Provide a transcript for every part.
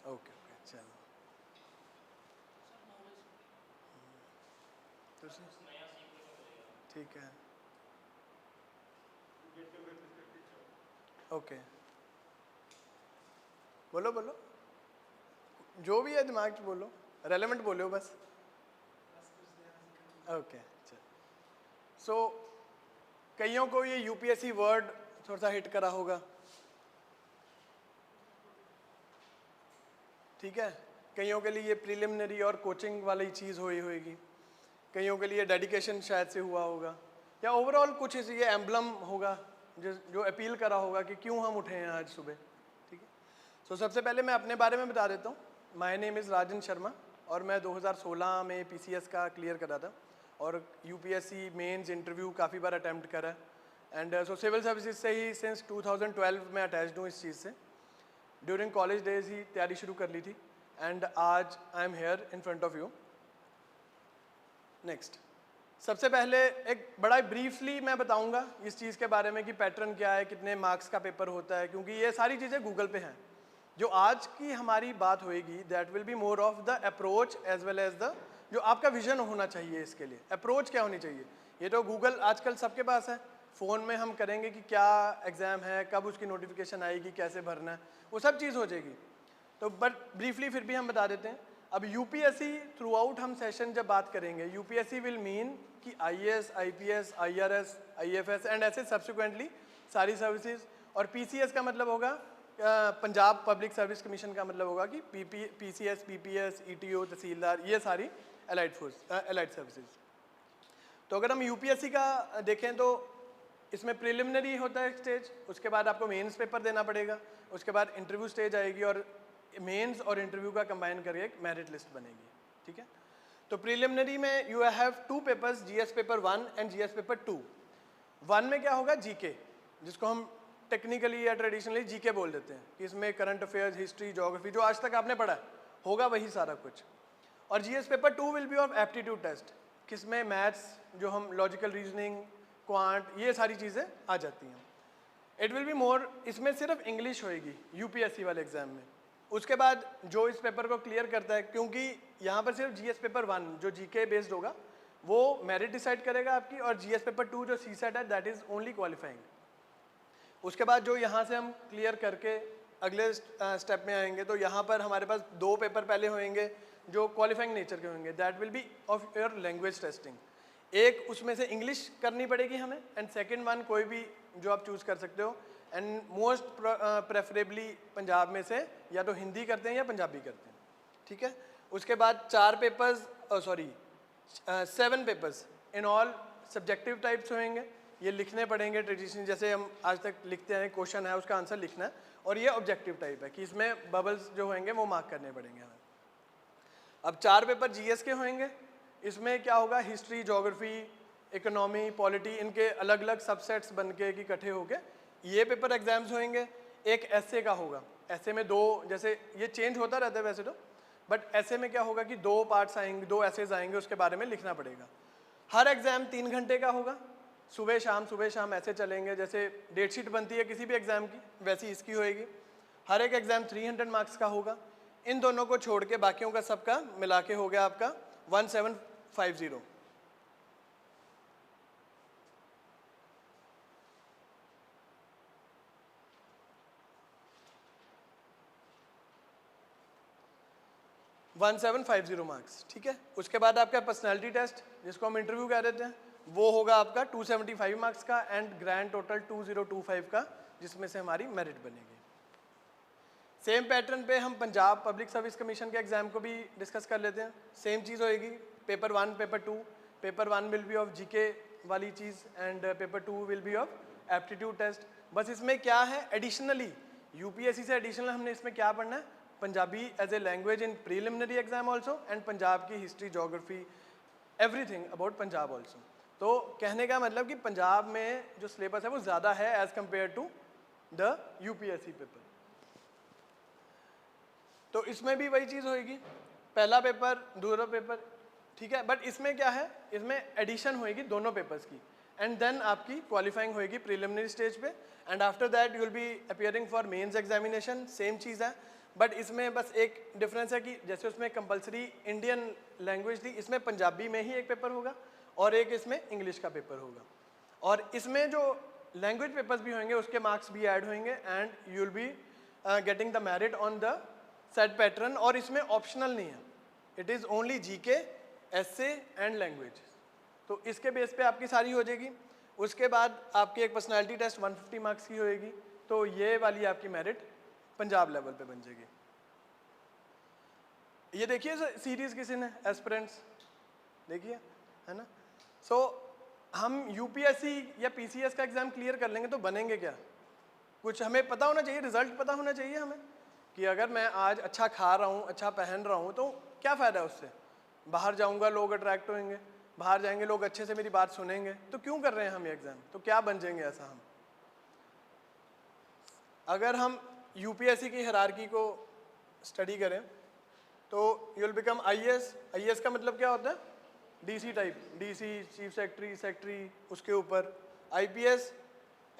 Okay okay चलो ठीक है ओके बोलो बोलो जो भी है दिमाग में बोलो रेलेवेंट बोलो बस ओके चलो सो कईयों को ये यूपीएससी वर्ड थोड़ा सा हिट करा होगा ठीक है कईयों के लिए ये प्रीलिमिनरी और कोचिंग वाली चीज़ हुई होगी कईयों के लिए डेडिकेशन शायद से हुआ होगा या ओवरऑल कुछ ये एम्बलम होगा जो अपील करा होगा कि क्यों हम उठे हैं आज सुबह ठीक है सो सबसे पहले मैं अपने बारे में बता देता हूँ my name is Rajan Sharma और मैं 2016 में पीसीएस का क्लियर करा था और यूपीएससी मेंस इंटरव्यू काफ़ी बार अटैम्प्ट करा एंड सो सिविल सर्विसेज से ही सिंस 2012 में अटैच्ड हूँ इस चीज़ से ड्यूरिंग कॉलेज डेज ही तैयारी शुरू कर ली थी एंड आज I am here in front of you next सबसे पहले एक बड़ा ब्रीफली मैं बताऊंगा इस चीज़ के बारे में कि पैटर्न क्या है कितने मार्क्स का पेपर होता है क्योंकि ये सारी चीज़ें गूगल पे हैं जो आज की हमारी बात होएगी that will be more of the approach as well as the जो आपका विजन होना चाहिए इसके लिए अप्रोच क्या होनी चाहिए ये तो गूगल आजकल सबके पास है फ़ोन में हम करेंगे कि क्या एग्ज़ाम है कब उसकी नोटिफिकेशन आएगी कैसे भरना है वो सब चीज़ हो जाएगी तो बट ब्रीफली फिर भी हम बता देते हैं अब यूपीएससी थ्रू आउट हम सेशन जब बात करेंगे यूपीएससी विल मीन कि IAS IPS IRS IFS and ऐसे सब्सिक्वेंटली सारी सर्विसेज और पीसीएस का मतलब होगा पंजाब पब्लिक सर्विस कमीशन का मतलब होगा कि पीसीएस पीपीएस ईटीओ तहसीलदार ये सारी एलाइड सर्विसेज तो अगर हम यूपीएससी का देखें तो इसमें प्रिलिमिनरी होता है स्टेज उसके बाद आपको मेंस पेपर देना पड़ेगा उसके बाद इंटरव्यू स्टेज आएगी और मेंस और इंटरव्यू का कंबाइन करके एक मेरिट लिस्ट बनेगी ठीक है तो प्रिलिमिनरी में you have 2 papers GS paper 1 and GS paper 2 1 में क्या होगा जीके जिसको हम टेक्निकली या ट्रेडिशनली जीके बोल देते हैं कि इसमें करंट अफेयर्स हिस्ट्री ज्योग्राफी जो आज तक आपने पढ़ा है होगा वही सारा कुछ और GS paper 2 will be of aptitude test किसमें मैथ्स जो हम लॉजिकल रीजनिंग क्वांट ये सारी चीज़ें आ जाती हैं इट विल बी मोर इसमें सिर्फ इंग्लिश होएगी यूपीएससी वाले एग्जाम में उसके बाद जो इस पेपर को क्लियर करता है क्योंकि यहाँ पर सिर्फ जीएस पेपर 1 जो जीके बेस्ड होगा वो मेरिट डिसाइड करेगा आपकी और जीएस पेपर 2 जो सीसेट है दैट इज़ ओनली क्वालिफाइंग उसके बाद जो यहाँ से हम क्लियर करके अगले स्टेप में आएंगे तो यहाँ पर हमारे पास 2 पेपर पहले होंगे जो क्वालिफाइंग नेचर के होंगे that will be of your language testing एक उसमें से इंग्लिश करनी पड़ेगी हमें एंड सेकंड वन कोई भी जो आप चूज़ कर सकते हो एंड मोस्ट प्रेफरेबली पंजाब में से या तो हिंदी करते हैं या पंजाबी करते हैं ठीक है उसके बाद 7 papers in all subjective types होंगे ये लिखने पड़ेंगे ट्रेडिशनल जैसे हम आज तक लिखते हैं क्वेश्चन है उसका आंसर लिखना है और ये ऑब्जेक्टिव टाइप है कि इसमें बबल्स जो होंगे वो मार्क करने पड़ेंगे हमें अब 4 पेपर जीएस के होंगे इसमें क्या होगा हिस्ट्री ज्योग्राफी इकोनॉमी पॉलिटी इनके अलग अलग सबसेट्स बन के इकट्ठे होके ये पेपर एग्जाम्स होंगे एक ऐसे का होगा ऐसे में 2 जैसे ये चेंज होता रहता है वैसे तो बट ऐसे में क्या होगा कि 2 पार्ट्स आएंगे 2 ऐसेज आएंगे उसके बारे में लिखना पड़ेगा हर एग्ज़ाम 3 घंटे का होगा सुबह शाम ऐसे चलेंगे जैसे डेटशीट बनती है किसी भी एग्ज़ाम की वैसी इसकी होएगी हर एक एग्ज़ाम 300 मार्क्स का होगा इन दोनों को छोड़ के बाकियों का सबका मिला के हो गया आपका 1750 1750 मार्क्स ठीक है उसके बाद आपका पर्सनालिटी टेस्ट जिसको हम इंटरव्यू कह देते हैं वो होगा आपका 275 मार्क्स का एंड ग्रैंड टोटल 2025 का जिसमें से हमारी मेरिट बनेगी सेम पैटर्न पे हम पंजाब पब्लिक सर्विस कमीशन के एग्जाम को भी डिस्कस कर लेते हैं सेम चीज़ होएगी paper 1 paper 2 paper 1 will be of GK वाली चीज़ and paper 2 will be of aptitude test बस इसमें क्या है एडिशनली यूपीएससी से एडिशनल हमने इसमें क्या पढ़ना है Punjabi as a language in preliminary exam also and Punjab की history geography everything about Punjab also तो कहने का मतलब कि पंजाब में जो सिलेबस है वो ज़्यादा है as compare to the UPSC paper तो इसमें भी वही चीज़ होएगी पहला पेपर दूसरा पेपर ठीक है बट इसमें क्या है इसमें एडिशन होएगी दोनों पेपर्स की एंड देन आपकी क्वालिफाइंग होएगी प्रीलिमिनरी स्टेज पे and after that you will be appearing for mains examination same चीज़ है बट इसमें बस एक डिफरेंस है कि जैसे उसमें कंपलसरी इंडियन लैंग्वेज थी, इसमें पंजाबी में ही एक पेपर होगा और एक इसमें इंग्लिश का पेपर होगा। और इसमें जो लैंग्वेज पेपर्स भी होंगे उसके मार्क्स भी ऐड होंगे and you will be getting the merit on the set pattern. और इसमें ऑप्शनल नहीं है, it is only GK, SA and language. तो इसके बेस पे आपकी सारी हो जाएगी। उसके बाद आपकी एक पर्सनालिटी टेस्ट 150 मार्क्स की होएगी। तो ये वाली आपकी मेरिट पंजाब लेवल पे बन जाएगी। ये देखिए सीरीज किसी ने एस्पिरेंट्स देखिए, है ना। सो हम यूपीएससी या पीसीएस का एग्जाम क्लियर कर लेंगे तो बनेंगे क्या? कुछ हमें पता होना चाहिए, रिजल्ट पता होना चाहिए हमें कि अगर मैं आज अच्छा खा रहा हूँ, अच्छा पहन रहा हूँ, तो क्या फ़ायदा है उससे? बाहर जाऊँगा, लोग अट्रैक्ट होंगे, बाहर जाएंगे लोग अच्छे से मेरी बात सुनेंगे, तो क्यों कर रहे हैं हम ये एग्ज़ाम? तो क्या बन जाएंगे ऐसा हम? अगर हम यूपीएससी की हायरार्की को स्टडी करें तो you will become IAS. IAS का मतलब क्या होता है? DC type, DC chief secretary, उसके ऊपर IPS,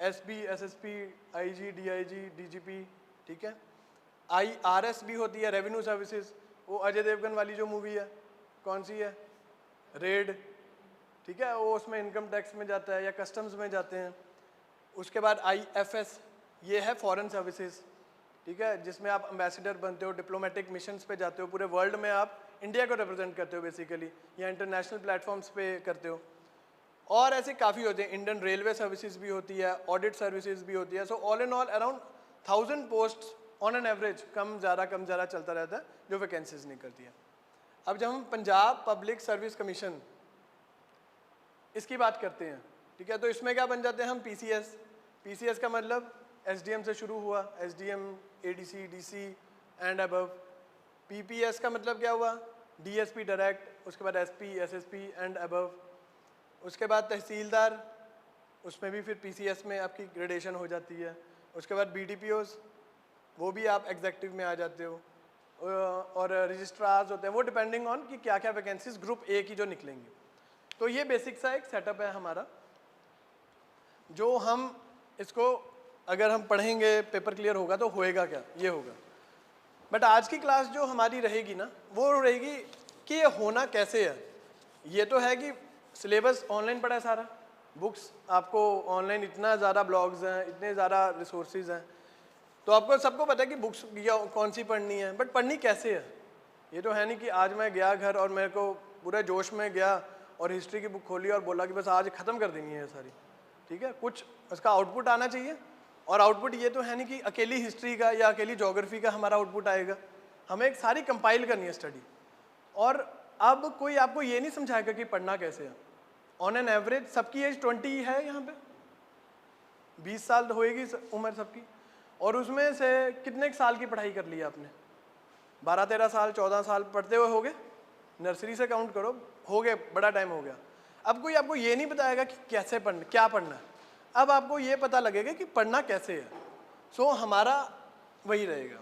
SP, SSP, IG, DIG, DGP, ठीक है। आईआरएस भी होती है, रेवेन्यू सर्विसेज, वो अजय देवगन वाली जो मूवी है, कौन सी है, रेड, ठीक है, वो उसमें इनकम टैक्स में जाता है या कस्टम्स में जाते हैं। उसके बाद आईएफएस, ये है फॉरेन सर्विसेज, ठीक है, जिसमें आप एम्बेसडर बनते हो, डिप्लोमेटिक मिशंस पे जाते हो, पूरे वर्ल्ड में आप इंडिया को रिप्रेजेंट करते हो बेसिकली, या इंटरनेशनल प्लेटफॉर्म्स पे करते हो। और ऐसे काफ़ी होते हैं, इंडियन रेलवे सर्विसेज भी होती है, ऑडिट सर्विसेज भी होती है। So all in all around 1000 post on an average, कम ज़्यादा चलता रहता है, जो वैकेंसीज निकलती है। अब जब हम पंजाब पब्लिक सर्विस कमीशन इसकी बात करते हैं, ठीक है, तो इसमें क्या बन जाते हैं हम? पीसीएस। पीसीएस का मतलब एसडीएम से शुरू हुआ, SDM, ADC, DC and above. PPS का मतलब क्या हुआ? डीएसपी डायरेक्ट, उसके बाद एसपी, एसएसपी एंड अबव। उसके बाद तहसीलदार, उसमें भी फिर पीसीएस में आपकी ग्रेडेशन हो जाती है। उसके बाद बीडीपीओज, वो भी आप एग्जेक्टिव में आ जाते हो। और रजिस्ट्रार्स होते हैं, वो डिपेंडिंग ऑन कि क्या क्या वैकेंसीज ग्रुप ए की जो निकलेंगी। तो ये बेसिक सा एक सेटअप है हमारा, जो हम इसको अगर हम पढ़ेंगे, पेपर क्लियर होगा तो होएगा क्या? ये होगा। बट आज की क्लास जो हमारी रहेगी ना, वो रहेगी कि ये होना कैसे है। ये तो है कि सिलेबस ऑनलाइन पढ़ा है सारा, बुक्स आपको ऑनलाइन, इतना ज़्यादा ब्लॉग्स हैं, इतने ज़्यादा रिसोर्सेज हैं, तो आपको सबको पता है कि बुक्स कौन सी पढ़नी है, बट पढ़नी कैसे है? ये तो है नहीं कि आज मैं गया घर और मेरे को पूरे जोश में गया और हिस्ट्री की बुक खोली और बोला कि बस आज ख़त्म कर देनी है सारी, ठीक है। कुछ उसका आउटपुट आना चाहिए, और आउटपुट ये तो है नहीं कि अकेली हिस्ट्री का या अकेली ज्योग्राफी का हमारा आउटपुट आएगा, हमें एक सारी कंपाइल करनी है स्टडी। और अब कोई आपको ये नहीं समझाएगा कि पढ़ना कैसे है। ऑन एन एवरेज सबकी एज 20 है, यहाँ पे 20 साल होएगी उम्र सबकी, और उसमें से कितने साल की पढ़ाई कर ली आपने? 12-13 साल, 14 साल पढ़ते हुए हो गए, नर्सरी से काउंट करो, हो गए, बड़ा टाइम हो गया। अब कोई आपको ये नहीं बताएगा कि कैसे पढ़ना, क्या पढ़ना है। अब आपको ये पता लगेगा कि पढ़ना कैसे है। सो हमारा वही रहेगा।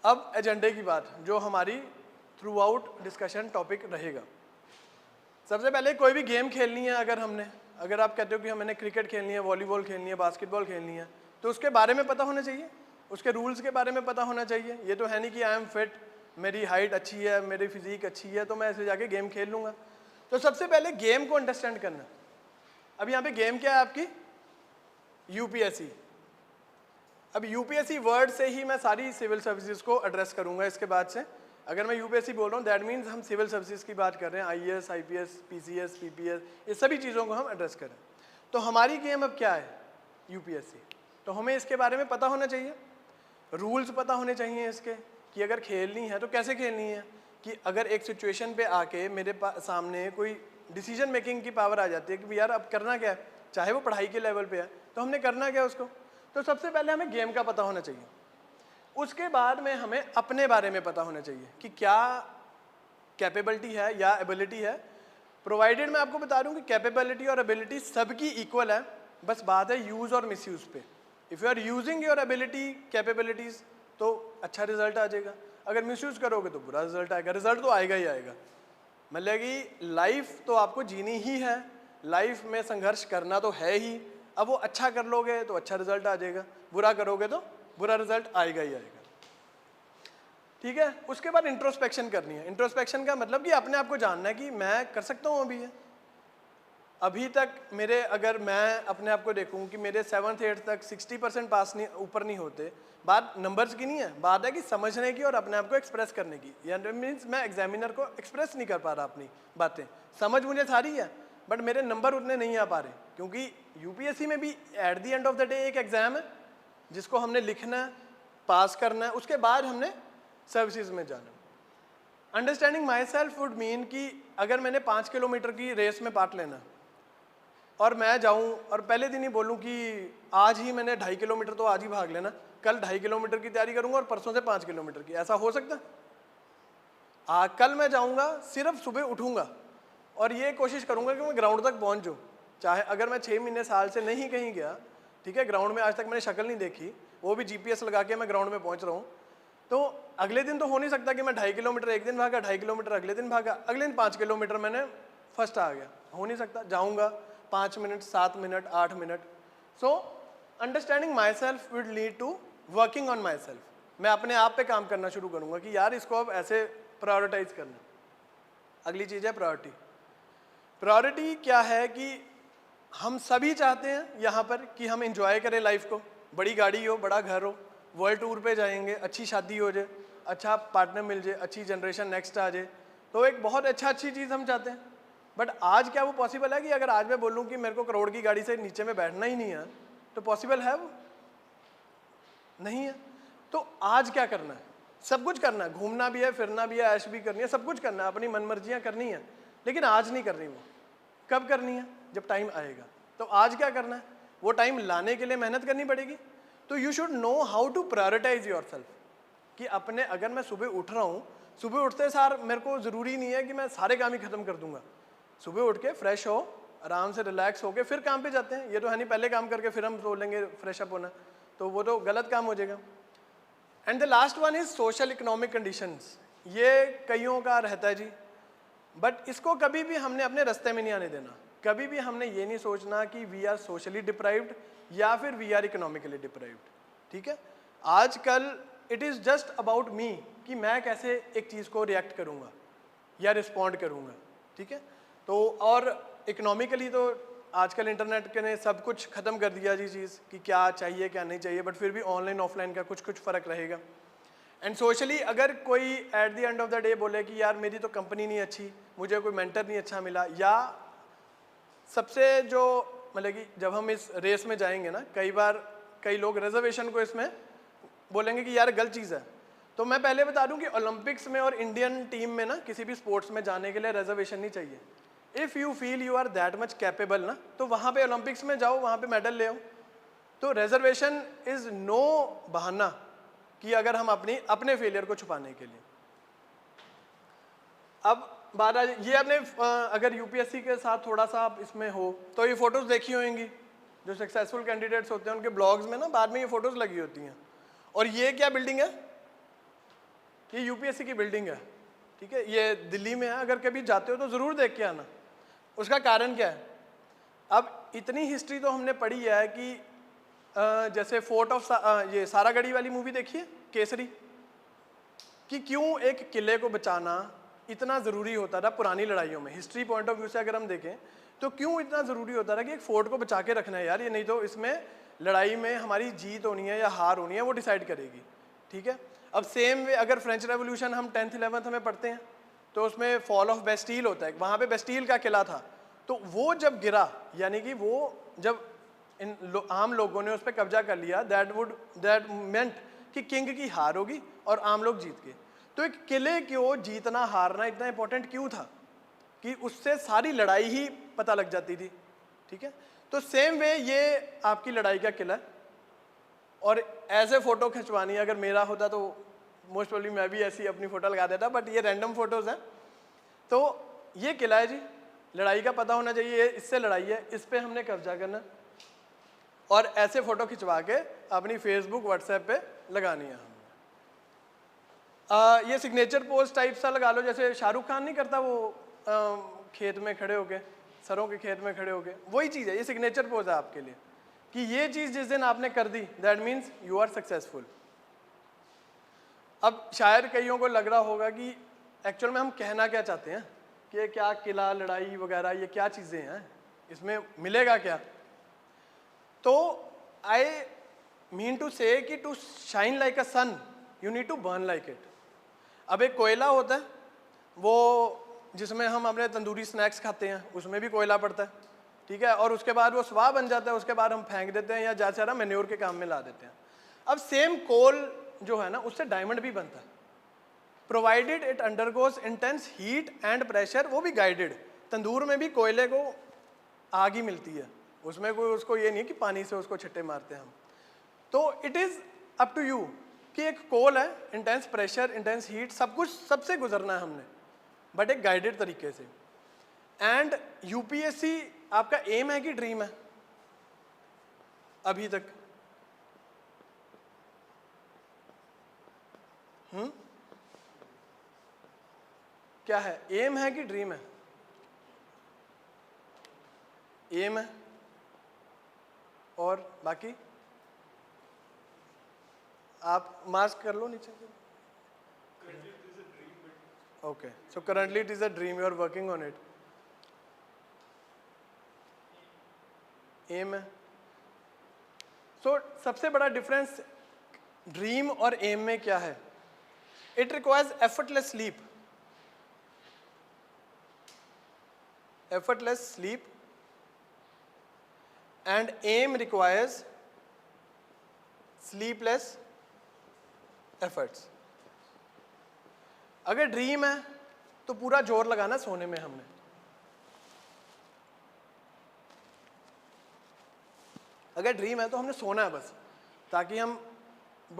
अब एजेंडे की बात, जो हमारी थ्रू आउट डिस्कशन टॉपिक रहेगा। सबसे पहले कोई भी गेम खेलनी है अगर आप कहते हो कि मैंने क्रिकेट खेलनी है, वॉलीबॉल खेलनी है, बास्केटबॉल खेलनी है, तो उसके बारे में पता होना चाहिए, उसके रूल्स के बारे में पता होना चाहिए। ये तो है नहीं कि आई एम फिट, मेरी हाइट अच्छी है, मेरी फिजिक अच्छी है, तो मैं ऐसे जाके गेम खेल लूँगा। तो सबसे पहले गेम को अंडरस्टैंड करना। अब यहाँ पे गेम क्या है आपकी? यूपीएससी। अब यूपीएससी वर्ड से ही मैं सारी सिविल सर्विसेज को एड्रेस करूँगा इसके बाद से। अगर मैं यूपीएससी बोल रहा हूँ, दैट मीन्स हम सिविल सर्विसेज की बात कर रहे हैं, आईएएस, आईपीएस, पीसीएस, पीपीएस, ये सभी चीज़ों को हम एड्रेस करें। तो हमारी गेम अब क्या है? यूपीएससी। तो हमें इसके बारे में पता होना चाहिए, रूल्स पता होने चाहिए इसके, कि अगर खेलनी है तो कैसे खेलनी है। कि अगर एक सिचुएशन पे आके मेरे सामने कोई डिसीजन मेकिंग की पावर आ जाती है कि यार अब करना क्या है, चाहे वो पढ़ाई के लेवल पे है, तो हमने करना क्या उसको। तो सबसे पहले हमें गेम का पता होना चाहिए। उसके बाद में हमें अपने बारे में पता होना चाहिए कि क्या कैपेबिलिटी है या एबिलिटी है। प्रोवाइडेड मैं आपको बता दूं कि कैपेबिलिटी और एबिलिटी सबकी इक्वल है, बस बात है यूज़ और मिसयूज़ पे। If you are using your ability, capabilities, तो अच्छा रिजल्ट आ जाएगा। अगर मिसयूज़ करोगे तो बुरा रिजल्ट आएगा। रिजल्ट तो आएगा ही आएगा। मतलब कि लाइफ तो आपको जीनी ही है, लाइफ में संघर्ष करना तो है ही। अब वो अच्छा कर लोगे तो अच्छा रिजल्ट आ जाएगा, बुरा करोगे तो बुरा रिजल्ट आएगा ही आएगा। ठीक है। उसके बाद इंट्रोस्पेक्शन करनी है। इंट्रोस्पेक्शन का मतलब कि अपने आप को जानना है कि मैं कर सकता हूँ अभी ये। अभी तक मेरे, अगर मैं अपने आप को देखूँ कि मेरे 7th 8th तक 60% पास नहीं, ऊपर नहीं होते, बात नंबर्स की नहीं है, बात है कि समझने की और अपने आप को एक्सप्रेस करने की। यानी मीन्स मैं एग्जामिनर को एक्सप्रेस नहीं कर पा रहा अपनी बातें, समझ मुझे सारी है बट मेरे नंबर उतने नहीं आ पा रहे, क्योंकि यूपीएससी में भी at the end of the day एक एग्जाम है जिसको हमने लिखना है, पास करना है, उसके बाद हमने सर्विसेज में जाना। Understanding my self would mean कि अगर मैंने 5 किलोमीटर की रेस में पार्ट लेना और मैं जाऊं और पहले दिन ही बोलूं कि आज ही मैंने 2.5 किलोमीटर तो आज ही भाग लेना, कल 2.5 किलोमीटर की तैयारी करूंगा और परसों से 5 किलोमीटर की, ऐसा हो सकता? कल मैं जाऊंगा, सिर्फ सुबह उठूंगा और ये कोशिश करूंगा कि मैं ग्राउंड तक पहुंच जाऊँ, चाहे अगर मैं 6 महीने साल से नहीं कहीं गया, ठीक है, ग्राउंड में आज तक मैंने शक्ल नहीं देखी, वो भी जीपीएस लगा के मैं ग्राउंड में पहुंच रहा हूँ, तो अगले दिन तो हो नहीं सकता कि मैं 2.5 किलोमीटर एक दिन भागा, 2.5 किलोमीटर अगले दिन भागा, अगले दिन 5 किलोमीटर मैंने फर्स्ट आ गया, हो नहीं सकता। जाऊंगा 5 minute, 7 minute, 8 minute. So understanding myself will lead to working on myself. मैं अपने आप पे काम करना शुरू करूंगा कि यार इसको अब ऐसे प्रायोरिटाइज करना। अगली चीज़ है प्रायोरिटी। प्रायोरिटी क्या है कि हम सभी चाहते हैं यहाँ पर कि हम इंजॉय करें लाइफ को, बड़ी गाड़ी हो, बड़ा घर हो, वर्ल्ड टूर पे जाएंगे, अच्छी शादी हो जाए, अच्छा पार्टनर मिल जाए, अच्छी जनरेशन नेक्स्ट आ जाए, तो एक बहुत अच्छी चीज़ हम चाहते हैं। बट आज क्या वो पॉसिबल है कि अगर आज मैं बोलूँ कि मेरे को करोड़ की गाड़ी से नीचे में बैठना ही नहीं है, तो पॉसिबल है? वो नहीं है। तो आज क्या करना है? सब कुछ करना है, घूमना भी है, फिरना भी है, ऐश भी करनी है, सब कुछ करना है, अपनी मनमर्जियाँ करनी है, लेकिन आज नहीं करनी। वो कब करनी है? जब टाइम आएगा। तो आज क्या करना है? वो टाइम लाने के लिए मेहनत करनी पड़ेगी। तो you should know how to prioritise yourself, कि अपने, अगर मैं सुबह उठ रहा हूँ, सुबह उठते सार मेरे को ज़रूरी नहीं है कि मैं सारे काम ही खत्म कर दूंगा। सुबह उठ के फ्रेश हो, आराम से रिलैक्स होके फिर काम पे जाते हैं। ये तो है नहीं पहले काम करके फिर हम बोलेंगे फ्रेश अप होना, तो वो तो गलत काम हो जाएगा। And the last one is social economic conditions. ये कईयों का रहता है जी, बट इसको कभी भी हमने अपने रास्ते में नहीं आने देना। कभी भी हमने ये नहीं सोचना कि वी आर सोशली डिप्राइव्ड या फिर वी आर इकोनॉमिकली डिप्राइव्ड। ठीक है, आजकल it is just about me कि मैं कैसे एक चीज़ को रिएक्ट करूँगा या रिस्पॉन्ड करूँगा। ठीक है, तो और इकोनॉमिकली तो आजकल इंटरनेट के ने सब कुछ ख़त्म कर दिया जी चीज़, कि क्या चाहिए क्या नहीं चाहिए, बट फिर भी ऑनलाइन ऑफलाइन का कुछ फ़र्क रहेगा। एंड सोशली अगर कोई at the end of the day बोले कि यार मेरी तो कंपनी नहीं अच्छी, मुझे कोई मेंटर नहीं अच्छा मिला, या सबसे जो मतलब कि जब हम इस रेस में जाएंगे ना, कई बार कई लोग रिजर्वेशन को इसमें बोलेंगे कि यार गलत चीज़ है। तो मैं पहले बता दूं कि ओलंपिक्स में और इंडियन टीम में ना, किसी भी स्पोर्ट्स में जाने के लिए रिजर्वेशन नहीं चाहिए। If you feel you are that much capable ना, तो वहाँ पे ओलंपिक्स में जाओ, वहाँ पे मेडल ले आओ। तो रिजर्वेशन इज़ नो बहाना कि अगर हम अपने फेलियर को छुपाने के लिए। अब बात आ, ये अपने अगर यूपीएससी के साथ थोड़ा सा आप इसमें हो तो ये फोटोज़ देखी होंगी, जो सक्सेसफुल कैंडिडेट्स होते हैं उनके ब्लॉग्स में ना बाद में ये फोटोज़ लगी होती हैं। और ये क्या बिल्डिंग है? ये यूपीएससी की बिल्डिंग है। ठीक है, ये दिल्ली में है, अगर कभी जाते हो तो ज़रूर देख के आना। उसका कारण क्या है? अब इतनी हिस्ट्री तो हमने पढ़ी है कि जैसे फोर्ट ऑफ ये सारागढ़ी वाली मूवी देखिए, केसरी, कि क्यों एक किले को बचाना इतना ज़रूरी होता था पुरानी लड़ाइयों में। हिस्ट्री पॉइंट ऑफ व्यू से अगर हम देखें तो क्यों इतना ज़रूरी होता था कि एक फोर्ट को बचा के रखना है यार, ये नहीं तो इसमें लड़ाई में हमारी जीत होनी है या हार होनी है वो डिसाइड करेगी। ठीक है, अब सेम वे अगर फ्रेंच रेवोल्यूशन हम 10th 11th में पढ़ते हैं तो उसमें फॉल ऑफ बेस्टील होता है, वहाँ पे बेस्टील का किला था, तो वो जब गिरा, यानी कि वो जब आम लोगों ने उस पर कब्जा कर लिया, दैट मेंट कि किंग की हार होगी और आम लोग जीत गए। तो एक किले को जीतना हारना इतना इंपॉर्टेंट क्यों था कि उससे सारी लड़ाई ही पता लग जाती थी। ठीक है, तो सेम वे ये आपकी लड़ाई का किला है, और ऐसे फ़ोटो खिंचवानी अगर मेरा होता तो मोस्ट प्रोबेबली मैं भी ऐसी अपनी फ़ोटो लगा देता, बट ये रैंडम फ़ोटोज़ हैं। तो ये किला है जी, लड़ाई का पता होना चाहिए, इससे लड़ाई है, इस पर हमने कब्जा करना, और ऐसे फ़ोटो खिंचवा के अपनी फेसबुक व्हाट्सएप पे लगानी है हमने। ये सिग्नेचर पोज टाइप सा लगा लो, जैसे शाहरुख खान नहीं करता वो खेत में खड़े होके, सरों के खेत में खड़े होके, वही चीज़ है, ये सिग्नेचर पोज है आपके लिए कि ये चीज़ जिस दिन आपने कर दी that means you are successful. अब शायद कईयों को लग रहा होगा कि एक्चुअल में हम कहना क्या चाहते हैं, कि ये क्या किला लड़ाई वगैरह ये क्या चीज़ें हैं, इसमें मिलेगा क्या। तो आई मीन टू से कि to shine like a sun you need to burn like it. अब एक कोयला होता है वो जिसमें हम अपने तंदूरी स्नैक्स खाते हैं, उसमें भी कोयला पड़ता है, ठीक है, और उसके बाद वो स्वाह बन जाता है, उसके बाद हम फेंक देते हैं या ज़्यादा से ज़्यादा मैन्योर के काम में ला देते हैं। अब सेम कोल जो है ना उससे डायमंड भी बनता है, provided it undergoes intense heat and pressure, वो भी गाइडेड। तंदूर में भी कोयले को आग ही मिलती है, उसमें कोई उसको ये नहीं कि पानी से उसको छिट्टे मारते हैं हम। तो it is up to you कि एक कोल है, इंटेंस प्रेशर इंटेंस हीट सब कुछ सबसे गुजरना है हमने, बट एक गाइडेड तरीके से। एंड यूपीएससी आपका एम है कि ड्रीम है अभी तक? क्या है, एम है कि ड्रीम है? एम है, और बाकी आप मास्क कर लो नीचे से। Okay, so currently it is a dream, you are working on it. एम है। सो सबसे बड़ा डिफरेंस ड्रीम और एम में क्या है? It requires effortless sleep, effortless sleep, and aim requires sleepless efforts. अगर ड्रीम है तो पूरा जोर लगाना सोने में हमने, अगर ड्रीम है तो हमने सोना है बस, ताकि हम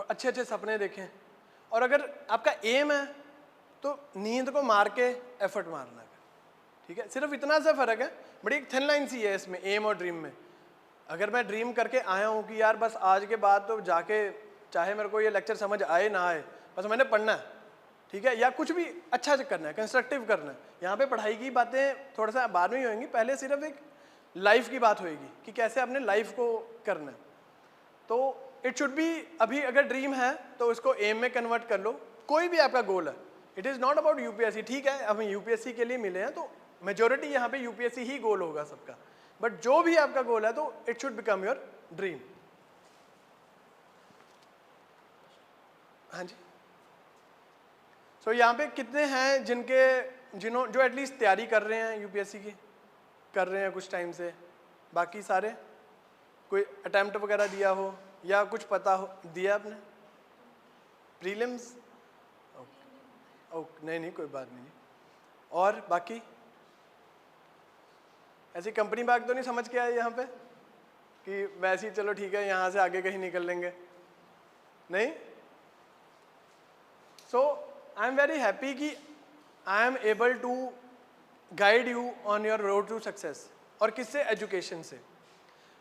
अच्छे अच्छे सपने देखें। और अगर आपका एम है तो नींद को मार के एफर्ट मारना है, ठीक है, सिर्फ इतना सा फर्क है, बड़ी एक थिन लाइन सी है इसमें एम और ड्रीम में। अगर मैं ड्रीम करके आया हूँ कि यार बस आज के बाद तो जाके चाहे मेरे को ये लेक्चर समझ आए ना आए बस मैंने पढ़ना है, ठीक है, या कुछ भी अच्छा से करना है, कंस्ट्रक्टिव करना है। यहाँ पे पढ़ाई की बातें थोड़ा सा बाद में ही होंगी, पहले सिर्फ एक लाइफ की बात होएगी कि कैसे अपने लाइफ को करना है। तो इट शुड बी, अभी अगर ड्रीम है तो उसको एम में कन्वर्ट कर लो, कोई भी आपका गोल है। It is not about UPSC, ठीक है, अब हम यूपीएससी के लिए मिले हैं तो मेजोरिटी यहाँ पे यूपीएससी ही गोल होगा सबका, बट जो भी आपका गोल है तो it should become your dream. हाँ जी, सो यहाँ पे कितने हैं जो एटलीस्ट तैयारी कर रहे हैं यूपीएससी की, कर रहे हैं कुछ टाइम से? बाकी सारे कोई अटेम्प्ट वगैरह दिया हो या कुछ पता हो दिया आपने? प्रीलिम्स? ओके, नहीं कोई बात नहीं। और बाकी ऐसी कंपनी बैग तो नहीं समझ के आए यहाँ पे कि वैसे ही चलो ठीक है यहाँ से आगे कहीं निकल लेंगे? नहीं। So I am very happy कि I am able to guide you on your road to success. और किससे? एजुकेशन से।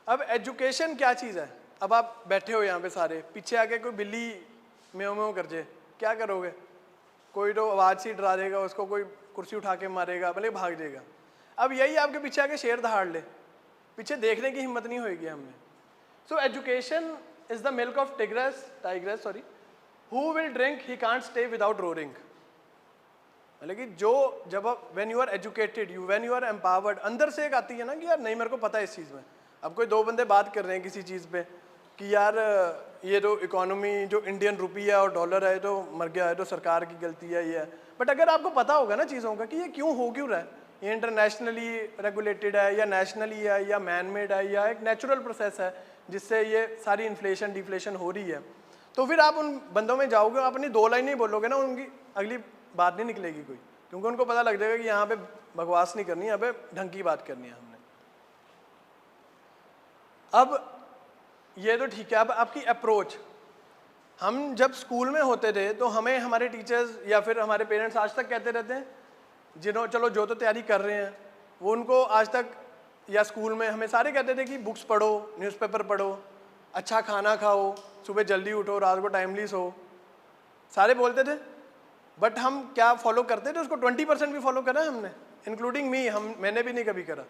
अब एजुकेशन क्या चीज़ है? अब आप बैठे हो यहाँ पे सारे, पीछे आके कोई बिल्ली म्याऊं म्याऊं कर जाए, क्या करोगे? कोई तो आवाज़ से डरा देगा उसको, कोई कुर्सी उठा के मारेगा, भले भाग जाएगा। अब यही आपके पीछे आके शेर दहाड़ ले, पीछे देखने की हिम्मत नहीं होगी हमने। So education is the milk of tigress sorry, who will drink he can't stay without roaring. मतलब कि जो जब when you are educated, when you are empowered, अंदर से एक आती है ना कि यार नहीं मेरे को पता है इस चीज़ में। अब कोई दो बंदे बात कर रहे हैं किसी चीज़ पे कि यार ये जो इकोनॉमी जो इंडियन रुपी है और डॉलर है तो मर गया है, तो सरकार की गलती है ये है, बट अगर आपको पता होगा ना चीज़ों का कि ये क्यों हो क्यों रहा है, ये इंटरनेशनली रेगुलेटेड है या नेशनली है या मैन मेड है या एक नेचुरल प्रोसेस है जिससे ये सारी इन्फ्लेशन डिफ्लेशन हो रही है, तो फिर आप उन बंदों में जाओगे, अपनी दो लाइन नहीं बोलोगे ना, उनकी अगली बात नहीं निकलेगी कोई, क्योंकि उनको पता लग जाएगा कि यहाँ पे बकवास नहीं करनी, यहाँ पे ढंग की बात करनी है हमने। अब ये तो ठीक है, अब आपकी अप्रोच। हम जब स्कूल में होते थे तो हमें हमारे टीचर्स या फिर हमारे पेरेंट्स आज तक कहते रहते हैं, चलो जो तो तैयारी कर रहे हैं वो उनको आज तक, या स्कूल में हमें सारे कहते थे कि बुक्स पढ़ो, न्यूज़पेपर पढ़ो, अच्छा खाना खाओ, सुबह जल्दी उठो, रात को टाइमली सो, सारे बोलते थे। बट हम क्या फॉलो करते थे उसको? 20% भी फॉलो करा हमने, इंक्लूडिंग मी। मैंने भी नहीं कभी करा,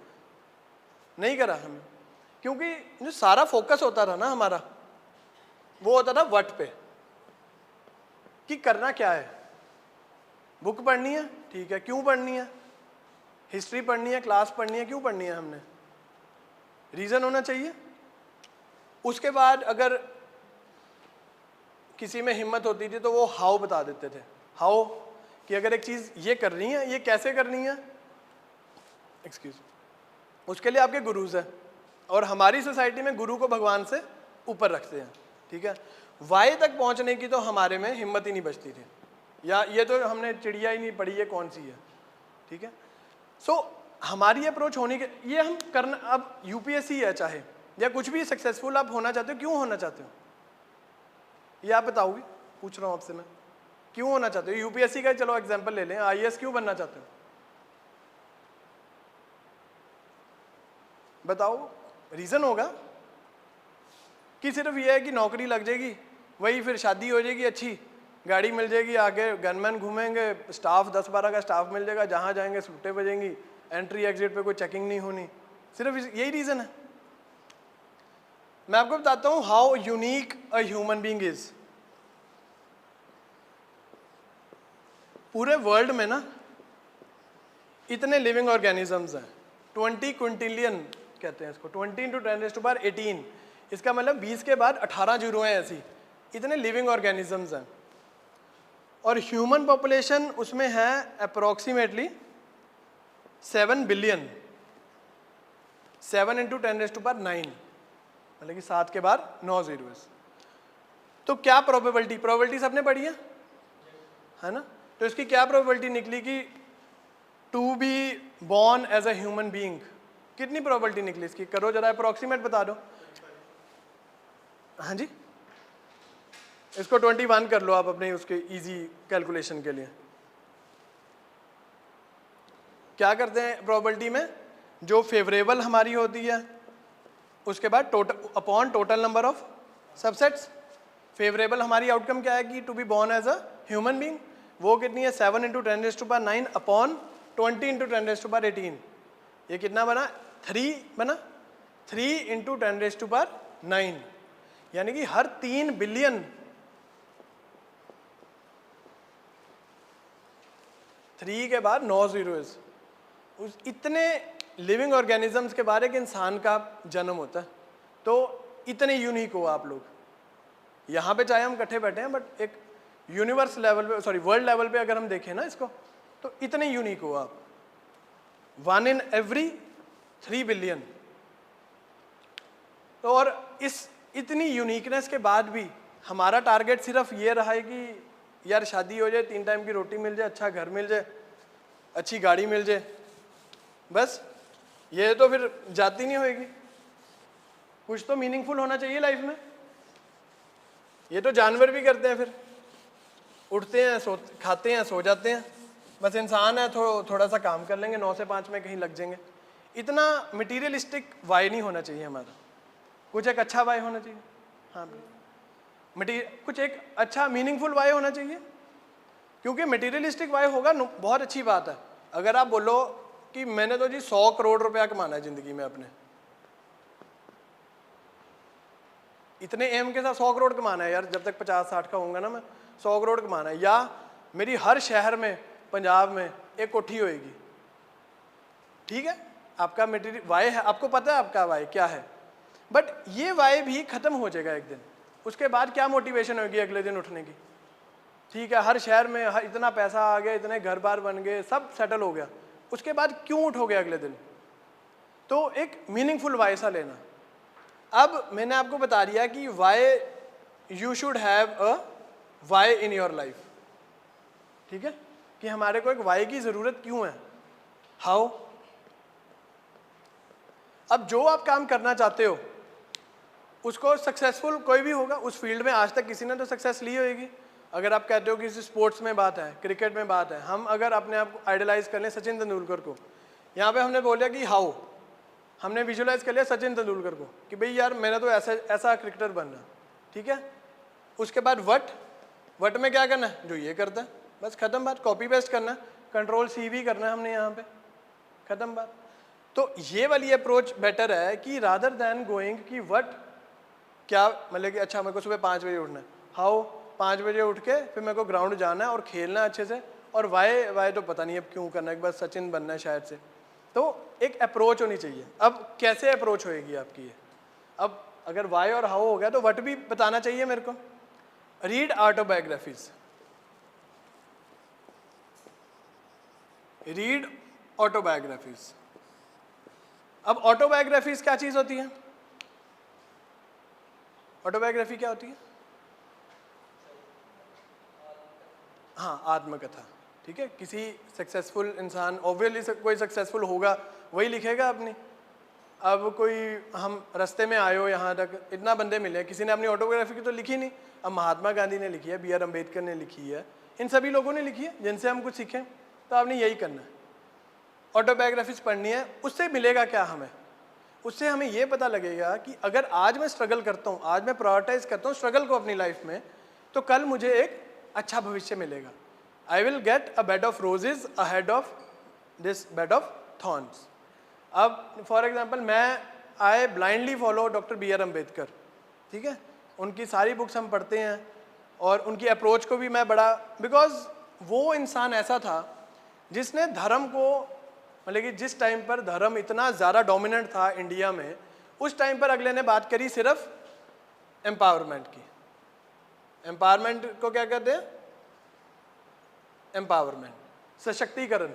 नहीं करा हमें, क्योंकि जो सारा फोकस होता था ना हमारा वो होता था व्हाट पे, कि करना क्या है। बुक पढ़नी है, ठीक है, क्यों पढ़नी है? हिस्ट्री पढ़नी है, क्लास पढ़नी है, क्यों पढ़नी है हमने? रीज़न होना चाहिए। उसके बाद अगर किसी में हिम्मत होती थी तो वो हाउ बता देते थे। हाउ कि अगर एक चीज़ ये करनी है, ये कैसे करनी है, एक्सक्यूज, उसके लिए आपके गुरुज हैं, और हमारी सोसाइटी में गुरु को भगवान से ऊपर रखते हैं, ठीक है। वाई तक पहुंचने की तो हमारे में हिम्मत ही नहीं बचती थी, या ये तो हमने चिड़िया ही नहीं पढ़ी, ये कौन सी है, ठीक है। सो हमारी अप्रोच होने के ये हम करना, अब यूपीएससी है चाहे या कुछ भी सक्सेसफुल आप होना चाहते हो, क्यों होना चाहते हो ये आप बताओगे? पूछ रहा हूँ आपसे मैं, क्यों होना चाहते हो? यूपीएससी का चलो एग्जांपल ले लें, आईएएस क्यों बनना चाहते हो? बताओ, रीजन होगा कि सिर्फ ये है कि नौकरी लग जाएगी, वही फिर शादी हो जाएगी, अच्छी गाड़ी मिल जाएगी, आगे गनमैन घूमेंगे, स्टाफ 10-12 का स्टाफ मिल जाएगा, जहाँ जाएंगे सूटें बजेंगी, एंट्री एग्जिट पे कोई चेकिंग नहीं होनी, सिर्फ यही रीज़न है। मैं आपको बताता हूँ how unique a human being is. पूरे वर्ल्ड में ना इतने लिविंग ऑर्गेनिजम्स हैं, 20 क्विंटिलियन कहते हैं इसको, 20 × 10⁻18, इसका मतलब 20 के बाद 18 जीरो हैं ऐसी, इतने लिविंग ऑर्गेनिजम्स हैं। और ह्यूमन पॉपुलेशन उसमें है अप्रोक्सीमेटली 7 बिलियन, 7 × 10⁻9, मतलब कि 7 के बाद 9 जीरोस। तो क्या प्रोबेबिलिटी सबने पढ़ी है ना? तो इसकी क्या प्रोबेबिलिटी निकली कि to be born as a human being, कितनी प्रोबेबिलिटी निकली इसकी? करो जरा अप्रोक्सीमेट बता दो। हाँ जी, इसको 21 कर लो आप अपने उसके इजी कैलकुलेशन के लिए। क्या करते हैं प्रोबेबिलिटी में? जो फेवरेबल हमारी होती है उसके बाद total upon total number of subsets. Favourable हमारी आउटकम क्या है कि to be born as a human being, वो कितनी है? 7 × 10⁻9 अपॉन 20 × 10⁻18। ये कितना बना? 3 बना, 3 × 10⁻9, यानी कि हर 3 बिलियन 3 के बाद 9 जीरोस, उस इतने लिविंग ऑर्गेनिजम्स के बाद एक इंसान का जन्म होता है। तो इतने यूनिक हो आप लोग, यहाँ पे चाहे हम इकट्ठे बैठे हैं, बट एक यूनिवर्स लेवल पे, सॉरी वर्ल्ड लेवल पे अगर हम देखें ना इसको, तो इतने यूनिक हो आप, 1 in every 3 बिलियन। तो और इस इतनी यूनिकनेस के बाद भी हमारा टारगेट सिर्फ ये रहा है कि यार शादी हो जाए, 3 टाइम की रोटी मिल जाए, अच्छा घर मिल जाए, अच्छी गाड़ी मिल जाए, बस। ये तो फिर जाती नहीं होएगी, कुछ तो मीनिंगफुल होना चाहिए लाइफ में। ये तो जानवर भी करते हैं, फिर उठते हैं, खाते हैं, सो जाते हैं, बस इंसान है थोड़ा सा काम कर लेंगे, 9 से 5 में कहीं लग जाएंगे। इतना मटीरियलिस्टिक वाई नहीं होना चाहिए हमारा, कुछ एक अच्छा वाई होना चाहिए। हाँ, कुछ एक अच्छा मीनिंगफुल वाई होना चाहिए, क्योंकि मटीरियलिस्टिक वाई होगा बहुत अच्छी बात है। अगर आप बोलो कि मैंने तो जी 100 करोड़ रुपया कमाना है ज़िंदगी में अपने, इतने एम के साथ 100 करोड़ कमाना है यार, जब तक 50-60 का होऊंगा ना मैं 100 करोड़ कमाना है, या मेरी हर शहर में पंजाब में एक कोठी होएगी, ठीक है, आपका मटीरियल वाई है, आपको पता है आपका वाई क्या है, बट ये वाई भी ख़त्म हो जाएगा एक दिन। उसके बाद क्या मोटिवेशन होगी अगले दिन उठने की? ठीक है, हर शहर में इतना पैसा आ गया, इतने घर बार बन गए, सब सेटल हो गया, उसके बाद क्यों उठोगे अगले दिन? तो एक मीनिंगफुल वाई सा लेना। अब मैंने आपको बता दिया कि why you should have a why in your life, ठीक है, कि हमारे को एक वाई की ज़रूरत क्यों है, हाउ। अब जो आप काम करना चाहते हो उसको सक्सेसफुल कोई भी होगा उस फील्ड में, आज तक किसी ने तो सक्सेस ली होगी। अगर आप कहते हो कि किसी स्पोर्ट्स में बात है, क्रिकेट में बात है, हम अगर अपने आप को आइडलाइज कर लें सचिन तेंदुलकर को, यहाँ पे हमने बोला कि हाउ, हमने विजुलाइज कर लिया सचिन तेंदुलकर को कि भाई यार मैंने तो ऐसा क्रिकेटर बनना, ठीक है। उसके बाद वट में क्या करना है? जो ये करता है, बस ख़त्म बात। कॉपी पेस्ट करना है, Ctrl+C भी करना है हमने यहाँ पे, ख़त्म बात। तो ये वाली अप्रोच बेटर है कि रादर दैन गोइंग कि वट क्या, मतलब कि अच्छा मेरे को सुबह 5 बजे उठना है, हाउ 5 बजे उठ के फिर मेरे को ग्राउंड जाना है और खेलना है अच्छे से, और वाई तो पता नहीं अब क्यों करना है, एक बार सचिन बनना है शायद से। तो एक अप्रोच होनी चाहिए। अब कैसे अप्रोच होएगी आपकी ये? अब अगर वाई और हाउ हो गया तो वट भी बताना चाहिए मेरे को। Read autobiographies, read autobiographies. अब ऑटोबायोग्राफीज क्या चीज होती है? ऑटोबायोग्राफी क्या होती है? हाँ, आत्मकथा। ठीक है, किसी सक्सेसफुल इंसान, ऑब्वियसली कोई सक्सेसफुल होगा वही लिखेगा अपनी। अब कोई हम रास्ते में आए हो यहाँ तक, इतना बंदे मिले, किसी ने अपनी ऑटोबायोग्राफी की तो लिखी नहीं। अब महात्मा गांधी ने लिखी है, B.R. अम्बेडकर ने लिखी है, इन सभी लोगों ने लिखी है जिनसे हम कुछ सीखें। तो आपने यही करना है, ऑटोबायोग्राफीज पढ़नी है। उससे मिलेगा क्या हमें? उससे हमें ये पता लगेगा कि अगर आज मैं स्ट्रगल करता हूँ, आज मैं प्रायोरिटाइज करता हूँ स्ट्रगल को अपनी लाइफ में, तो कल मुझे एक अच्छा भविष्य मिलेगा। I will get a bed of roses ahead of this bed of thorns. अब for example I blindly follow doctor B.R. Ambedkar. ठीक है, उनकी सारी बुक्स हम पढ़ते हैं और उनकी अप्रोच को भी मैं बड़ा, बिकॉज वो इंसान ऐसा था जिसने धर्म को, मतलब कि जिस टाइम पर धर्म इतना ज़्यादा डोमिनेंट था इंडिया में, उस टाइम पर अगले ने बात करी सिर्फ एम्पावरमेंट की। एम्पावरमेंट को क्या कहते हैं? एम्पावरमेंट, सशक्तिकरण।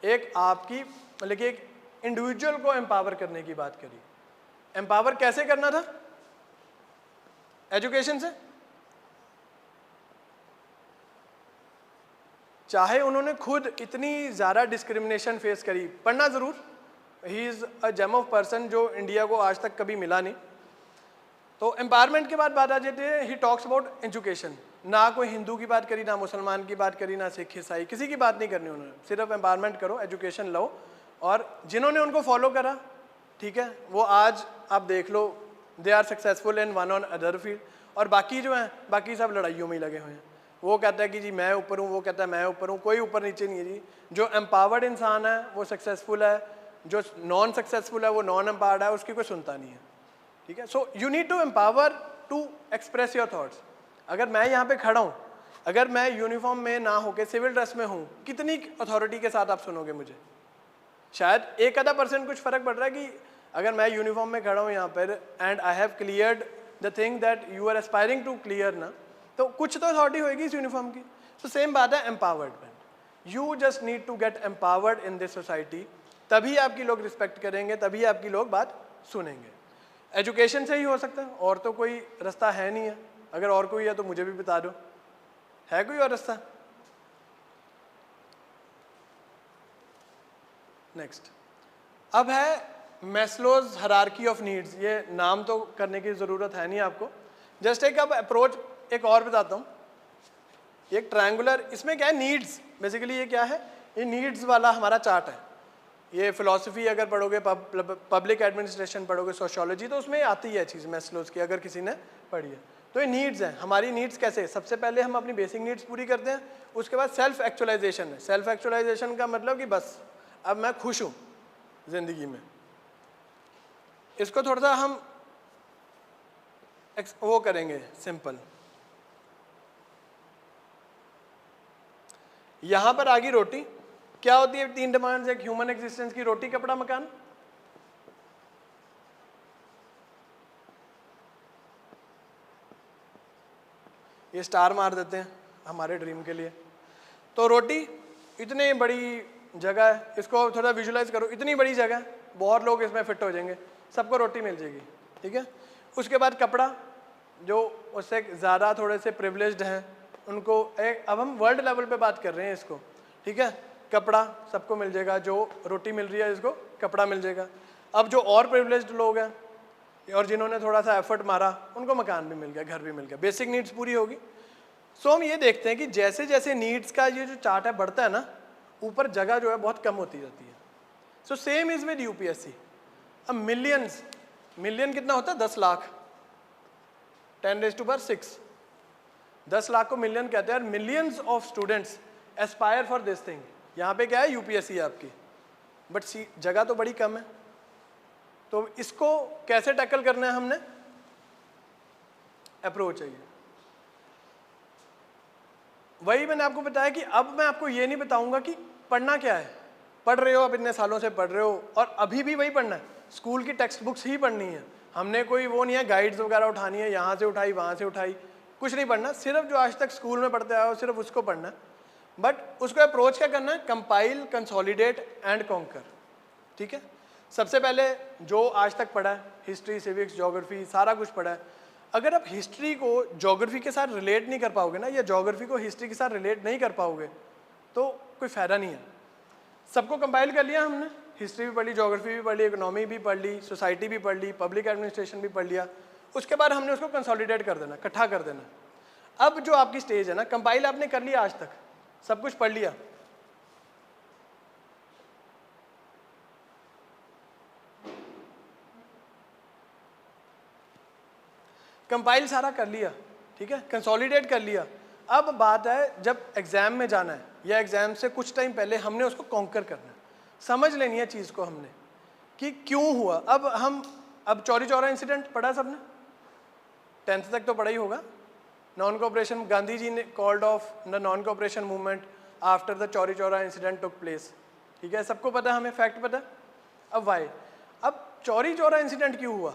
एक आपकी, मतलब कि एक इंडिविजुअल को एम्पावर करने की बात करी। एम्पावर कैसे करना था? एजुकेशन से। चाहे उन्होंने खुद इतनी ज़्यादा डिस्क्रिमिनेशन फेस करी, पढ़ना ज़रूर, he is a gem of person जो इंडिया को आज तक कभी मिला नहीं। तो एम्पावरमेंट के बाद बात आ जाती है, ही टॉक्स अबाउट एजुकेशन। ना कोई हिंदू की बात करी, ना मुसलमान की बात करी, ना सिख ईसाई, किसी की बात नहीं करनी उन्होंने, सिर्फ एम्पावरमेंट करो, एजुकेशन लो। और जिन्होंने उनको फॉलो करा, ठीक है, वो आज आप देख लो, they are successful in one on other field. और बाकी जो हैं, बाकी सब लड़ाइयों में ही लगे हुए हैं। वो कहता है कि जी मैं ऊपर हूँ, वो कहता है मैं ऊपर हूँ, कोई ऊपर नीचे नहीं है जी। जो एम्पावर्ड इंसान है वो सक्सेसफुल है, जो नॉन सक्सेसफुल है वो नॉन एम्पावर्ड है, उसकी कोई सुनता नहीं है। ठीक है, so you need to empower to express your thoughts. अगर मैं यहाँ पे खड़ा हूँ, अगर मैं यूनिफॉर्म में ना होकर सिविल ड्रेस में हूँ, कितनी अथॉरिटी के साथ आप सुनोगे मुझे? शायद 1-आधा% कुछ फर्क पड़ रहा है कि अगर मैं यूनिफॉर्म में खड़ा हूँ यहाँ पर and I have cleared the thing that you are aspiring to clear ना, तो कुछ तो अथॉरिटी होगी इस यूनिफॉर्म की। तो सेम बात है empowerment. You just need to get empowered in this society, तभी आपकी लोग रिस्पेक्ट करेंगे, तभी आपकी लोग बात सुनेंगे। एजुकेशन से ही हो सकता है, और तो कोई रास्ता है नहीं है। अगर और कोई है तो मुझे भी बता दो, है कोई और रास्ता? नेक्स्ट, अब है मैस्लोज हायरार्की ऑफ नीड्स। ये नाम तो करने की ज़रूरत है नहीं आपको, जस्ट एक अब अप्रोच एक और बताता हूँ। एक ट्रायंगुलर, इसमें क्या है? नीड्स। बेसिकली ये क्या है? ये नीड्स वाला हमारा चार्ट है। ये फिलॉसफी अगर पढ़ोगे, पब्लिक एडमिनिस्ट्रेशन पढ़ोगे, सोशियोलॉजी, तो उसमें आती है चीज़ मैस्लोज की, अगर किसी ने पढ़ी है। तो ये नीड्स हैं। हमारी नीड्स कैसे? सबसे पहले हम अपनी बेसिक नीड्स पूरी करते हैं, उसके बाद सेल्फ एक्चुअलाइजेशन है। सेल्फ एक्चुअलाइजेशन का मतलब कि बस अब मैं खुश हूँ ज़िंदगी में। इसको थोड़ा सा हम वो करेंगे सिंपल। यहां पर आ गई रोटी। क्या होती है 3 डिमांड्स एक ह्यूमन एग्जिस्टेंस की? रोटी, कपड़ा, मकान। ये स्टार मार देते हैं हमारे ड्रीम के लिए। तो रोटी, इतनी बड़ी जगह है, इसको थोड़ा विजुलाइज करो, इतनी बड़ी जगह है, बहुत लोग इसमें फिट हो जाएंगे, सबको रोटी मिल जाएगी। ठीक है, उसके बाद कपड़ा, जो उससे ज़्यादा थोड़े से प्रिविलेज्ड हैं उनको अब हम वर्ल्ड लेवल पे बात कर रहे हैं इसको। ठीक है, कपड़ा सबको मिल जाएगा, जो रोटी मिल रही है इसको कपड़ा मिल जाएगा। अब जो और प्रिविलेज्ड लोग हैं और जिन्होंने थोड़ा सा एफर्ट मारा, उनको मकान भी मिल गया, घर भी मिल गया, बेसिक नीड्स पूरी होगी। सो हम ये देखते हैं कि जैसे जैसे नीड्स का ये जो चार्ट है बढ़ता है ना, ऊपर जगह जो है बहुत कम होती जाती है। So same is with UPSC. अब मिलियंस, मिलियन कितना होता है? 10 लाख, 10⁻⁶। 10 लाख को मिलियन कहते हैं। Millions of students Aspire for this thing. यहाँ पे क्या है? यूपीएससी आपकी, बट जगह तो बड़ी कम है। तो इसको कैसे टैकल करना है हमने? अप्रोच चाहिए। वही मैंने आपको बताया कि अब मैं आपको ये नहीं बताऊंगा कि पढ़ना क्या है। पढ़ रहे हो, अब इतने सालों से पढ़ रहे हो और अभी भी वही पढ़ना है, स्कूल की टेक्स्ट बुक्स ही पढ़नी है। हमने कोई वो नहीं है गाइड्स वगैरह उठानी है, यहाँ से उठाई वहाँ से उठाई, कुछ नहीं पढ़ना, सिर्फ जो आज तक स्कूल में पढ़ते आए हो सिर्फ उसको पढ़ना है। बट उसको अप्रोच क्या करना है, कंपाइल, कंसोलिडेट एंड कॉन्कर। ठीक है, सबसे पहले जो आज तक पढ़ा है, हिस्ट्री, सिविक्स, ज्योग्राफी, सारा कुछ पढ़ा है, अगर आप हिस्ट्री को ज्योग्राफी के साथ रिलेट नहीं कर पाओगे ना, या ज्योग्राफी को हिस्ट्री के साथ रिलेट नहीं कर पाओगे तो कोई फ़ायदा नहीं है। सबको कंपाइल कर लिया हमने, हिस्ट्री भी पढ़ ली, ज्योग्राफी भी पढ़ ली, इकोनॉमी भी पढ़ ली, सोसाइटी भी पढ़ ली, पब्लिक एडमिनिस्ट्रेशन भी पढ़ लिया। उसके बाद हमने उसको कंसोलिडेट कर देना, इकट्ठा कर देना। अब जो आपकी स्टेज है ना, कंपाइल आपने कर लिया, आज तक सब कुछ पढ़ लिया, कंपाइल सारा कर लिया, ठीक है, कंसोलिडेट कर लिया। अब बात है जब एग्जाम में जाना है या एग्जाम से कुछ टाइम पहले हमने उसको कॉन्कर करना है, समझ लेनी है चीज़ को हमने कि क्यों हुआ। अब चौरी चौरा इंसिडेंट पढ़ा सबने, 10th तक तो पढ़ा ही होगा। नॉन कोऑपरेशन, गांधी जी ने called off the non cooperation movement after the Chauri Chaura incident took place, ठीक है, सबको पता है, हमें फैक्ट पता है। अब वाई, अब चौरी चौरा इंसिडेंट क्यों हुआ?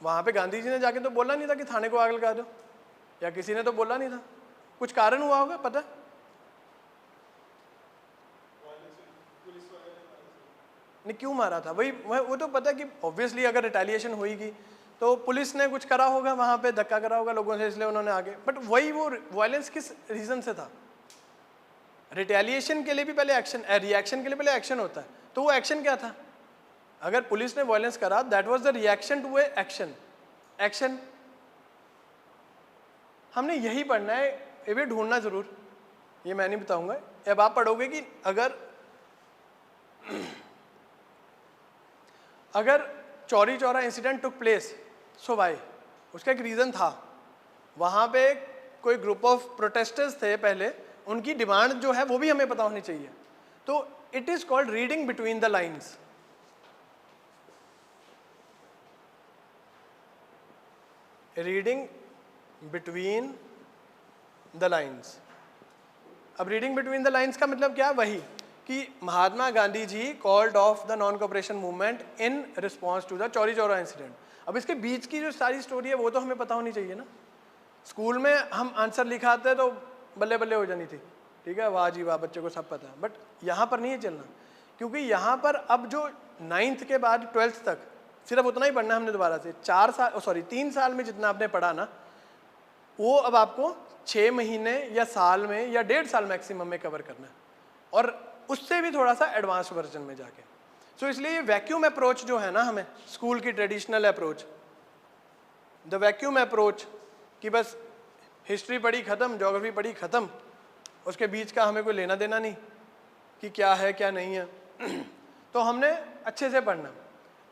वहाँ पे गांधी जी ने जाके तो बोला नहीं था कि थाने को आग लगा दो, या किसी ने तो बोला नहीं था, कुछ कारण हुआ होगा पता? नहीं, क्यों मारा था, वही वो तो पता कि ऑब्वियसली अगर रिटेलिएशन होगी तो पुलिस ने कुछ करा होगा, वहाँ पे धक्का करा होगा लोगों से, इसलिए उन्होंने आगे। बट वही वो वायलेंस किस रीज़न से था? रिटेलिएशन के लिए भी पहले एक्शन, रिएक्शन के लिए पहले एक्शन होता है, तो वो एक्शन क्या था? अगर पुलिस ने वायलेंस करा, that was the reaction to a action. Action हमने यही पढ़ना है, ये भी ढूंढना जरूर, ये मैं नहीं बताऊंगा। अब आप पढ़ोगे कि अगर Chauri Chaura incident took place, so why, उसका एक रीज़न था। वहाँ पे कोई ग्रुप ऑफ प्रोटेस्टर्स थे पहले, उनकी डिमांड जो है वो भी हमें पता होनी चाहिए। तो it is called reading between the lines. Reading between the lines. अब रीडिंग बिटवीन द लाइन्स का मतलब क्या? वही कि Mahatma Gandhi ji called off the non cooperation movement in response to the Chauri Chaura incident. अब इसके बीच की जो सारी स्टोरी है वो तो हमें पता होनी चाहिए ना। स्कूल में हम आंसर लिखाते तो बल्ले बल्ले हो जानी थी, ठीक है, वाह जी वाह, बच्चे को सब पता है। बट यहाँ पर नहीं है चलना, क्योंकि यहाँ पर अब जो 9th के बाद 12th तक सिर्फ उतना ही पढ़ना है हमने दोबारा से। 3 साल में जितना आपने पढ़ा ना, वो अब आपको 6 महीने या साल में या 1.5 साल मैक्सिमम में कवर करना है, और उससे भी थोड़ा सा एडवांस वर्जन में जाके। सो इसलिए ये वैक्यूम अप्रोच जो है ना, हमें स्कूल की traditional approach, the vacuum approach, कि बस हिस्ट्री पढ़ी ख़त्म, ज्योग्राफी पढ़ी ख़त्म, उसके बीच का हमें कोई लेना देना नहीं कि क्या है क्या नहीं है। तो हमने अच्छे से पढ़ना,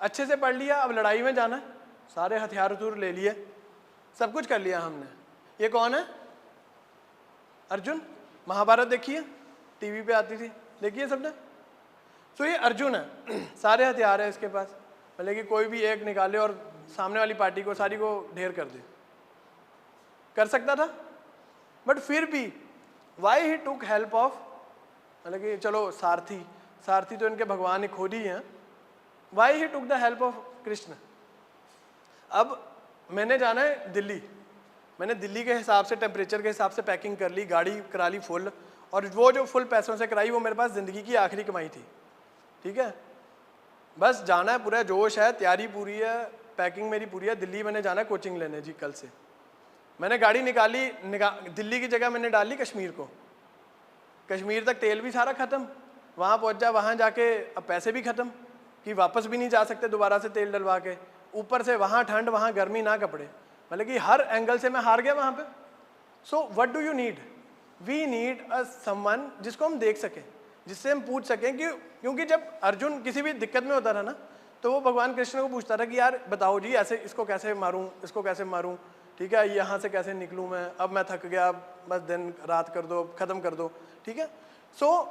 अच्छे से पढ़ लिया, अब लड़ाई में जाना है, सारे हथियार हथूर ले लिए, सब कुछ कर लिया हमने। ये कौन है? अर्जुन। महाभारत देखिए, टीवी पे आती थी, देखिए सबने। तो ये अर्जुन है, सारे हथियार है इसके पास, भले कि कोई भी एक निकाले और सामने वाली पार्टी को सारी को ढेर कर दे, कर सकता था। बट फिर भी why he took help of, मतलब कि चलो सारथी तो इनके भगवान ही खुद ही हैं, why he took the help of Krishna. अब मैंने जाना है दिल्ली, मैंने दिल्ली के हिसाब से, टेम्परेचर के हिसाब से पैकिंग कर ली, गाड़ी करा ली फुल, और वो जो फुल पैसों से कराई वो मेरे पास ज़िंदगी की आखिरी कमाई थी, ठीक है। बस जाना है, पूरा जोश है, तैयारी पूरी है, पैकिंग मेरी पूरी है। दिल्ली मैंने जाना है कोचिंग लेने जी, कल से। मैंने गाड़ी निकाली, दिल्ली की जगह मैंने डाल ली कश्मीर को। कश्मीर तक तेल भी सारा ख़त्म, वहाँ पहुँच जा, वहाँ जाके अब पैसे भी ख़त्म कि वापस भी नहीं जा सकते दोबारा से तेल डलवा के, ऊपर से वहाँ ठंड, वहाँ गर्मी, ना कपड़े, मतलब कि हर एंगल से मैं हार गया वहाँ पे। So what do you need? We need a someone जिसको हम देख सकें, जिससे हम पूछ सकें कि, क्योंकि जब अर्जुन किसी भी दिक्कत में होता था ना, तो वो भगवान कृष्ण को पूछता था कि यार बताओ जी, ऐसे इसको कैसे मारूं, इसको कैसे मारूं, ठीक है, यहाँ से कैसे निकलूं मैं, अब मैं थक गया, बस दिन रात कर दो, ख़त्म कर दो, ठीक है। So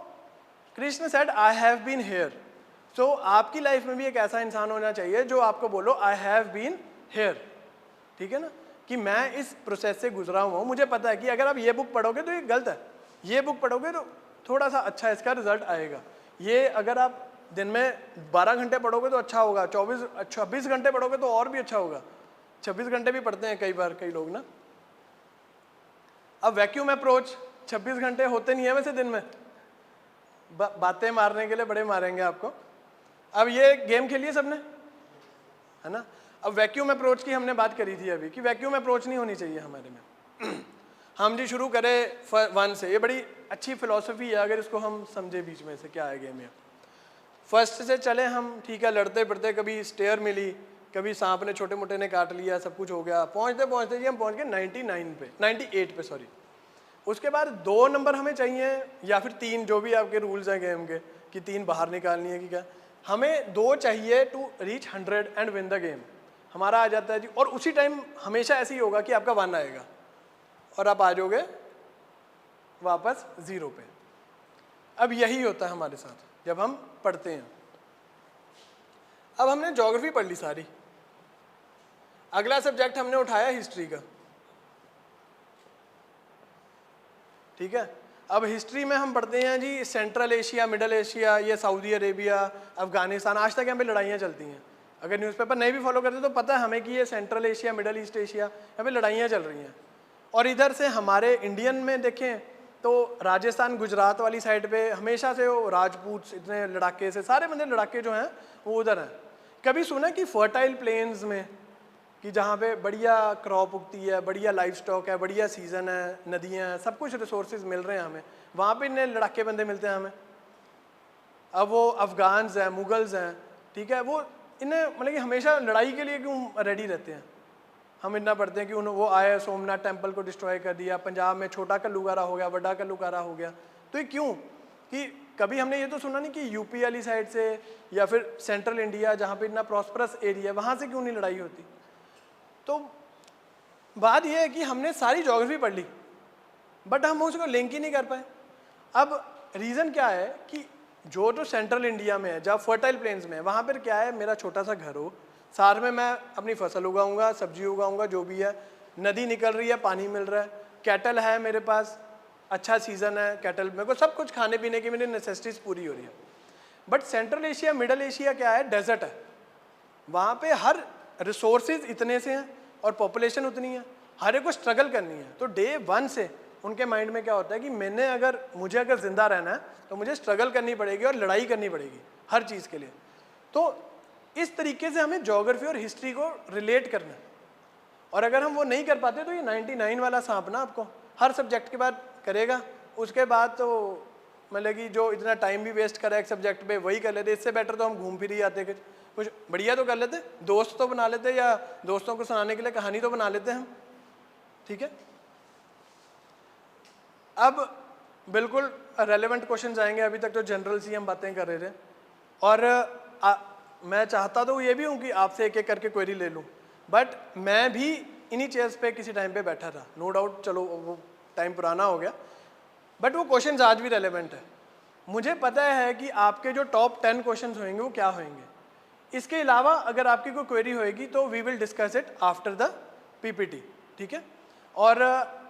Krishna said I have been here. So आपकी लाइफ में भी एक ऐसा इंसान होना चाहिए जो आपको बोलो आई हैव बीन हेयर, ठीक है ना। कि मैं इस प्रोसेस से गुजरा हुआ हूँ, मुझे पता है कि अगर आप ये बुक पढ़ोगे तो ये गलत है, ये बुक पढ़ोगे तो थोड़ा सा अच्छा इसका रिजल्ट आएगा, ये अगर आप दिन में 12 घंटे पढ़ोगे तो अच्छा होगा, 26 घंटे पढ़ोगे तो और भी अच्छा होगा, 26 घंटे भी पढ़ते हैं कई बार कई लोग ना। अब वैक्यूम अप्रोच 26 घंटे होते नहीं है वैसे दिन में, बातें मारने के लिए बड़े मारेंगे आपको। अब ये गेम खेलिए सबने, है ना। अब वैक्यूम अप्रोच की हमने बात करी थी अभी कि वैक्यूम अप्रोच नहीं होनी चाहिए हमारे में। हम जी शुरू करें 1 से, ये बड़ी अच्छी फिलॉसफी है अगर इसको हम समझे बीच में से क्या है गेम में। फर्स्ट से चले हम, ठीक है, लड़ते पड़ते, कभी स्टेयर मिली, कभी सांप ने छोटे मोटे ने काट लिया, सब कुछ हो गया, पहुँचते पहुँचते जी हम पहुँच गए 98 पे सॉरी। उसके बाद 2 नंबर हमें चाहिए या फिर 3, जो भी आपके रूल्स हैं गेम के कि 3 बाहर निकालनी है कि क्या, हमें 2 चाहिए to reach 100 and win the game. हमारा आ जाता है जी, और उसी टाइम हमेशा ऐसे ही होगा कि आपका 1 आएगा और आप आ जाओगे वापस 0 पे। अब यही होता है हमारे साथ जब हम पढ़ते हैं। अब हमने ज्योग्राफी पढ़ ली सारी, अगला सब्जेक्ट हमने उठाया हिस्ट्री का, ठीक है। अब हिस्ट्री में हम पढ़ते हैं जी सेंट्रल एशिया, मिडल एशिया, ये सऊदी अरेबिया, अफगानिस्तान, आज तक यहाँ पे लड़ाइयाँ चलती हैं। अगर न्यूज़पेपर नहीं भी फॉलो करते तो पता है हमें कि ये central Asia, middle east Asia, यहाँ पे लड़ाइयाँ चल रही हैं। और इधर से हमारे इंडियन में देखें तो राजस्थान गुजरात वाली साइड पे हमेशा से वो राजपूत इतने लड़ाके से, सारे बंदे लड़ाके जो हैं वो उधर हैं। कभी सुना कि फर्टाइल प्लेन्स में, कि जहाँ पे बढ़िया क्रॉप उगती है, बढ़िया लाइफ स्टॉक है, बढ़िया सीजन है, नदियाँ हैं, सब कुछ रिसोर्सेज मिल रहे हैं हमें, वहाँ पे इतने लड़ाके बंदे मिलते हैं हमें। अब वो अफगान्स हैं, मुगल्स हैं, ठीक है, वो इन्हें मतलब कि हमेशा लड़ाई के लिए क्यों रेडी रहते हैं। हम इतना पढ़ते हैं कि वो आए, सोमनाथ टेम्पल को डिस्ट्रॉय कर दिया, पंजाब में छोटा कल्लूकारा हो गया, बड़ा कल्लूकारा हो गया। तो ये क्यों, कि कभी हमने ये तो सुना नहीं कि यूपी वाली साइड से या फिर सेंट्रल इंडिया जहाँ पे इतना प्रॉस्परस एरिया है वहाँ से क्यों नहीं लड़ाई होती। तो बात यह है कि हमने सारी ज्योग्राफी पढ़ ली बट हम उसको लिंक ही नहीं कर पाए। अब रीज़न क्या है कि जो सेंट्रल इंडिया में है, जहाँ फर्टाइल प्लेन्स में है, वहाँ पर क्या है, मेरा छोटा सा घर हो, साथ में मैं अपनी फसल उगाऊंगा, सब्जी उगाऊंगा, जो भी है, नदी निकल रही है, पानी मिल रहा है, कैटल है मेरे पास, अच्छा सीज़न है, कैटल मेरे को सब कुछ खाने पीने की मेरी नेसेसिटीज़ पूरी हो रही है। But central Asia, middle Asia क्या है, डेजर्ट है, वहाँ पे हर रिसोर्सेज इतने से हैं और पॉपुलेशन उतनी है, हर एक को स्ट्रगल करनी है। तो डे 1 से उनके माइंड में क्या होता है कि मुझे अगर ज़िंदा रहना है तो मुझे स्ट्रगल करनी पड़ेगी और लड़ाई करनी पड़ेगी हर चीज़ के लिए। तो इस तरीके से हमें ज्योग्राफी और हिस्ट्री को रिलेट करना है, और अगर हम वो नहीं कर पाते तो ये 99 वाला सांप ना आपको हर सब्जेक्ट के बाद करेगा। उसके बाद तो मतलब कि जो इतना टाइम भी वेस्ट करा एक सब्जेक्ट पे वही कर लेते, इससे बेटर तो हम घूम फिर ही आते, कुछ बढ़िया तो कर लेते, दोस्त तो बना लेते, या दोस्तों को सुनाने के लिए कहानी तो बना लेते हम, ठीक है। अब बिल्कुल रेलेवेंट क्वेश्चन आएंगे, अभी तक तो जनरल सी हम बातें कर रहे थे, और मैं चाहता तो ये भी हूँ कि आपसे एक एक करके क्वेरी ले लूँ, बट मैं भी इन्हीं चेयर्स पे किसी टाइम पे बैठा था, नो डाउट, चलो वो टाइम पुराना हो गया, बट वो क्वेश्चंस आज भी रेलेवेंट है। मुझे पता है कि आपके जो टॉप 10 क्वेश्चंस होंगे वो क्या होंगे। इसके अलावा अगर आपकी कोई क्वेरी होएगी तो we will discuss it after the PPT, ठीक है। और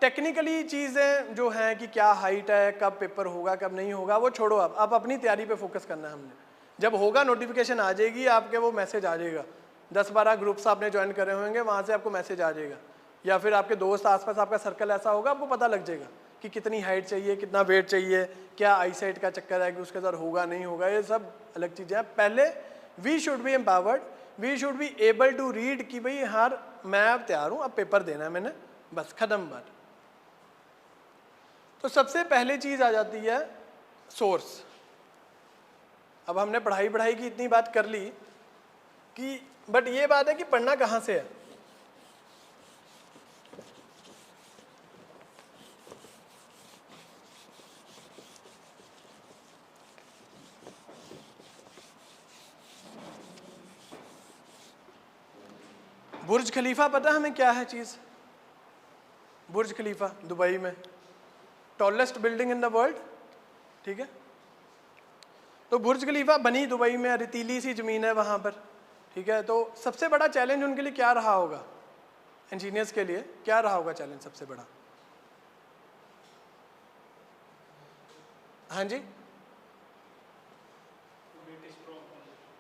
टेक्निकली चीज़ें जो हैं कि क्या हाइट है, कब पेपर होगा, कब नहीं होगा, वो छोड़ो, आप अपनी तैयारी पे फोकस करना है हमने। जब होगा नोटिफिकेशन आ जाएगी आपके, वो मैसेज आ जाएगा, 10-12 ग्रुप्स आपने ज्वाइन करे होंगे, वहाँ से आपको मैसेज आ जाएगा, या फिर आपके दोस्त आसपास आपका सर्कल ऐसा होगा, आपको पता लग जाएगा कि कितनी हाइट चाहिए, कितना वेट चाहिए, क्या आई साइट का चक्कर है कि उसके साथ होगा नहीं होगा, ये सब अलग चीज़ें हैं। पहले we should be empowered, we should be able to read कि भाई हार मैं अब तैयार हूँ, अब पेपर देना है मैंने, बस खत्म बात। तो सबसे पहले चीज़ आ जाती है सोर्स। अब हमने पढ़ाई की इतनी बात कर ली कि, बट ये बात है कि पढ़ना कहाँ से है। बुर्ज खलीफा पता है हमें क्या है चीज़? बुर्ज खलीफा दुबई में tallest building in the world, ठीक है। तो बुर्ज खलीफा बनी दुबई में, रेतीली सी ज़मीन है वहाँ पर, ठीक है। तो सबसे बड़ा चैलेंज उनके लिए क्या रहा होगा? इंजीनियर्स के लिए क्या रहा होगा चैलेंज सबसे बड़ा? हाँ जी,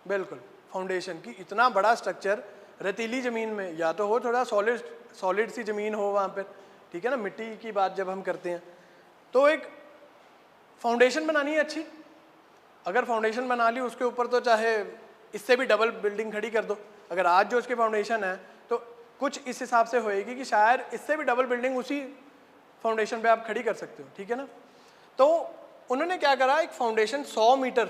बिल्कुल, फाउंडेशन की इतना बड़ा स्ट्रक्चर रेतीली ज़मीन में, या तो हो थोड़ा सॉलिड सी ज़मीन हो वहाँ पर, ठीक है ना, मिट्टी की बात जब हम करते हैं तो एक फाउंडेशन बनानी है अच्छी। अगर फाउंडेशन बना ली उसके ऊपर तो चाहे इससे भी डबल बिल्डिंग खड़ी कर दो। अगर आज जो उसकी फाउंडेशन है तो कुछ इस हिसाब से होएगी कि शायद इससे भी डबल बिल्डिंग उसी फाउंडेशन पे आप खड़ी कर सकते हो, ठीक है ना। तो उन्होंने क्या करा, एक फाउंडेशन 100 मीटर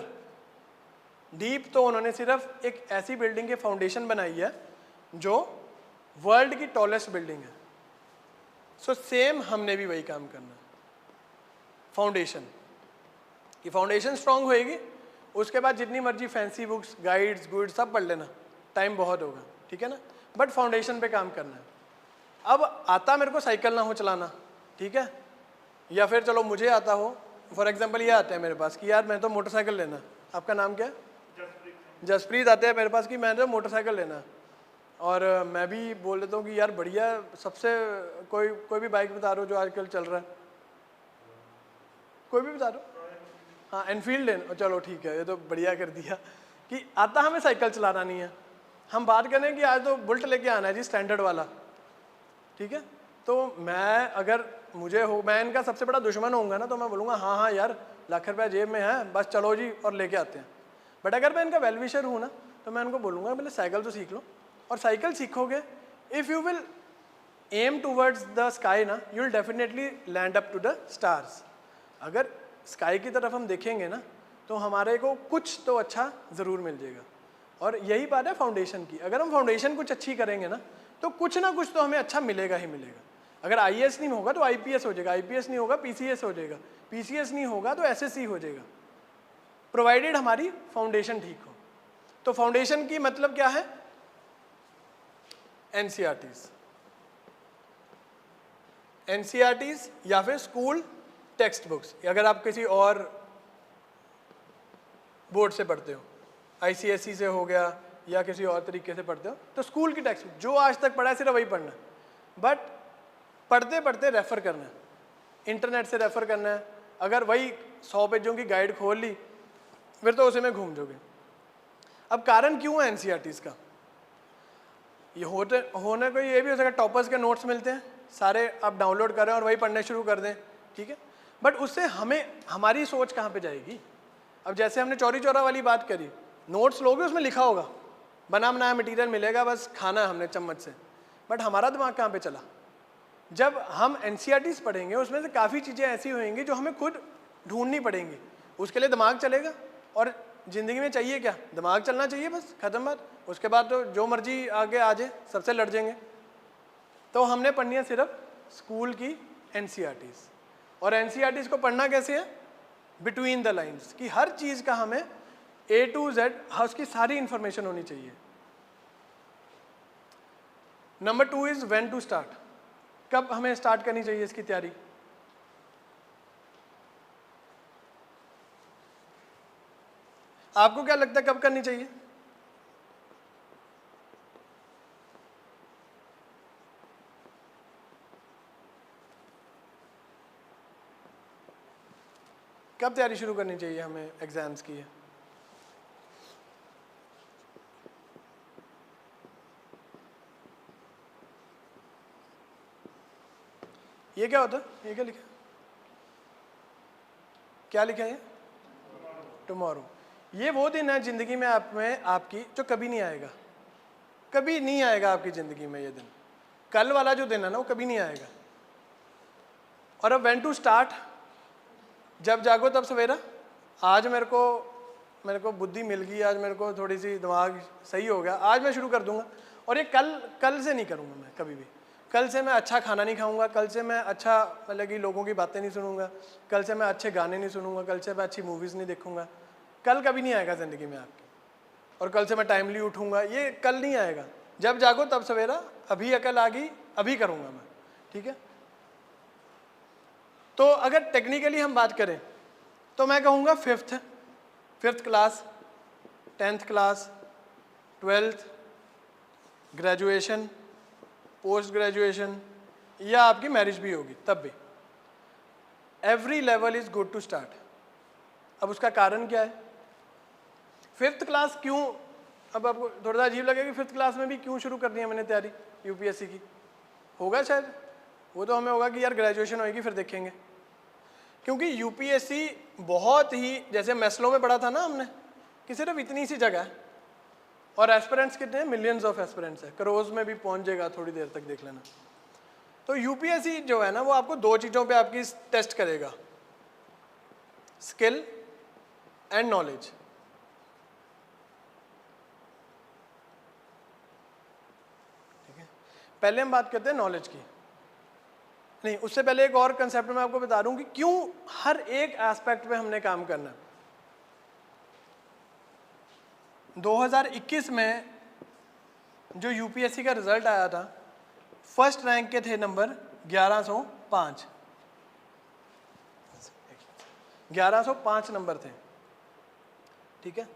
डीप, तो उन्होंने सिर्फ एक ऐसी बिल्डिंग की फाउंडेशन बनाई है जो वर्ल्ड की टॉलेस्ट बिल्डिंग है। सो सेम हमने भी वही काम करना है, फाउंडेशन की फाउंडेशन स्ट्रांग होएगी, उसके बाद जितनी मर्जी फैंसी बुक्स, गाइड्स, गुड्स सब पढ़ लेना, टाइम बहुत होगा, ठीक है ना, बट फाउंडेशन पे काम करना है। अब आता मेरे को साइकिल ना हो चलाना, ठीक है, या फिर चलो मुझे आता हो, फॉर एग्जांपल ये आता है मेरे पास कि यार मैं तो मोटरसाइकिल लेना, आपका नाम क्या है? जसप्रीत आते हैं मेरे पास कि मैंने तो मोटरसाइकिल लेना, और मैं भी बोल देता हूँ कि यार बढ़िया, सबसे कोई भी बाइक बता दो जो आजकल चल रहा है, कोई भी बता दो। हाँ, एनफील्ड लेना, चलो ठीक है, ये तो बढ़िया कर दिया कि आता हमें साइकिल चलाना नहीं है। हम बात करें कि आज तो बुलेट लेके आना है जी, स्टैंडर्ड वाला, ठीक है, तो मैं अगर मुझे हो, मैं इनका सबसे बड़ा दुश्मन होऊंगा ना, तो मैं बोलूँगा हाँ हाँ यार लाख रुपया जेब में है, बस चलो जी और लेके आते हैं। बट अगर मैं इनका वेल विशर हूँ ना, तो मैं इनको बोलूँगा पहले साइकिल तो सीख लो, और साइकिल सीखोगे, if you will aim towards the sky ना, you will definitely land up to the stars. अगर स्काई की तरफ हम देखेंगे ना, तो हमारे को कुछ तो अच्छा ज़रूर मिल जाएगा। और यही बात है फाउंडेशन की, अगर हम फाउंडेशन कुछ अच्छी करेंगे ना, तो कुछ ना कुछ तो हमें अच्छा मिलेगा ही मिलेगा। अगर आईएएस नहीं होगा तो आईपीएस हो जाएगा, आईपीएस नहीं होगा पीसीएस हो जाएगा, पीसीएस नहीं होगा तो एसएससी हो जाएगा, प्रोवाइडेड हमारी फाउंडेशन ठीक हो। तो फाउंडेशन की मतलब क्या है? एनसीईआरटीज, एनसीईआरटीज या फिर स्कूल टेक्स्ट बुक्स। अगर आप किसी और बोर्ड से पढ़ते हो, आईसीएसई से हो गया या किसी और तरीके से पढ़ते हो, तो स्कूल की टेक्स्ट बुक जो आज तक पढ़ा है सिर्फ वही पढ़ना है, बट पढ़ते पढ़ते रेफ़र करना है, इंटरनेट से रेफ़र करना है। अगर वही 100 पेजों की गाइड खोल ली फिर तो उसी में घूम जाओगे। अब कारण क्यों है एनसीईआरटीज का? ये होने को ये भी हो सकता है टॉपर्स के नोट्स मिलते हैं सारे, आप डाउनलोड करें और वही पढ़ने शुरू कर दें, ठीक है, बट उससे हमारी सोच कहाँ पे जाएगी? अब जैसे हमने चौरी चौरा वाली बात करी, नोट्स लोगे उसमें लिखा होगा, बना बनाया मटेरियल मिलेगा, बस खाना है हमने चम्मच से, बट हमारा दिमाग कहाँ पे चला? जब हम एनसीईआरटीज पढ़ेंगे उसमें से काफ़ी चीज़ें ऐसी होंगी जो हमें खुद ढूंढनी पड़ेंगी, उसके लिए दिमाग चलेगा। और ज़िंदगी में चाहिए क्या? दिमाग चलना चाहिए, बस खत्म बात। उसके बाद तो जो मर्जी आगे आ जाए, सबसे लड़ जाएंगे। तो हमने पढ़नी है सिर्फ स्कूल की एनसीईआरटीज, और एनसीईआरटीज को पढ़ना कैसे है? बिटवीन द लाइन्स, कि हर चीज़ का हमें A to Z उसकी सारी इंफॉर्मेशन होनी चाहिए। Number 2 is when to start, कब हमें स्टार्ट करनी चाहिए इसकी तैयारी? आपको क्या लगता है कब करनी चाहिए? कब तैयारी शुरू करनी चाहिए हमें एग्जाम्स की? ये क्या होता है? ये क्या लिखा? क्या लिखा है? टुमारो। ये वो दिन है जिंदगी में आपकी जो कभी नहीं आएगा, कभी नहीं आएगा आपकी ज़िंदगी में ये दिन। कल वाला जो दिन है ना वो कभी नहीं आएगा। और अब व्हेन टू स्टार्ट, जब जागो तब सवेरा। आज मेरे को बुद्धि मिल गई, आज मेरे को थोड़ी सी दिमाग सही हो गया, आज मैं शुरू कर दूंगा। और ये कल से नहीं करूँगा मैं कभी भी। कल से मैं अच्छा खाना नहीं खाऊंगा, कल से मैं अच्छा मतलब कि लोगों की बातें नहीं सुनूंगा, कल से मैं अच्छे गाने नहीं सुनूंगा, कल से मैं अच्छी मूवीज़ नहीं देखूंगा। कल कभी नहीं आएगा ज़िंदगी में आपकी। और कल से मैं टाइमली उठूंगा, ये कल नहीं आएगा। जब जागो तब सवेरा, अभी अकल आ गई, अभी करूँगा मैं, ठीक है। तो अगर टेक्निकली हम बात करें तो मैं कहूँगा fifth class, 10th class, 12th, graduation, post graduation या आपकी मैरिज भी होगी तब भी, every level is good to start. अब उसका कारण क्या है? 5th क्लास क्यों, अब आपको थोड़ा सा अजीब लगेगा कि 5th क्लास में भी क्यों शुरू करनी है मैंने तैयारी यूपीएससी की, होगा शायद, वो तो हमें होगा कि यार ग्रेजुएशन होएगी फिर देखेंगे। क्योंकि यूपीएससी बहुत ही, जैसे मैस्लो में पढ़ा था ना हमने, कि सिर्फ इतनी सी जगह है और एस्पिरेंट्स कितने हैं, मिलियंस ऑफ एस्पिरेंट्स है, करोड़ में भी पहुंच जाएगा थोड़ी देर तक, देख लेना। तो यूपीएससी जो है ना वो आपको 2 चीज़ों पे आपकी टेस्ट करेगा, स्किल एंड नॉलेज। ठीक है, पहले हम बात करते हैं नॉलेज की। नहीं, उससे पहले एक और कंसेप्ट मैं आपको बता दूं कि क्यों हर एक एस्पेक्ट पे हमने काम करना है। 2021 में जो यूपीएससी का रिजल्ट आया था, फर्स्ट रैंक के थे नंबर 1105, 1105 नंबर थे। ठीक है,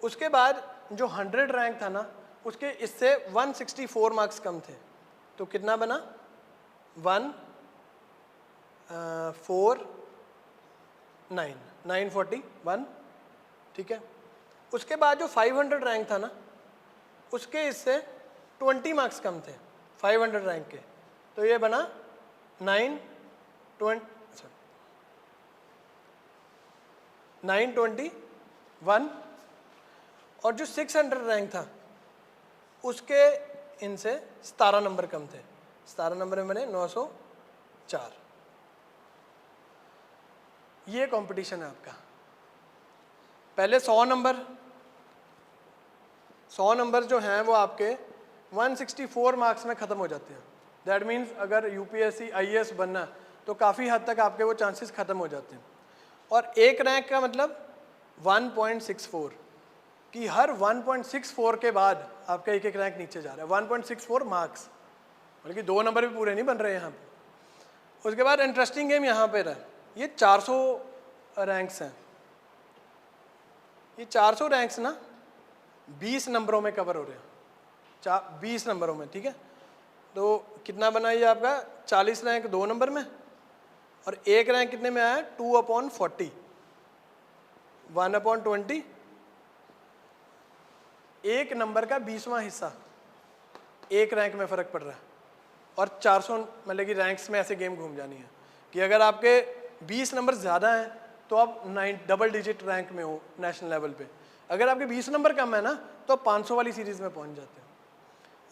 उसके बाद जो 100 रैंक था ना, उसके इससे 164 मार्क्स कम थे, तो कितना बना 941। ठीक है, उसके बाद जो 500 रैंक था ना, उसके इससे 20 मार्क्स कम थे 500 रैंक के, तो ये बना 921। और जो 600 रैंक था उसके इनसे 17 नंबर कम थे, 17 नंबर में बने 904। ये कंपटीशन है आपका। पहले 100 नंबर जो हैं वो आपके 164 मार्क्स में ख़त्म हो जाते हैं। दैट मीन्स अगर यूपीएससी आईएएस बनना है तो काफ़ी हद तक आपके वो चांसेस ख़त्म हो जाते हैं। और एक रैंक का मतलब 1.64, कि हर 1.64 के बाद आपका एक एक रैंक नीचे जा रहा है, 1.64 मार्क्स, बल्कि 2 नंबर भी पूरे नहीं बन रहे हैं यहाँ पे। उसके बाद इंटरेस्टिंग गेम यहाँ पे रहा, ये 400 रैंक्स हैं। ये 400 रैंक्स ना 20 नंबरों में कवर हो रहे हैं, 20 नंबरों में। ठीक है, तो कितना बना ये आपका 40 रैंक 2 नंबर में, और एक रैंक कितने में आया 2/40, 1/20, एक नंबर का 20वां हिस्सा एक रैंक में फ़र्क पड़ रहा है। और 400 मतलब कि रैंक्स में ऐसे गेम घूम जानी है कि अगर आपके 20 नंबर ज़्यादा हैं तो आप डबल डिजिट रैंक में हो नेशनल लेवल पे, अगर आपके 20 नंबर कम है ना तो आप 500 वाली सीरीज़ में पहुंच जाते हो।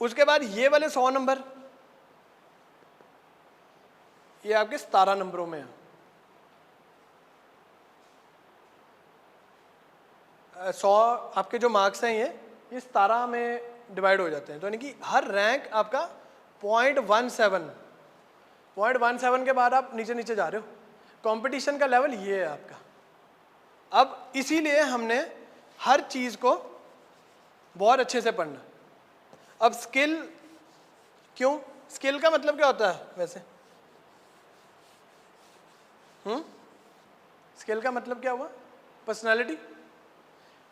उसके बाद ये वाले 100 नंबर, ये आपके 17 नंबरों में है। 100 आपके जो मार्क्स हैं ये 17 में डिवाइड हो जाते हैं, तो यानी कि हर रैंक आपका 0.17 के बाद आप नीचे नीचे जा रहे हो। कंपटीशन का लेवल ये है आपका। अब इसीलिए हमने हर चीज़ को बहुत अच्छे से पढ़ना। अब स्किल, क्यों स्किल का मतलब क्या होता है वैसे? स्किल का मतलब क्या हुआ? पर्सनालिटी।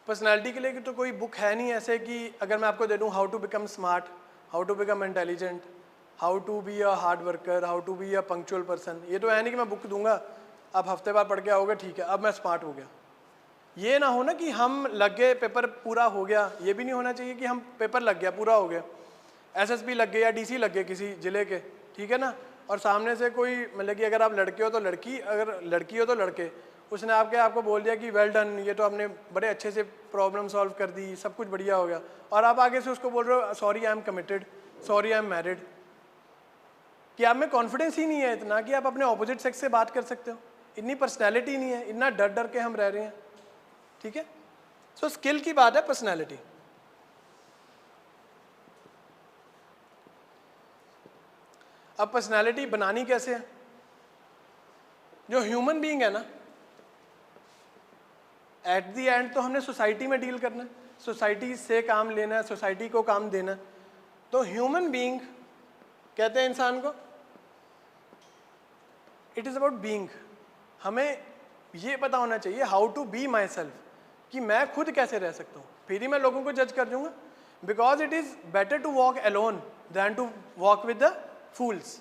पर्सनालिटी के लिए तो कोई बुक है नहीं ऐसे कि अगर मैं आपको दे दूं how to become smart, how to become intelligent, how to be a hard worker, how to be a punctual person, ये तो है नहीं कि मैं बुक दूंगा आप हफ्ते बाद पढ़ के आओगे ठीक है अब मैं स्मार्ट हो गया। ये ना हो ना कि हम लग गए पेपर पूरा हो गया, ये भी नहीं होना चाहिए कि हम पेपर लग गया पूरा हो गया, एसएसबी लग गए या डीसी लग गए किसी ज़िले के, ठीक है ना, और सामने से कोई मतलब कि अगर आप लड़के हो तो लड़की, अगर लड़की हो तो लड़के, उसने आपको बोल दिया कि वेल डन, ये तो आपने बड़े अच्छे से प्रॉब्लम सॉल्व कर दी, सब कुछ बढ़िया हो गया, और आप आगे से उसको बोल रहे हो sorry I am committed, sorry I am married, कि आप में कॉन्फिडेंस ही नहीं है इतना कि आप अपने ऑपोजिट सेक्स से बात कर सकते हो, इतनी पर्सनैलिटी नहीं है, इतना डर डर के हम रह रहे हैं। ठीक है, सो स्किल की बात है पर्सनैलिटी। अब पर्सनैलिटी बनानी कैसे है? जो ह्यूमन बीइंग है ना, एट दी एंड तो हमने सोसाइटी में डील करना है, सोसाइटी से काम लेना है, सोसाइटी को काम देना है। तो ह्यूमन बीइंग कहते हैं इंसान को, इट इज़ अबाउट बीइंग। हमें ये पता होना चाहिए how to be myself, कि मैं खुद कैसे रह सकता हूँ, फिर ही मैं लोगों को जज कर दूंगा। Because it is better to walk alone than to walk with the fools.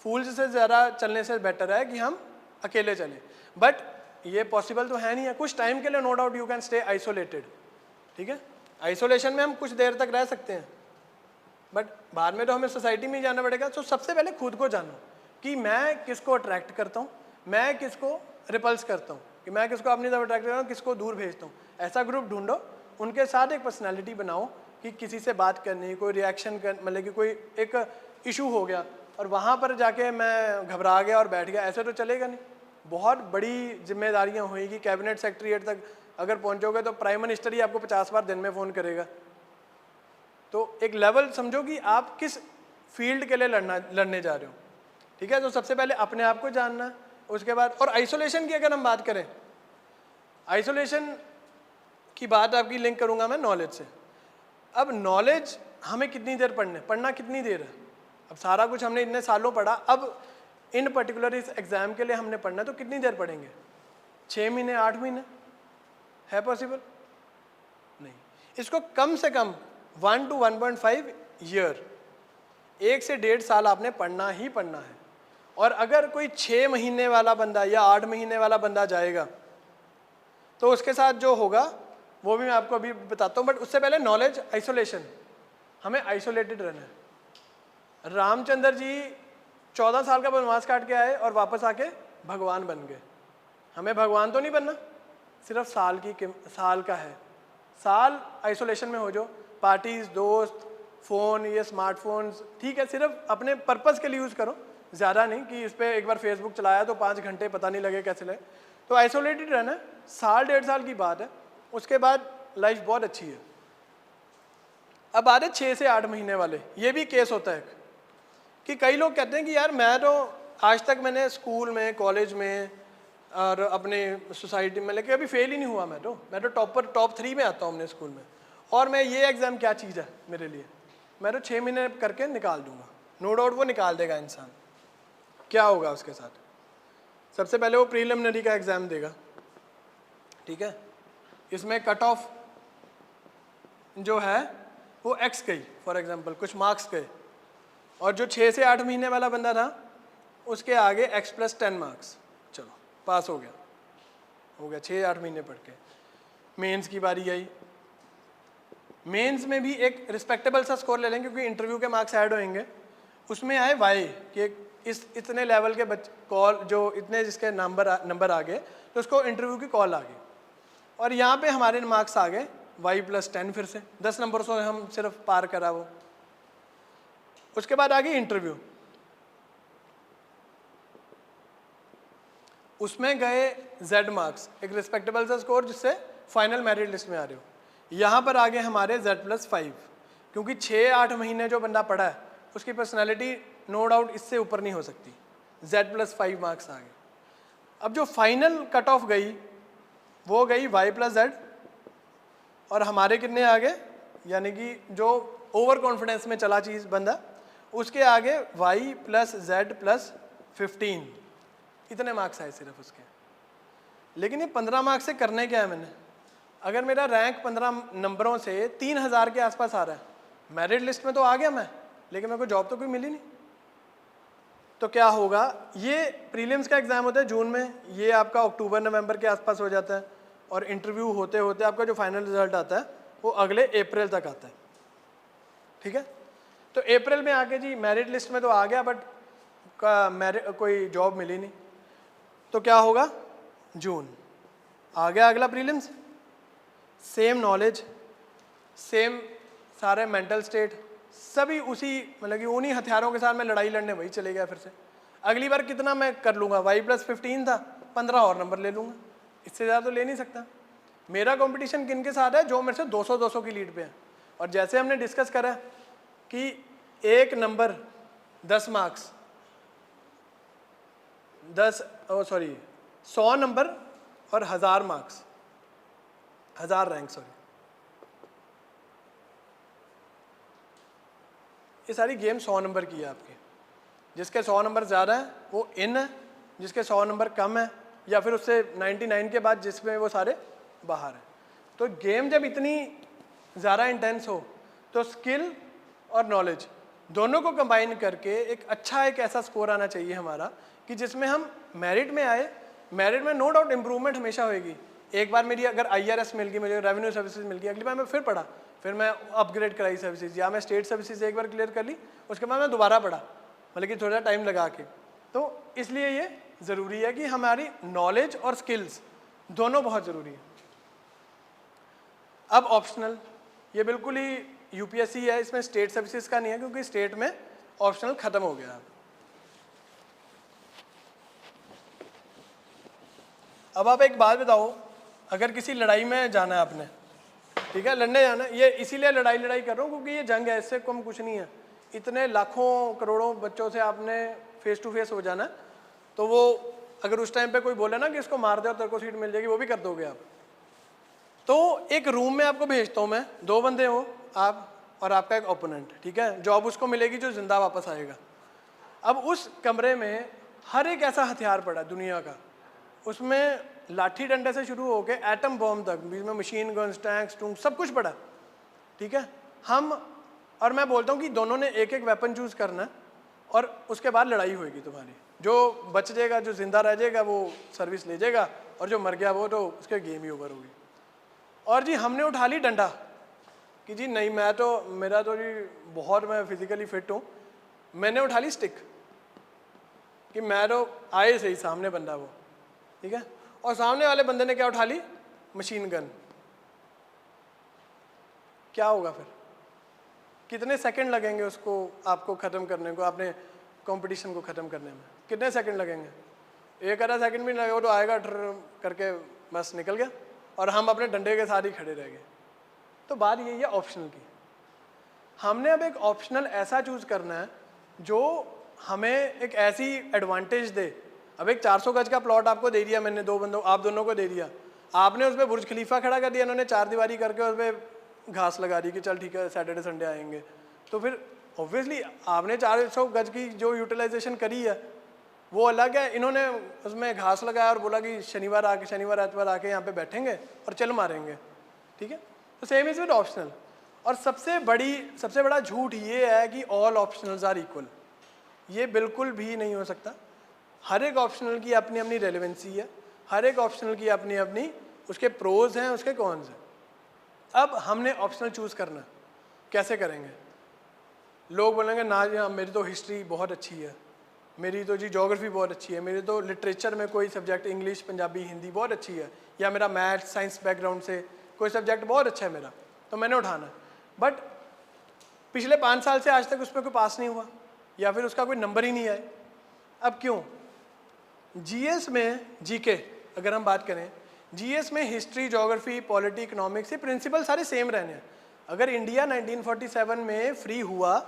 Fools से ज़्यादा चलने से बेटर है कि हम अकेले चलें, बट ये पॉसिबल तो है नहीं है। कुछ टाइम के लिए no doubt you can stay isolated, ठीक है, आइसोलेशन में हम कुछ देर तक रह सकते हैं, बट बाद में तो हमें सोसाइटी में ही जाना पड़ेगा। तो सबसे पहले खुद को जानो कि मैं किसको अट्रैक्ट करता हूँ, मैं किसको रिपल्स करता हूँ, कि मैं किसको अपनी तरफ अट्रैक्ट करता हूँ, किसको दूर भेजता हूँ। ऐसा ग्रुप ढूंढो, उनके साथ एक पर्सनैलिटी बनाओ कि किसी से बात करनी, कोई रिएक्शन कर, मतलब कि कोई एक इशू हो गया और वहाँ पर जाके मैं घबरा गया और बैठ गया, ऐसे तो चलेगा नहीं। बहुत बड़ी जिम्मेदारियाँ होएगी, कैबिनेट सेक्रेटरीट तक अगर पहुँचोगे तो प्राइम मिनिस्टर ही आपको 50 बार दिन में फ़ोन करेगा। तो एक लेवल समझो कि आप किस फील्ड के लिए लड़ने जा रहे हो, ठीक है। तो सबसे पहले अपने आप को जानना, उसके बाद और आइसोलेशन की अगर हम बात करें, आइसोलेशन की बात आपकी लिंक करूँगा मैं नॉलेज से। अब नॉलेज हमें कितनी देर पढ़ना कितनी देर है। अब सारा कुछ हमने इतने सालों पढ़ा, अब इन पर्टिकुलर इस एग्ज़ाम के लिए हमने पढ़ना है तो कितनी देर पढ़ेंगे? 6 महीने, 8 महीने? है पॉसिबल? नहीं। इसको कम से कम 1 to 1.5 ईयर, 1 से 1.5 साल आपने पढ़ना ही पढ़ना है। और अगर कोई 6 महीने वाला बंदा या 8 महीने वाला बंदा जाएगा तो उसके साथ जो होगा वो भी मैं आपको अभी बताता हूँ, बट उससे पहले नॉलेज, आइसोलेशन, हमें आइसोलेटेड रहना है। रामचंद्र जी 14 साल का वनवास काट के आए और वापस आके भगवान बन गए। हमें भगवान तो नहीं बनना, सिर्फ साल का है। साल आइसोलेशन में हो जो, पार्टीज, दोस्त, फ़ोन, ये स्मार्टफोन्स, ठीक है, सिर्फ अपने पर्पज़ के लिए यूज़ करो, ज़्यादा नहीं कि इस पर एक बार फेसबुक चलाया तो 5 घंटे पता नहीं लगे कैसे लगे। तो आइसोलेटेड रहना, साल 1.5 साल की बात है, उसके बाद लाइफ बहुत अच्छी है। अब आ रहे 6 से 8 महीने वाले, ये भी केस होता है कि कई लोग कहते हैं कि यार मैं तो आज तक मैंने स्कूल में, कॉलेज में और अपने सोसाइटी में, लेकिन अभी फेल ही नहीं हुआ। मैं तो टॉप 3 में आता हूँ अपने स्कूल में, और मैं ये एग्ज़ाम क्या चीज़ है मेरे लिए, मैं तो 6 महीने करके निकाल दूंगा। नो डाउट वो निकाल देगा इंसान। क्या होगा उसके साथ? सबसे पहले वो प्रीलिमिनरी का एग्ज़ाम देगा, ठीक है, इसमें कट ऑफ जो है वो एक्स गई, फॉर एग्जांपल कुछ मार्क्स गए, और जो 6 से 8 महीने वाला बंदा था उसके आगे x + 10 मार्क्स, चलो पास हो गया 6-8 महीने पढ़ के। मेंस की बारी आई, मेंस में भी एक रिस्पेक्टेबल सा स्कोर ले लेंगे क्योंकि इंटरव्यू के मार्क्स ऐड होंगे। उसमें आए वाई कि इतने लेवल के कॉल, जो इतने जिसके नंबर आ गए तो उसको इंटरव्यू की कॉल आ गई, और यहाँ पे हमारे मार्क्स आ गए y + 10, फिर से 10 नंबर से हम सिर्फ पार करा वो। उसके बाद आ गई इंटरव्यू, उसमें गए Z मार्क्स, एक रिस्पेक्टेबल सा स्कोर जिससे फाइनल मेरिट लिस्ट में आ रहे हो। यहाँ पर आ गए हमारे Z + 5, क्योंकि 6-8 महीने जो बंदा पढ़ा है उसकी पर्सनैलिटी नो डाउट इससे ऊपर नहीं हो सकती। Z + 5 मार्क्स आ गए। अब जो फाइनल कट ऑफ गई वो गई y + Z, और हमारे कितने आ गए, यानी कि जो ओवर कॉन्फिडेंस में चला चीज़ बंदा, उसके आगे y + Z + 15, इतने मार्क्स आए सिर्फ उसके। लेकिन ये 15 मार्क्स से करने क्या है मैंने? अगर मेरा रैंक 15 नंबरों से 3000 के आसपास आ रहा है, मेरिट लिस्ट में तो आ गया मैं, लेकिन मेरे को जॉब तो कोई मिली नहीं। तो क्या होगा? ये प्रीलिम्स का एग्ज़ाम होता है जून में, ये आपका अक्टूबर-नवंबर के आसपास हो जाता है, और इंटरव्यू होते होते आपका जो फाइनल रिजल्ट आता है वो अगले अप्रैल तक आता है, ठीक है। तो अप्रैल में आके जी मेरिट लिस्ट में तो आ गया, बट कोई जॉब मिली नहीं। तो क्या होगा? जून आ गया अगला प्रीलिम्स, सेम नॉलेज, सेम सारे मेंटल स्टेट, सभी उसी, मतलब कि उन्हीं हथियारों के साथ मैं लड़ाई लड़ने वही चले गया फिर से। अगली बार कितना मैं कर लूँगा? y + 15 था, 15 और नंबर ले लूँगा, इससे ज़्यादा तो ले नहीं सकता। मेरा कंपटीशन किन के साथ है? जो मेरे से 200-200 की लीड पे है। और जैसे हमने डिस्कस करा कि एक नंबर 10 मार्क्स, 100 नंबर और 1000 मार्क्स, 1000 रैंक, सॉरी, ये सारी गेम 100 नंबर की है आपकी। जिसके 100 नंबर ज़्यादा है वो इन है, जिसके 100 नंबर कम है या फिर उससे 99 के बाद जिसमें वो सारे बाहर हैं। तो गेम जब इतनी ज़्यादा इंटेंस हो तो स्किल और नॉलेज दोनों को कंबाइन करके एक ऐसा स्कोर आना चाहिए हमारा कि जिसमें हम मेरिट में आए। मेरिट में नो डाउट इंप्रूवमेंट हमेशा होएगी। एक बार मेरी अगर IRS मिल गई, मुझे रेवेन्यू सर्विसेज मिल गई, अगली बार मैं फिर पढ़ा, फिर मैं अपग्रेड कराई सर्विसेज, या मैं स्टेट सर्विसेज एक बार क्लियर कर ली, उसके बाद मैं दोबारा पढ़ा, मतलब कि थोड़ा टाइम लगा के। तो इसलिए ये ज़रूरी है कि हमारी नॉलेज और स्किल्स दोनों बहुत ज़रूरी है। अब ऑप्शनल, ये बिल्कुल ही UPSC है, इसमें स्टेट सर्विसेज का नहीं है क्योंकि स्टेट में ऑप्शनल ख़त्म हो गया। अब आप एक बात बताओ, अगर किसी लड़ाई में जाना है आपने, ठीक है, लड़ने जाना है, ये इसीलिए लड़ाई कर रहा हूँ क्योंकि ये जंग है, इससे कम कुछ नहीं है। इतने लाखों करोड़ों बच्चों से आपने फेस टू फेस हो जाना है, तो वो अगर उस टाइम पे कोई बोले ना कि इसको मार दे और तेरे को सीट मिल जाएगी, वो भी कर दोगे आप। तो एक रूम में आपको भेजता हूँ मैं, 2 बंदे हो आप और आपका एक ओपोनेंट, ठीक है, जॉब उसको मिलेगी जो जिंदा वापस आएगा। अब उस कमरे में हर एक ऐसा हथियार पड़ा दुनिया का, उसमें लाठी डंडे से शुरू होके एटम बॉम्ब तक, बीच में मशीन गन्स, टैंक्स, टूंक, सब कुछ पड़ा, ठीक है। और मैं बोलता हूँ कि दोनों ने एक एक वेपन चूज करना है और उसके बाद लड़ाई होगी तुम्हारी। जो बच जाएगा, जो जिंदा रह जाएगा वो सर्विस ले जाएगा, और जो मर गया वो तो उसके गेम ही ओवर होगी। और जी हमने उठा ली डंडा कि जी नहीं, मेरा तो जी बहुत, मैं फिजिकली फिट हूँ, मैंने उठा ली स्टिक कि मैं तो आए सही सामने बंदा वो, ठीक है, और सामने वाले बंदे ने क्या उठा ली, मशीन गन। क्या होगा फिर? कितने सेकंड लगेंगे उसको, आपको ख़त्म करने को, आपने कंपटीशन को ख़त्म करने में कितने सेकंड लगेंगे? 1 आधा सेकंड भी नहीं लगेगा, तो आएगा करके बस निकल गया, और हम अपने डंडे के साथ ही खड़े रह गए। तो बात यही है ऑप्शनल की। हमने अब एक ऑप्शनल ऐसा चूज करना है जो हमें एक ऐसी एडवांटेज दे। अब एक 400 गज का प्लॉट आपको दे दिया मैंने, 2 बंदों, आप दोनों को दे दिया, आपने उस पर बुर्ज खलीफा खड़ा कर दिया, इन्होंने 4 दीवारी करके उस पर घास लगा दी कि चल ठीक है सैटरडे संडे आएंगे, तो फिर ऑब्वियसली आपने 400 गज की जो यूटिलाइजेशन करी है वो अलग है, इन्होंने उसमें घास लगाया और बोला कि शनिवार एतवार आके यहाँ पे बैठेंगे और चल मारेंगे, ठीक है। तो सेम इज विद ऑप्शनल। और सबसे बड़ा झूठ ये है कि ऑल ऑप्शनल्स आर इक्वल। ये बिल्कुल भी नहीं हो सकता। हर एक ऑप्शनल की अपनी अपनी रेलेवेंसी है, हर एक ऑप्शनल की अपनी अपनी उसके प्रोज हैं, उसके कॉन्स हैं। अब हमने ऑप्शनल चूज करना, कैसे करेंगे? लोग बोलेंगे ना जी हाँ मेरी तो हिस्ट्री बहुत अच्छी है, मेरी तो जी ज्योग्राफी बहुत अच्छी है, मेरी तो लिटरेचर में कोई सब्जेक्ट इंग्लिश पंजाबी हिंदी बहुत अच्छी है, या मेरा मैथ साइंस बैकग्राउंड से कोई सब्जेक्ट बहुत अच्छा है मेरा, तो मैंने उठाना है। बट पिछले 5 साल से आज तक उसमें कोई पास नहीं हुआ, या फिर उसका कोई नंबर ही नहीं आए। अब क्यों? जीएस में, जीके अगर हम बात करें, जीएस में हिस्ट्री, ज्योग्राफी, पॉलिटी, इकोनॉमिक्स, ये प्रिंसिपल सारे सेम रहने हैं। अगर इंडिया 1947 में फ्री हुआ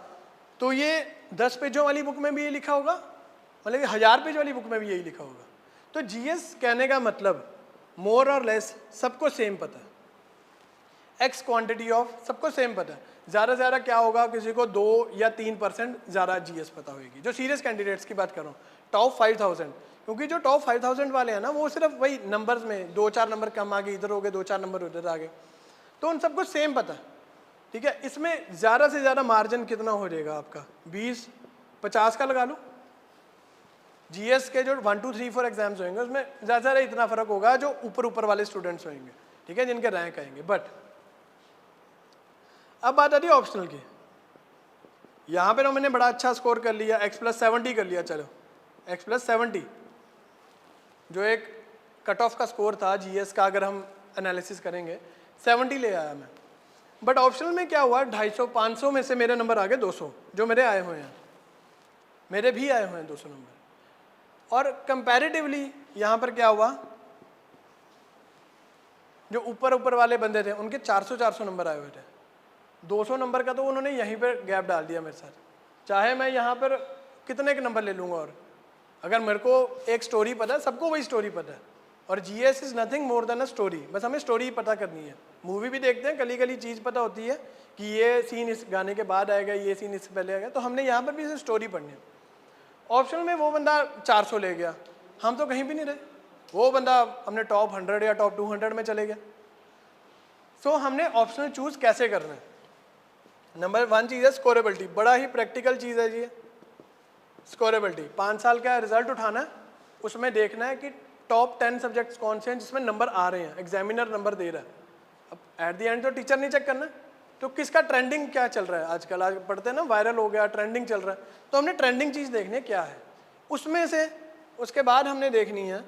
तो ये 10 पेजों वाली बुक में भी ये लिखा होगा, मतलब 1000 पेज वाली बुक में भी यही लिखा होगा। तो जीएस कहने का मतलब मोर और लेस सबको सेम पता है, एक्स क्वांटिटी ऑफ सबको सेम पता है। ज़्यादा से ज़्यादा क्या होगा, किसी को 2 या 3% ज़्यादा जीएस पता होगी, जो सीरियस कैंडिडेट्स की बात कर रहा हूँ, टॉप 5000। क्योंकि जो टॉप 5000 वाले हैं ना, वो सिर्फ वही नंबर्स में 2-4 नंबर कम आ गए, इधर हो गए 2-4 नंबर उधर आ गए, तो उन सबको सेम पता है, ठीक है। इसमें ज़्यादा से ज़्यादा मार्जिन कितना हो जाएगा आपका, 20-50 का लगा लो। जीएस के जो 1, 2, 3, 4 एग्जाम्स होंगे उसमें ज़्यादा से ज़्यादा इतना फ़र्क होगा जो ऊपर वाले स्टूडेंट्स होंगे, ठीक है, जिनके रैंक आएंगे। बट अब बात आती है ऑप्शनल की। यहाँ पे ना मैंने बड़ा अच्छा स्कोर कर लिया, x+70 कर लिया, चलो x+70 जो एक कट ऑफ का स्कोर था जीएस का, अगर हम एनालिसिस करेंगे 70 ले आया मैं। बट ऑप्शनल में क्या हुआ, 250-500 में से मेरे नंबर आ गए 200, जो मेरे आए हुए हैं, मेरे भी आए हुए हैं 200 नंबर। और कंपैरेटिवली यहाँ पर क्या हुआ, जो ऊपर वाले बंदे थे उनके 400 नंबर आए हुए थे, 200 नंबर का तो उन्होंने यहीं पर गैप डाल दिया मेरे साथ। चाहे मैं यहाँ पर कितने के नंबर ले लूँगा, और अगर मेरे को एक स्टोरी पता है, सबको वही स्टोरी पता है, और GS is nothing more than a story. बस हमें स्टोरी पता करनी है। मूवी भी देखते हैं, कली चीज़ पता होती है कि ये सीन इस गाने के बाद आएगा, ये सीन इससे पहले आएगा, तो हमने यहाँ पर भी इसे स्टोरी पढ़नी है। ऑप्शनल में वो बंदा 400 ले गया, हम तो कहीं भी नहीं रहे, वो बंदा हमने टॉप 100 या टॉप 200 में चले गया। सो हमने ऑप्शनल चूज़ कैसे करना है, नंबर 1 चीज़ है स्कोरेबिलिटी, बड़ा ही प्रैक्टिकल चीज़ है जी। स्कोरेबिलिटी 5 साल का रिजल्ट उठाना है, उसमें देखना है कि टॉप 10 सब्जेक्ट्स कौन से हैं जिसमें नंबर आ रहे हैं, एग्जामिनर नंबर दे रहा है। अब एट द एंड तो टीचर नहीं चेक करना, तो किसका ट्रेंडिंग क्या चल रहा है आजकल, आज पढ़ते हैं ना वायरल हो गया, ट्रेंडिंग चल रहा है, तो हमने ट्रेंडिंग चीज़ देखनी है क्या है उसमें से। उसके बाद हमने देखनी है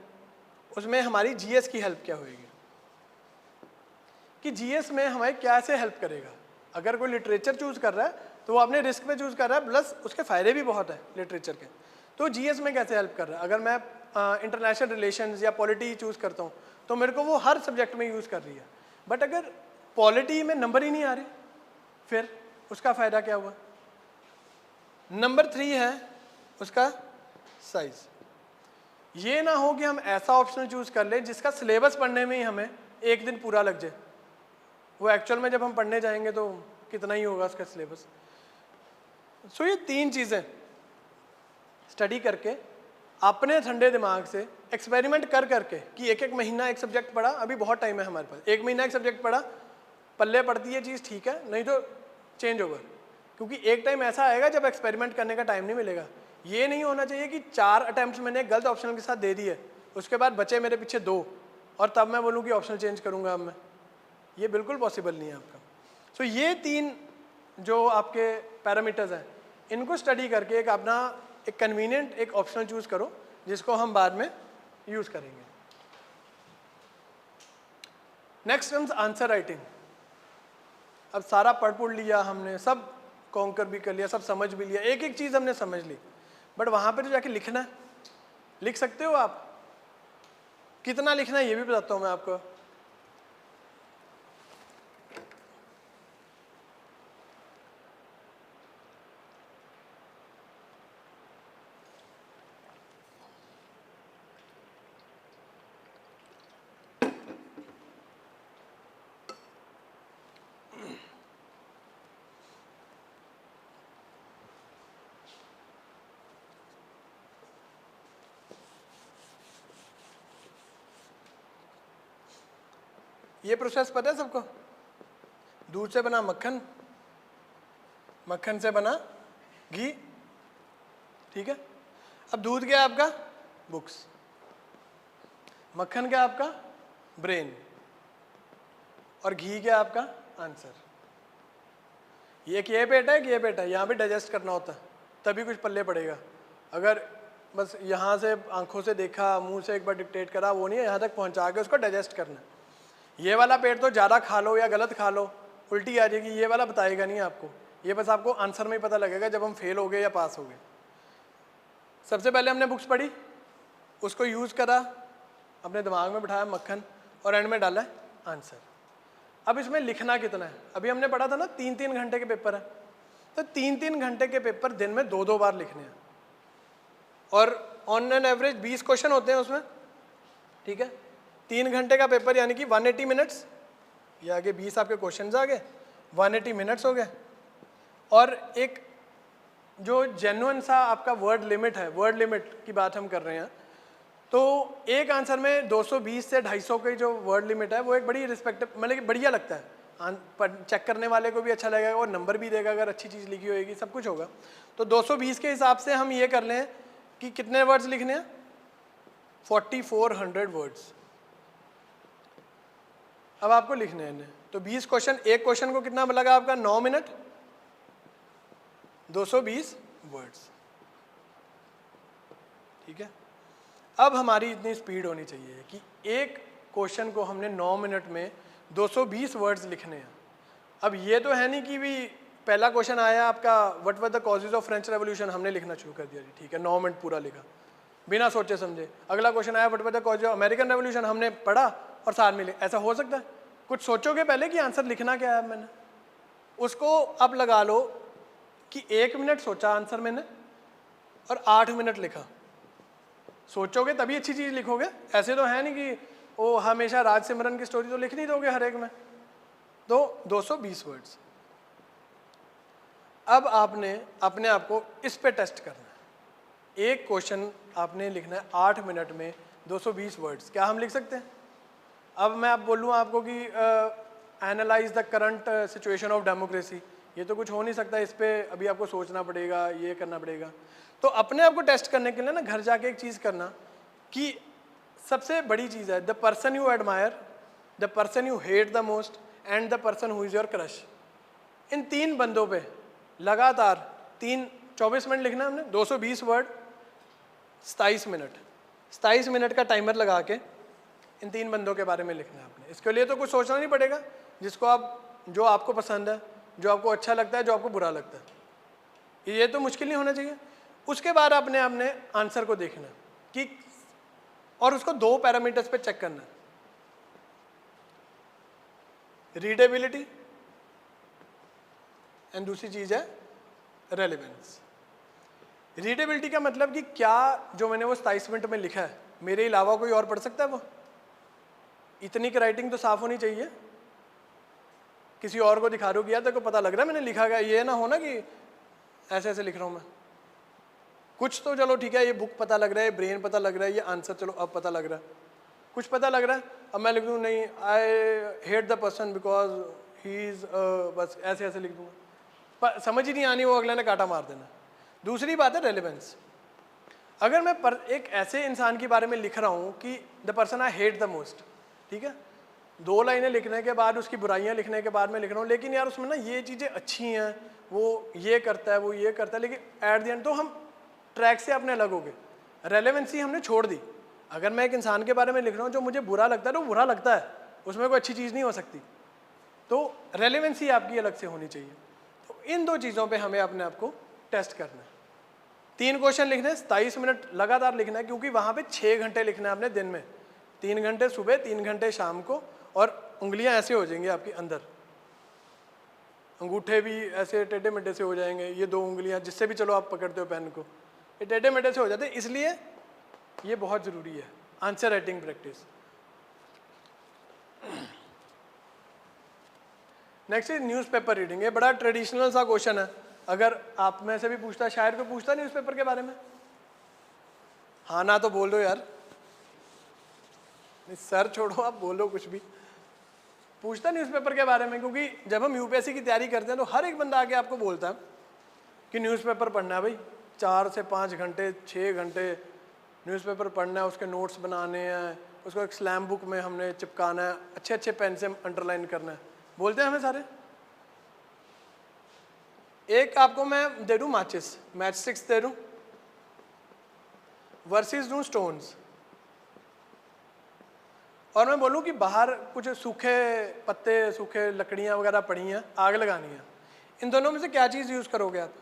उसमें हमारी जीएस की हेल्प क्या होगी, कि जीएस में हमें कैसे हेल्प करेगा। अगर कोई लिटरेचर चूज़ कर रहा है तो वो अपने रिस्क पे चूज़ कर रहा है, प्लस उसके फ़ायदे भी बहुत है लिटरेचर के, तो जीएस में कैसे हेल्प कर रहा है। अगर मैं इंटरनेशनल रिलेशंस या पॉलिटी चूज़ करता हूँ तो मेरे को वो हर सब्जेक्ट में यूज़ कर रही है, बट अगर पॉलिटी में नंबर ही नहीं आ रहे फिर उसका फ़ायदा क्या हुआ। नंबर 3 है उसका साइज़। ये ना हो कि हम ऐसा ऑप्शन चूज़ कर लें जिसका सिलेबस पढ़ने में ही हमें एक दिन पूरा लग जाए, वो एक्चुअल में जब हम पढ़ने जाएंगे तो कितना ही होगा उसका सिलेबस। सो ये 3 चीज़ें स्टडी करके अपने ठंडे दिमाग से एक्सपेरिमेंट कर करके कि एक एक महीना एक सब्जेक्ट पढ़ा, अभी बहुत टाइम है हमारे पास, एक महीना एक सब्जेक्ट पढ़ा, पल्ले पड़ती है चीज़ ठीक है, नहीं तो चेंज ओवर, क्योंकि एक टाइम ऐसा आएगा जब एक्सपेरिमेंट करने का टाइम नहीं मिलेगा। ये नहीं होना चाहिए कि 4 अटैम्प्ट मैंने गलत ऑप्शनल के साथ दे दिए, उसके बाद बचे मेरे पीछे 2 और तब मैं बोलूँ कि ऑप्शनल चेंज करूँगा अब मैं, ये बिल्कुल पॉसिबल नहीं है आपका। सो ये 3 जो आपके पैरामीटर्स हैं इनको स्टडी करके एक अपना एक कन्वीनियंट एक ऑप्शनल चूज़ करो जिसको हम बाद में यूज़ करेंगे। Next comes answer writing. अब सारा पढ़ लिया हमने, सब कॉन्कर भी कर लिया, सब समझ भी लिया, एक एक चीज़ हमने समझ ली, बट वहाँ पे तो जाके लिखना है। लिख सकते हो आप? कितना लिखना है ये भी बताता हूँ मैं आपको। ये प्रोसेस पता है सबको? दूध से बना मक्खन, मक्खन से बना घी, ठीक है। अब दूध क्या है आपका? बुक्स। मक्खन क्या आपका? ब्रेन। और घी क्या आपका? आंसर। ये कि ये पेट है कि ये पेट है, यहाँ भी डाइजेस्ट करना होता है तभी कुछ पल्ले पड़ेगा। अगर बस यहाँ से आंखों से देखा, मुंह से एक बार डिक्टेट करा, वो नहीं है, यहाँ तक पहुँचा के उसको डाइजेस्ट करना है। ये वाला पेट तो ज़्यादा खा लो या गलत खा लो उल्टी आ जाएगी, ये वाला बताएगा नहीं आपको, ये बस आपको आंसर में ही पता लगेगा जब हम फेल हो गए या पास हो गए। सबसे पहले हमने बुक्स पढ़ी, उसको यूज़ करा, अपने दिमाग में बिठाया मक्खन, और एंड में डाला आंसर। अब इसमें लिखना कितना है? अभी हमने पढ़ा था ना 3-3 घंटे के पेपर है, तो 3-3 घंटे के पेपर दिन में 2-2 बार लिखने हैं, और ऑन एन एवरेज 20 क्वेश्चन होते हैं उसमें, ठीक है। 3 घंटे का पेपर यानी कि 180 मिनट्स, ये आगे 20 आपके क्वेश्चन आ गए, 180 मिनट्स हो गए। और एक जो जेन्युइन सा आपका वर्ड लिमिट है, वर्ड लिमिट की बात हम कर रहे हैं, तो एक आंसर में 220 से 250 की जो वर्ड लिमिट है वो एक बड़ी रिस्पेक्टिव, मतलब कि बढ़िया लगता है, चेक करने वाले को भी अच्छा लगेगा और नंबर भी देगा अगर अच्छी चीज़ लिखी होगी, सब कुछ होगा। तो 220 के हिसाब से हम ये कर लें कि कितने वर्ड्स लिखने हैं? 4400 वर्ड्स अब आपको लिखने हैं। तो 20 क्वेश्चन, एक क्वेश्चन को कितना लगा आपका? 9 मिनट, 220 वर्ड्स, ठीक है। अब हमारी इतनी स्पीड होनी चाहिए कि एक क्वेश्चन को हमने 9 मिनट में 220 वर्ड्स लिखने हैं। अब ये तो है नहीं कि भी पहला क्वेश्चन आया आपका what were the causes of French revolution, हमने लिखना शुरू कर दिया जी, ठीक है, 9 मिनट पूरा लिखा बिना सोचे समझे। अगला क्वेश्चन आया what were the causes of American revolution, हमने पढ़ा और साथ में ऐसा हो सकता है? कुछ सोचोगे पहले कि आंसर लिखना क्या है मैंने, उसको अब लगा लो कि 1 मिनट सोचा आंसर मैंने और 8 मिनट लिखा। सोचोगे तभी अच्छी चीज़ लिखोगे, ऐसे तो है नहीं कि वो हमेशा राज सिमरन की स्टोरी तो लिख नहीं दोगे हर एक में। तो 220 वर्ड्स। अब आपने अपने आप को इस पे टेस्ट करना है। एक क्वेश्चन आपने लिखना है 8 मिनट में 220 वर्ड्स, क्या हम लिख सकते हैं? अब मैं आप बोलूँ आपको कि analyse the current situation of democracy, ये तो कुछ हो नहीं सकता, इस पर अभी आपको सोचना पड़ेगा, ये करना पड़ेगा। तो अपने आप को टेस्ट करने के लिए ना घर जाके एक चीज़ करना कि सबसे बड़ी चीज़ है the person you admire, the person you hate the most and the person who is your crush. इन 3 बंदों पे लगातार 24 मिनट लिखना है हमने, 220 वर्ड, 27 मिनट का टाइमर लगा के इन 3 बंदों के बारे में लिखना है आपने। इसके लिए तो कुछ सोचना नहीं पड़ेगा, जो आपको पसंद है, जो आपको अच्छा लगता है, जो आपको बुरा लगता है, ये तो मुश्किल नहीं होना चाहिए। उसके बाद आपने आंसर को देखना कि, और उसको 2 पैरामीटर्स पे चेक करना, रीडेबिलिटी एंड दूसरी चीज़ है रेलेवेंस। रीडेबिलिटी का मतलब कि क्या जो मैंने वो 27 मिनट में लिखा है मेरे अलावा कोई और पढ़ सकता है वो? इतनी की राइटिंग तो साफ होनी चाहिए। किसी और को दिखा रहे हो कि यार तेरे को पता लग रहा है मैंने लिखा गया, ये ना हो ना कि ऐसे ऐसे लिख रहा हूँ मैं। कुछ तो चलो ठीक है, ये बुक पता लग रहा है, ब्रेन पता लग रहा है, ये आंसर चलो अब पता लग रहा है, कुछ पता लग रहा है। अब मैं लिख दूँ नहीं, I hate the person because he is, बस ऐसे ऐसे लिख दूँगा, पर समझ ही नहीं आनी, वो अगले ने काटा मार देना। दूसरी बात है रेलेवेंस। अगर मैं एक ऐसे इंसान के बारे में लिख रहा हूँ कि the person I hate the most, ठीक है, 2 लाइनें लिखने के बाद, उसकी बुराइयां लिखने के बाद मैं लिख रहा हूँ, लेकिन यार उसमें ना ये चीज़ें अच्छी हैं, वो ये करता है, वो ये करता है, लेकिन एट द एंड तो हम ट्रैक से अपने अलग हो गए, रेलेवेंसी हमने छोड़ दी। अगर मैं एक इंसान के बारे में लिख रहा हूँ जो मुझे बुरा लगता है तो बुरा लगता है, उसमें कोई अच्छी चीज़ नहीं हो सकती, तो रेलेवेंसी आपकी अलग से होनी चाहिए। तो इन 2 चीज़ों पर हमें अपने आप को टेस्ट करना है। 3 क्वेश्चन लिखने हैं, 27 मिनट लगातार लिखना है, क्योंकि वहाँ पे 6 घंटे लिखना है आपने दिन में, 3 घंटे सुबह, 3 घंटे शाम को, और उंगलियां ऐसे हो जाएंगी आपके अंदर, अंगूठे भी ऐसे टेढ़े मेढ़े से हो जाएंगे, ये 2 उंगलियां जिससे भी चलो आप पकड़ते हो पेन को, ये टेढ़े मेढ़े से हो जाते हैं, इसलिए ये बहुत ज़रूरी है answer writing practice. Next is newspaper reading. ये बड़ा ट्रेडिशनल सा क्वेश्चन है, अगर आप में से भी पूछता, शायर को पूछता न्यूज़पेपर के बारे में, हाँ ना तो बोल दो यार, सर छोड़ो आप बोलो कुछ भी, पूछता न्यूज़पेपर के बारे में, क्योंकि जब हम यूपीएससी की तैयारी करते हैं तो हर एक बंदा आके आपको बोलता है कि न्यूज़पेपर पढ़ना है भाई, 4 से 5 घंटे 6 घंटे न्यूज़पेपर पढ़ना है, उसके नोट्स बनाने हैं, उसको एक स्लैम बुक में हमने चिपकाना है, अच्छे अच्छे पेन से अंडरलाइन करना है, बोलते हैं हमें सारे। एक आपको मैं दे दूँ मैच स्टिक्स दे दूँ, वर्सेस दूँ स्टोन्स, और मैं बोलूँ कि बाहर कुछ सूखे पत्ते, सूखे लकड़ियाँ वगैरह पड़ी हैं, आग लगानी है, इन दोनों में से क्या चीज़ यूज़ करोगे आप?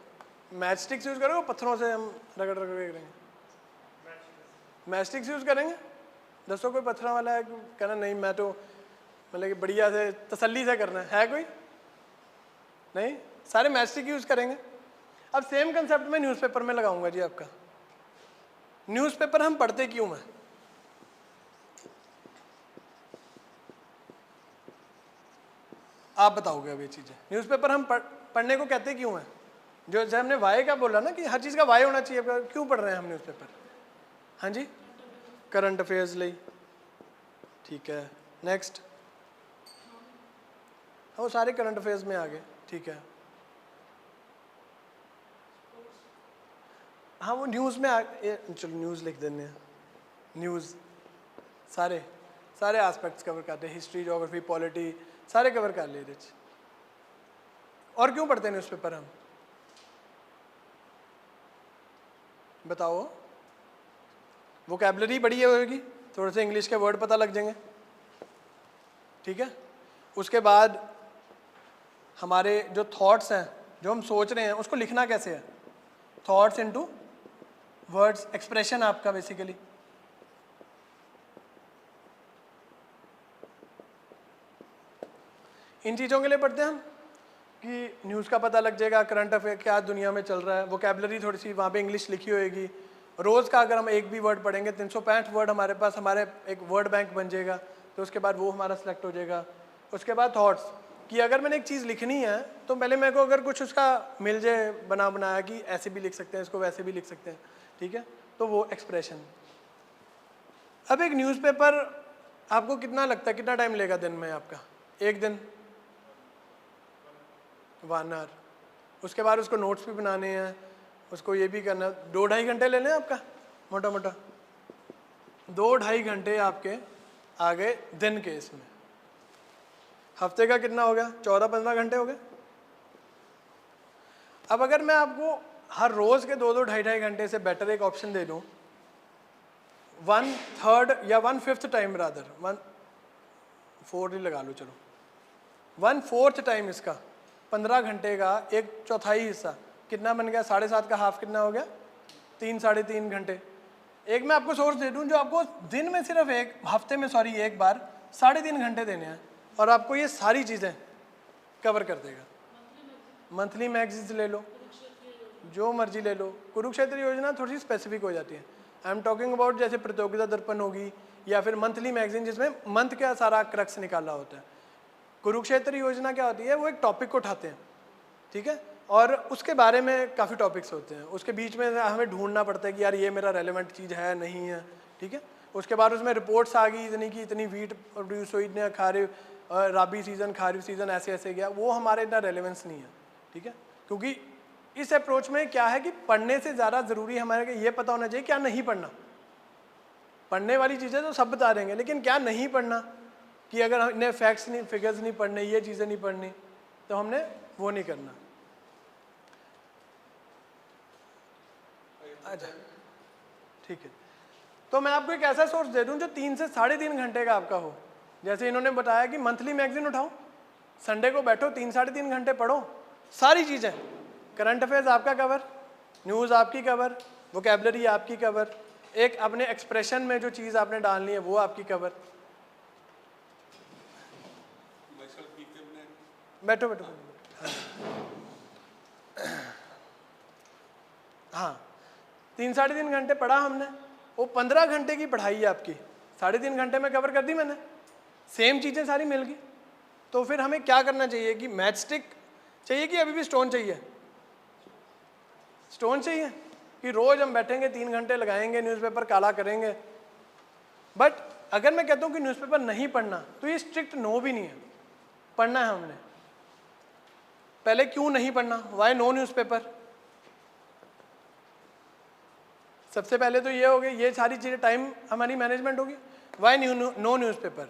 मैच स्टिक्स यूज़ करोगे, पत्थरों से हम रगड़ रगड़ करेंगे? मैच स्टिक्स यूज़ करेंगे। दसो कोई पत्थरों वाला है, कहना नहीं मैं तो मतलब कि बढ़िया से तसल्ली से करना है कोई? नहीं, सारे मैच स्टिक यूज़ करेंगे। अब सेम कंसेप्ट मैं न्यूज़पेपर में लगाऊंगा जी आपका। न्यूज़पेपर हम पढ़ते क्यों हैं? आप बताओगे अब ये चीज़ें। न्यूज़पेपर हम पढ़ने को कहते क्यों हैं? जो जैसे हमने वाई का बोला ना कि हर चीज़ का वाई होना चाहिए, क्यों पढ़ रहे हैं हम न्यूज़पेपर? हाँ जी, करंट अफेयर्स ਲਈ, ठीक है। नेक्स्ट, वो सारे करंट अफेयर्स में आ गए, ठीक है। हाँ वो न्यूज़ में चलो न्यूज़ लिख देने हैं। न्यूज़ सारे एस्पेक्ट्स कवर करते हैं, हिस्ट्री, ज्योग्राफी, पॉलिटी, सारे कवर कर ले। और क्यों पढ़ते हैं न्यूज़पेपर हम? बताओ। वोकैबुलरी बढ़ी होगी, थोड़े से इंग्लिश के वर्ड पता लग जाएंगे, ठीक है। उसके बाद हमारे जो थॉट्स हैं, जो हम सोच रहे हैं, उसको लिखना कैसे है? थॉट्स इनटू वर्ड्स, एक्सप्रेशन आपका बेसिकली। इन चीज़ों के लिए पढ़ते हैं हम कि न्यूज़ का पता लग जाएगा, करंट अफेयर क्या दुनिया में चल रहा है, वोकैबुलरी थोड़ी सी वहाँ पे इंग्लिश लिखी होएगी। रोज़ का अगर हम एक भी वर्ड पढ़ेंगे, 365 वर्ड हमारे पास, हमारे एक वर्ड बैंक बन जाएगा, तो उसके बाद वो हमारा सेलेक्ट हो जाएगा। उसके बाद थॉट्स, कि अगर मैंने एक चीज़ लिखनी है तो पहले मेरे को अगर कुछ उसका मिल जाए बनाया कि ऐसे भी लिख सकते हैं इसको, वैसे भी लिख सकते हैं, ठीक है, तो वो एक्सप्रेशन। अब एक न्यूज़पेपर आपको कितना लगता है, कितना टाइम लेगा दिन में आपका? एक दिन 1 आवर। उसके बाद उसको नोट्स भी बनाने हैं, उसको ये भी करना है। 2-2.5 घंटे ले लें आपका, मोटा मोटा 2-2.5 घंटे आपके आ गए दिन के। इसमें हफ्ते का कितना हो गया? 14-15 घंटे हो गए। अब अगर मैं आपको हर रोज के 2-2 2.5 घंटे से बेटर एक ऑप्शन दे दूं, 1/3 या 1/5 टाइम, रादर 1/4 ही लगा लो, चलो 1/4 टाइम इसका, 15 घंटे का 1/4 हिस्सा कितना बन गया? 7.5 का हाफ कितना हो गया? 3-3.5 घंटे। एक मैं आपको सोर्स दे दूं जो आपको दिन में सिर्फ एक बार 3.5 घंटे देने हैं और आपको ये सारी चीज़ें कवर कर देगा। मंथली मैगजीन्स ले लो, जो मर्जी ले लो। कुरुक्षेत्र योजना थोड़ी सी स्पेसिफिक हो जाती है। आई एम टॉकिंग अबाउट जैसे प्रतियोगिता दर्पण होगी या फिर मंथली मैगजीन जिसमें मंथ का सारा क्रक्स निकाला होता है। कुरुक्षेत्र योजना क्या होती है? वो एक टॉपिक को उठाते हैं, ठीक है, और उसके बारे में काफ़ी टॉपिक्स होते हैं। उसके बीच में हमें ढूंढना पड़ता है कि यार ये मेरा रेलेवेंट चीज़ है नहीं है, ठीक है। उसके बाद उसमें रिपोर्ट्स आ गई इतनी की इतनी वीट प्रोड्यूस हुई, इतने खारिफ राबी सीज़न, खारिफ सीज़न ऐसे ऐसे गया, वो हमारे इतना रेलेवेंस नहीं है, ठीक है। क्योंकि इस अप्रोच में क्या है कि पढ़ने से ज़्यादा ज़रूरी हमारे ये पता होना चाहिए क्या नहीं पढ़ना। पढ़ने वाली चीज़ें तो सब बता देंगे, लेकिन क्या नहीं पढ़ना, कि अगर हमने फैक्ट्स नहीं, फिगर्स नहीं पढ़ने, ये चीज़ें नहीं पढ़नी, तो हमने वो नहीं करना। अच्छा, ठीक है। तो मैं आपको एक ऐसा सोर्स दे दूं जो 3 से 3.5 घंटे का आपका हो। जैसे इन्होंने बताया कि मंथली मैगजीन उठाओ, संडे को बैठो, 3-3.5 घंटे पढ़ो, सारी चीज़ें, करंट अफेयर्स आपका कवर, न्यूज़ आपकी कवर, वोकैबलरी आपकी कवर, एक अपने एक्सप्रेशन में जो चीज़ आपने डालनी है वो आपकी कवर। बैठो बैठो, हाँ 3-3.5 घंटे पढ़ा हमने, वो 15 घंटे की पढ़ाई है आपकी, 3.5 घंटे में कवर कर दी मैंने, सेम चीज़ें सारी मिल गई। तो फिर हमें क्या करना चाहिए कि मैच स्टिक चाहिए कि अभी भी स्टोन चाहिए? स्टोन चाहिए कि रोज हम बैठेंगे 3 घंटे लगाएंगे, न्यूज़पेपर काला करेंगे। बट अगर मैं कहता हूँ कि न्यूज़पेपर नहीं पढ़ना, तो ये स्ट्रिक्ट नो भी नहीं है, पढ़ना है हमने। पहले क्यों नहीं पढ़ना, वाई नो न्यूज़पेपर? सबसे पहले तो ये हो गई, ये सारी चीज़ें टाइम हमारी मैनेजमेंट होगी। Why no newspaper?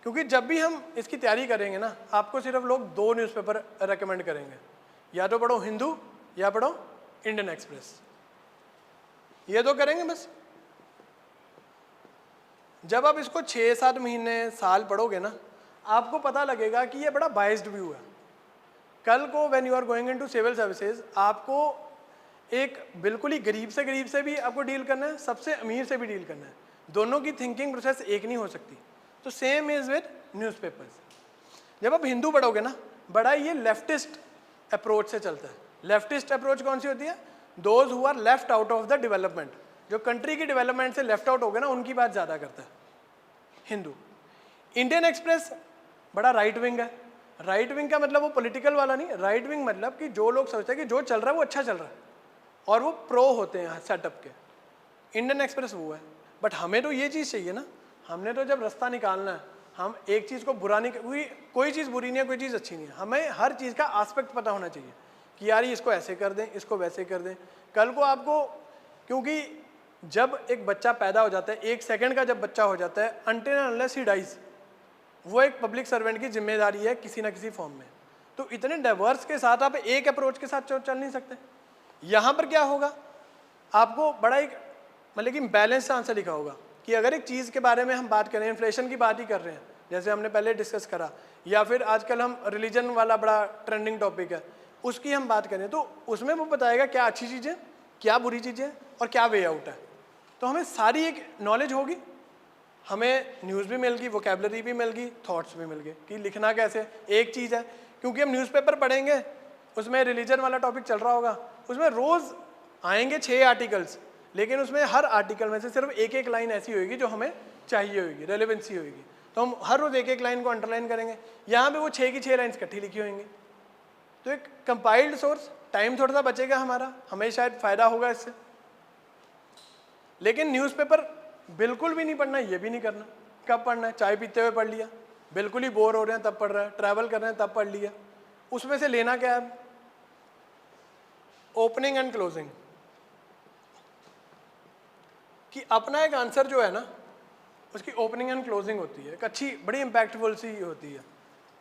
क्योंकि जब भी हम इसकी तैयारी करेंगे ना, आपको सिर्फ लोग 2 न्यूज़पेपर रेकमेंड करेंगे, या तो पढ़ो हिंदू या पढ़ो इंडियन एक्सप्रेस, ये 2 करेंगे बस। जब आप इसको 6-7 महीने, साल पढ़ोगे ना, आपको पता लगेगा कि ये बड़ा बाइस्ड व्यू है। कल को when you are going into civil services, आपको एक बिल्कुल ही गरीब से भी आपको डील करना है, सबसे अमीर से भी डील करना है, दोनों की थिंकिंग प्रोसेस एक नहीं हो सकती। तो सेम इज विद न्यूज़पेपर्स। जब आप हिंदू पढ़ोगे ना, बड़ा ये लेफ्टिस्ट अप्रोच से चलता है। लेफ्टिस्ट अप्रोच कौन सी होती है? Those who are left out of the development, जो कंट्री की डेवलपमेंट से लेफ्ट आउट हो गए ना, उनकी बात ज़्यादा करता है हिंदू। इंडियन एक्सप्रेस बड़ा राइट विंग है। राइट विंग का मतलब वो पॉलिटिकल वाला नहीं, राइट विंग मतलब कि जो लोग सोचते हैं कि जो चल रहा है वो अच्छा चल रहा है और वो प्रो होते हैं सेटअप के। इंडियन एक्सप्रेस वो है। बट हमें तो ये चीज़ चाहिए ना, हमने तो जब रास्ता निकालना है, हम एक चीज़ को बुरा नहीं, कोई चीज़ बुरी नहीं है, कोई चीज़ अच्छी नहीं है, हमें हर चीज़ का एस्पेक्ट पता होना चाहिए कि यार इसको ऐसे कर दें, इसको वैसे कर दें। कल को आपको, क्योंकि जब एक बच्चा पैदा हो जाता है, 1 सेकंड का जब बच्चा हो जाता है, अनटिल अनलेस ही डाइज, वो एक पब्लिक सर्वेंट की जिम्मेदारी है किसी ना किसी फॉर्म में। तो इतने डाइवर्स के साथ आप एक अप्रोच के साथ चल नहीं सकते। यहाँ पर क्या होगा, आपको बड़ा एक मतलब कि बैलेंस आंसर लिखा होगा कि अगर एक चीज़ के बारे में हम बात करें, इन्फ्लेशन की बात ही कर रहे हैं जैसे हमने पहले डिस्कस करा, या फिर आजकल हम रिलीजन वाला बड़ा ट्रेंडिंग टॉपिक है उसकी हम बात करें, तो उसमें वो बताएगा क्या अच्छी चीज़ें, क्या बुरी चीज़ें और क्या वे आउट है। तो हमें सारी एक नॉलेज होगी, हमें न्यूज़ भी मिल गई, वोकैबलरी भी मिल गई, थॉट्स भी मिल गए कि लिखना कैसे। एक चीज़ है, क्योंकि हम न्यूज़पेपर पढ़ेंगे, उसमें रिलीजन वाला टॉपिक चल रहा होगा, उसमें रोज़ आएंगे 6 आर्टिकल्स, लेकिन उसमें हर आर्टिकल में से सिर्फ एक लाइन ऐसी होगी जो हमें चाहिए होगी, रेलेवेंसी होगी, तो हम हर रोज़ एक लाइन को अंडरलाइन करेंगे। यहाँ पे वो 6 की 6 लाइन्स इकट्ठी लिखी होंगी। तो एक कंपाइल्ड सोर्स, टाइम थोड़ा सा बचेगा हमारा, हमें शायद फ़ायदा होगा इससे। लेकिन न्यूज़पेपर बिल्कुल भी नहीं पढ़ना, ये भी नहीं करना। कब पढ़ना है? चाय पीते हुए पढ़ लिया, बिल्कुल ही बोर हो रहे हैं तब पढ़ रहा है, ट्रैवल कर रहे हैं तब पढ़ लिया, उसमें से लेना क्या है? ओपनिंग एंड क्लोजिंग, कि अपना एक आंसर जो है ना उसकी ओपनिंग एंड क्लोजिंग होती है, एक अच्छी बड़ी इम्पैक्टफुल सी होती है,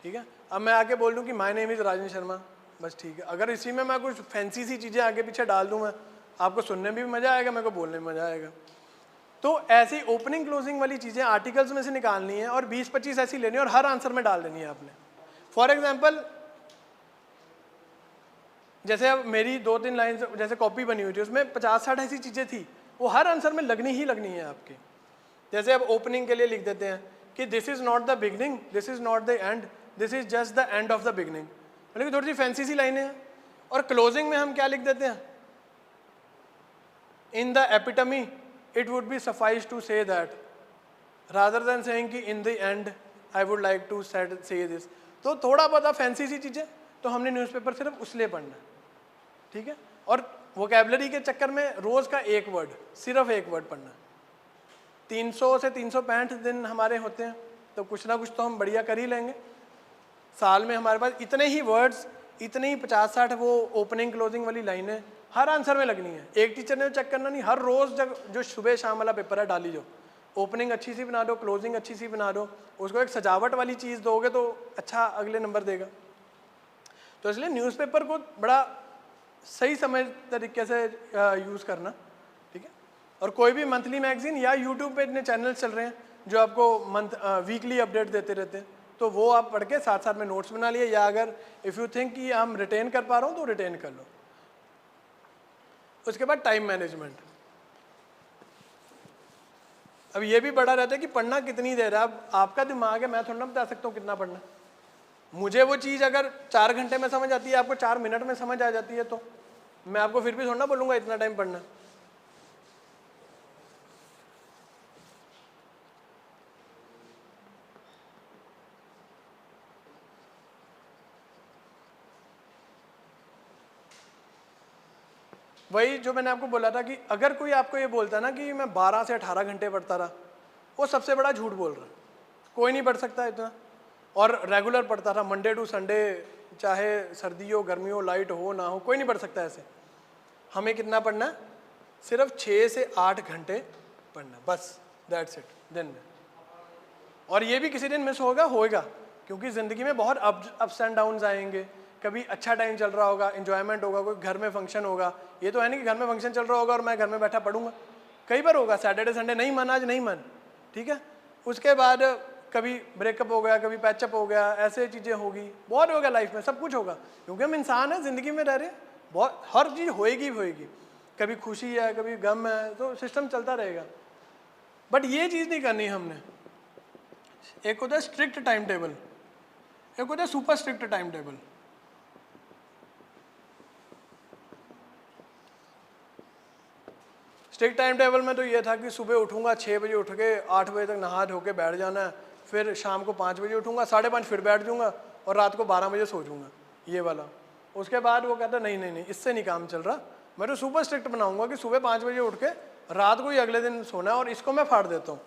ठीक है। अब मैं आके बोल दूं कि my name is Rajan Sharma, बस ठीक है। अगर इसी में मैं कुछ फैंसी सी चीज़ें आगे पीछे डाल दूं, मैं आपको सुनने में भी मज़ा आएगा, मेरे को बोलने में मज़ा आएगा। तो ऐसी ओपनिंग क्लोजिंग वाली चीज़ें आर्टिकल्स में से निकालनी है और 20-25 ऐसी लेनी है और हर आंसर में डाल देनी है आपने। फॉर एग्जाम्पल, जैसे अब मेरी 2-3 लाइन जैसे कॉपी बनी हुई थी, उसमें 50-60 ऐसी चीज़ें थी, वो हर आंसर में लगनी ही लगनी है आपके। जैसे अब ओपनिंग के लिए लिख देते हैं कि this is not the beginning, this is not the end, this is just the end of the beginning, मतलब थोड़ी सी फैंसी सी लाइनें हैं। और क्लोजिंग में हम क्या लिख देते हैं, in the epitome it would be suffice to say that, rather than saying कि in the end I would like to say this. तो थोड़ा बहुत फैंसी सी चीज़ें तो हमने न्यूज़पेपर सिर्फ उसलिए पढ़ना है, ठीक है। और वोकैबलरी के चक्कर में रोज़ का एक वर्ड, सिर्फ एक वर्ड पढ़ना। 300 से 365 दिन हमारे होते हैं, तो कुछ ना कुछ तो हम बढ़िया कर ही लेंगे। साल में हमारे पास इतने ही वर्ड्स, इतने ही 50-60 वो ओपनिंग क्लोजिंग वाली लाइनें हर आंसर में लगनी है। एक टीचर ने चेक करना नहीं, हर रोज़ जब जो सुबह शाम वाला पेपर है डाली, जो ओपनिंग अच्छी सी बना दो, क्लोजिंग अच्छी सी बना दो, उसको एक सजावट वाली चीज़ दोगे तो अच्छा अगले नंबर देगा। तो इसलिए न्यूज़पेपर को बड़ा सही समय तरीके से यूज़ करना, ठीक है। और कोई भी मंथली मैगजीन या यूट्यूब पे इतने चैनल्स चल रहे हैं जो आपको वीकली अपडेट देते रहते हैं, तो वो आप पढ़ के साथ साथ में नोट्स बना लिए, या अगर इफ़ यू थिंक कि हम रिटेन कर पा रहा हूँ तो रिटेन कर लो। उसके बाद टाइम मैनेजमेंट। अब ये भी बड़ा रहता है कि पढ़ना कितनी देर है। अब आपका दिमाग है, मैं थोड़ा ना बता सकता हूँ कितना पढ़ना। मुझे वो चीज़ अगर 4 घंटे में समझ आती है, आपको 4 मिनट में समझ आ जाती है, तो मैं आपको फिर भी थोड़ा ना बोलूँगा इतना टाइम पढ़ना। वही जो मैंने आपको बोला था कि अगर कोई आपको ये बोलता ना कि मैं 12 से 18 घंटे पढ़ता रहा, वो सबसे बड़ा झूठ बोल रहा है। कोई नहीं पढ़ सकता इतना। और रेगुलर पढ़ता था, मंडे टू संडे, चाहे सर्दी हो गर्मी हो, लाइट हो ना हो, कोई नहीं पढ़ सकता ऐसे। हमें कितना पढ़ना है, सिर्फ 6 से 8 घंटे पढ़ना, बस, दैट्स इट, दिन में। और ये भी किसी दिन मिस होगा, क्योंकि ज़िंदगी में बहुत अप्स एंड डाउन्स आएंगे। कभी अच्छा टाइम चल रहा होगा, इन्जॉयमेंट होगा, कोई घर में फंक्शन होगा। ये तो है नहीं कि घर में फंक्शन चल रहा होगा और मैं घर में बैठा पढ़ूंगा। कई बार होगा, सैटरडे संडे नहीं मन, आज नहीं मन, ठीक है। उसके बाद कभी ब्रेकअप हो गया, कभी पैचअप हो गया, ऐसे चीज़ें होगी, बहुत होगा लाइफ में, सब कुछ होगा, क्योंकि हम इंसान हैं, ज़िंदगी में रह रहे हैं, बहुत हर चीज़ होएगी। कभी खुशी है, कभी गम है, तो सिस्टम चलता रहेगा। बट ये चीज़ नहीं करनी हमने। एक होता है स्ट्रिक्ट टाइम टेबल, एक होता है super strict time table. Strict time table में तो ये था कि सुबह उठूंगा 6 बजे, उठ के 8 बजे तक नहा धो के बैठ जाना है, फिर शाम को 5 बजे उठूंगा, 5:30 फिर बैठ जाऊंगा और रात को 12 बजे सो जाऊंगा, ये वाला। उसके बाद वो कहता नहीं, इससे नहीं काम चल रहा, मैं तो सुपर स्ट्रिक्ट बनाऊंगा कि सुबह 5 बजे उठ के रात को ही अगले दिन सोना है, और इसको मैं फाड़ देता हूँ।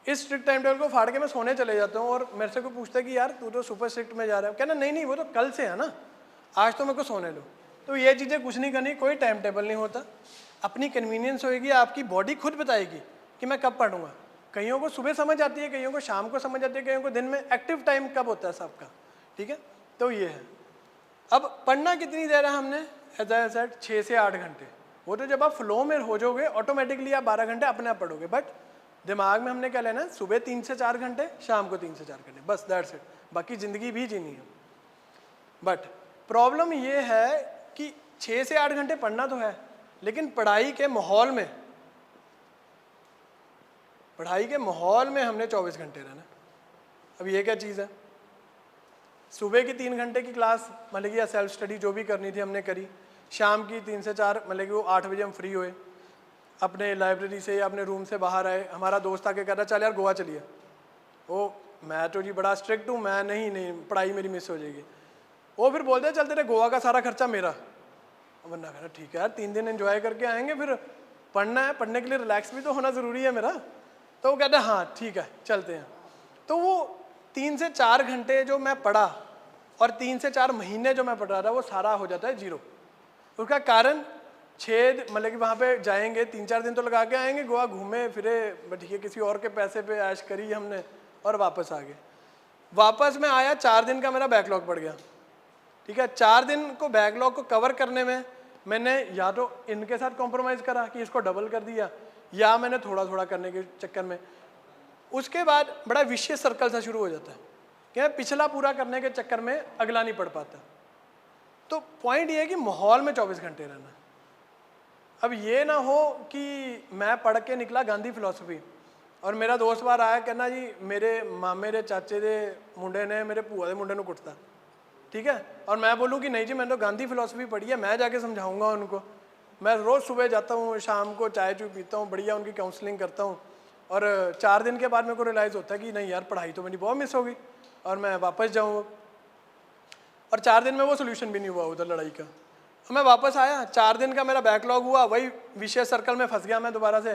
इस स्ट्रिक्ट टाइम टेबल को फाड़ के मैं सोने चले जाता हूँ, और मेरे से कोई पूछता है कि यार तू तो सुपर स्ट्रिक्ट में जा रहा है, कहना नहीं, वो तो कल से है ना, आज तो मेरे को सोने दो। तो ये चीज़ें कुछ नहीं करनी, कोई टाइम टेबल नहीं होता, अपनी कन्वीनियंस होएगी, आपकी बॉडी खुद बताएगी कि मैं कब पढ़ूंगा। कईयों को सुबह समझ आती है, कईयों को शाम को समझ आती है, कईयों को दिन में। एक्टिव टाइम कब होता है सबका, ठीक है। तो ये है। अब पढ़ना कितनी देर है हमने, एज आई सेड 6 से 8 घंटे। वो तो जब आप फ्लो में हो जाओगे ऑटोमेटिकली आप 12 घंटे अपने आप पढ़ोगे। बट दिमाग में हमने क्या लेना है, सुबह 3 से 4 घंटे, शाम को 3 से 4 घंटे, बस दैट्स इट। बाकी ज़िंदगी भी जीनी है। बट प्रॉब्लम ये है कि 6 से 8 घंटे पढ़ना तो है, लेकिन पढ़ाई के माहौल में हमने 24 घंटे रहना। अब ये क्या चीज़ है, सुबह की 3 घंटे की क्लास मतलब कि या सेल्फ स्टडी जो भी करनी थी हमने करी, शाम की 3 से 4 मतलब कि वो 8 बजे हम फ्री हुए, अपने लाइब्रेरी से या अपने रूम से बाहर आए, हमारा दोस्त आके कहता चल यार गोवा चलिए। वो मैं तो जी बड़ा स्ट्रिक्ट हूँ, मैं नहीं पढ़ाई मेरी मिस हो जाएगी। वो फिर बोलते चल तेरे गोवा का सारा खर्चा मेरा। वरना कह रहा ठीक है यार 3 दिन एंजॉय करके आएंगे, फिर पढ़ना है, पढ़ने के लिए रिलैक्स भी तो होना ज़रूरी है मेरा। तो वो कहता है हाँ ठीक है चलते हैं। तो वो 3 से 4 घंटे जो मैं पढ़ा और 3 से 4 महीने जो मैं पढ़ रहा था, वो सारा हो जाता है जीरो। उसका कारण छेद, मतलब कि वहाँ पे जाएंगे 3-4 दिन तो लगा के आएंगे, गोवा घूमे फिरे, ठीक है, किसी और के पैसे पे ऐश करी हमने और वापस आ गए। वापस मैं आया, 4 दिन का मेरा बैकलॉग पड़ गया, ठीक है। 4 दिन को बैकलॉग को कवर करने में मैंने या तो इनके साथ कॉम्प्रोमाइज़ करा कि इसको डबल कर दिया, या मैंने थोड़ा थोड़ा करने के चक्कर में, उसके बाद बड़ा विशियस सर्कल सा शुरू हो जाता है कि मैं पिछला पूरा करने के चक्कर में अगला नहीं पढ़ पाता। तो पॉइंट ये है कि माहौल में 24 घंटे रहना। अब ये ना हो कि मैं पढ़ के निकला गांधी फिलॉसफी और मेरा दोस्त बार आया कहना जी मेरे मामे दे चाचे दे मुंडे ने मेरे भूआ दे मुंडे को कुटता, ठीक है, और मैं बोलूँ कि नहीं जी मैंने तो गांधी फिलॉसफी पढ़ी है, मैं जाके समझाऊंगा उनको। मैं रोज़ सुबह जाता हूँ, शाम को चाय चूय पीता हूँ, बढ़िया उनकी काउंसलिंग करता हूँ, और 4 दिन के बाद मेरे को रियलाइज़ होता है कि नहीं यार पढ़ाई तो मेरी बहुत मिस हो गई और मैं वापस जाऊँ। और 4 दिन में वो सोल्यूशन भी नहीं हुआ उधर लड़ाई का। मैं वापस आया, 4 दिन का मेरा बैकलॉग हुआ, वही विषय सर्कल में फंस गया मैं दोबारा से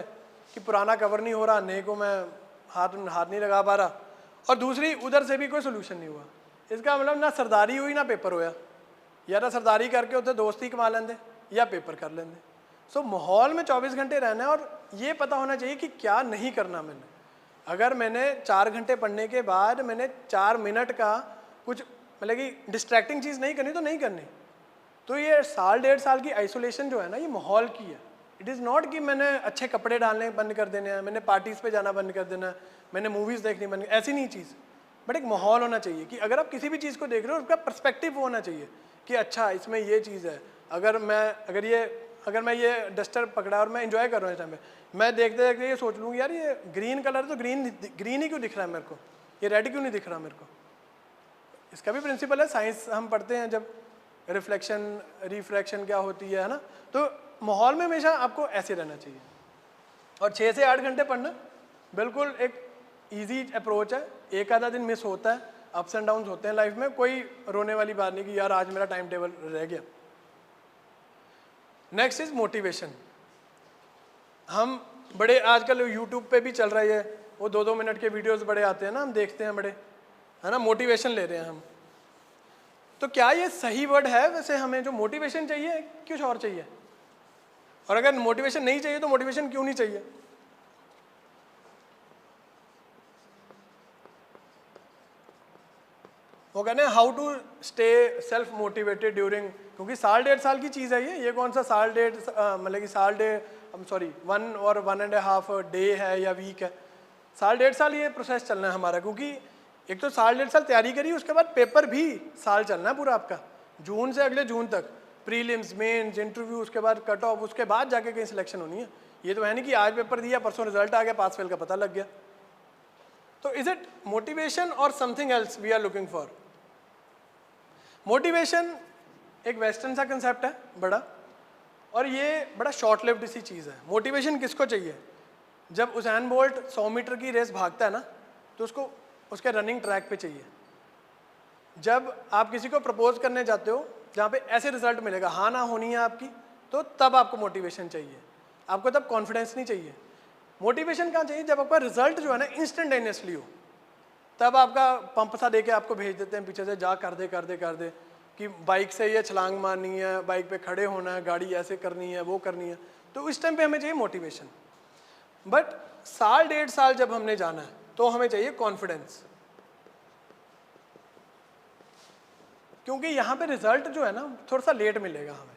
कि पुराना कवर नहीं हो रहा, नए को मैं हाथ नहीं लगा पा रहा, और दूसरी उधर से भी कोई सोल्यूशन नहीं हुआ। इसका मतलब ना सरदारी हुई ना पेपर होया, या तो सरदारी करके उधर दोस्ती कमा लेंगे या पेपर कर लेंगे। सो माहौल में 24 घंटे रहना है और ये पता होना चाहिए कि क्या नहीं करना मैंने। अगर मैंने 4 घंटे पढ़ने के बाद मैंने 4 मिनट का कुछ मतलब कि डिस्ट्रैक्टिंग चीज़ नहीं करनी तो नहीं करनी। तो ये 1.5 साल की आइसोलेशन जो है ना, ये माहौल की है। इट इज़ नॉट कि मैंने अच्छे कपड़े डालने बंद कर देने हैं, मैंने पार्टीज़ पे जाना बंद कर देना है, मैंने मूवीज़ देखनी बंद, ऐसी नहीं चीज़। बट एक माहौल होना चाहिए कि अगर आप किसी भी चीज़ को देख रहे हो उसका पर्सपेक्टिव होना चाहिए कि अच्छा इसमें ये चीज़ है। अगर मैं ये डस्टर पकड़ा और मैं इन्जॉय कर रहा हूँ इस टाइम पे, मैं देखते देखते ये सोच लूँगी यार ये ग्रीन कलर तो ग्रीन ही क्यों दिख रहा है मेरे को, ये रेड क्यों नहीं दिख रहा मेरे को। इसका भी प्रिंसिपल है, साइंस हम पढ़ते हैं जब, रिफ्लेक्शन रिफ्रैक्शन क्या होती है ना। तो माहौल में हमेशा आपको ऐसे रहना चाहिए। और 6 से 8 घंटे पढ़ना बिल्कुल एक इजी अप्रोच है। एक आधा दिन मिस होता है, अप्स एंड डाउन्स होते हैं लाइफ में, कोई रोने वाली बात नहीं कि यार आज मेरा टाइम टेबल रह गया। Next is motivation. हम बड़े आजकल यूट्यूब पे भी चल रही है, वो 2-2 मिनट के वीडियोस बड़े आते हैं ना, हम देखते हैं बड़े, है ना, मोटिवेशन ले रहे हैं हम। तो क्या ये सही वर्ड है? वैसे हमें जो मोटिवेशन चाहिए कुछ और चाहिए, और अगर मोटिवेशन नहीं चाहिए तो मोटिवेशन क्यों नहीं चाहिए? वो कहते हैं how to stay self motivated during, क्योंकि 1.5 साल की चीज़ है ये कौन सा 1.5 मतलब कि 1 और 1.5 डे है या वीक है। 1.5 साल ये प्रोसेस चलना है हमारा, क्योंकि एक तो 1.5 साल तैयारी करी, उसके बाद पेपर भी साल चलना है पूरा आपका, जून से अगले जून तक, प्रीलिम्स, मेंस, इंटरव्यू, उसके बाद कट ऑफ, उसके बाद जाके कहीं सिलेक्शन होनी है। ये तो है नहीं कि आज पेपर दिया परसों रिजल्ट आ गया, पास फेल का पता लग गया। तो इज इट मोटिवेशन और something else we are looking for? Motivation एक वेस्टर्न सा कंसेप्ट है बड़ा, और ये बड़ा शॉर्ट लिव्ड सी चीज़ है। मोटिवेशन किसको चाहिए? जब उसैन बोल्ट 100 मीटर की रेस भागता है ना, तो उसको उसके रनिंग ट्रैक पे चाहिए। जब आप किसी को प्रपोज करने जाते हो जहाँ पे ऐसे रिजल्ट मिलेगा, हाँ ना होनी है आपकी, तो तब आपको मोटिवेशन चाहिए। आपको तब कॉन्फिडेंस नहीं चाहिए। मोटिवेशन कहाँ चाहिए? जब आपका रिजल्ट जो है ना इंस्टेंटेनियसली हो, तब आपका पंप सा देके आपको भेज देते हैं पीछे से, जा कर दे कि बाइक से ये छलांग मारनी है, बाइक पे खड़े होना है, गाड़ी ऐसे करनी है, वो करनी है। तो उस टाइम पे हमें चाहिए मोटिवेशन। बट 1.5 साल जब हमने जाना है तो हमें चाहिए कॉन्फिडेंस, क्योंकि यहाँ पे रिजल्ट जो है ना थोड़ा सा लेट मिलेगा हमें।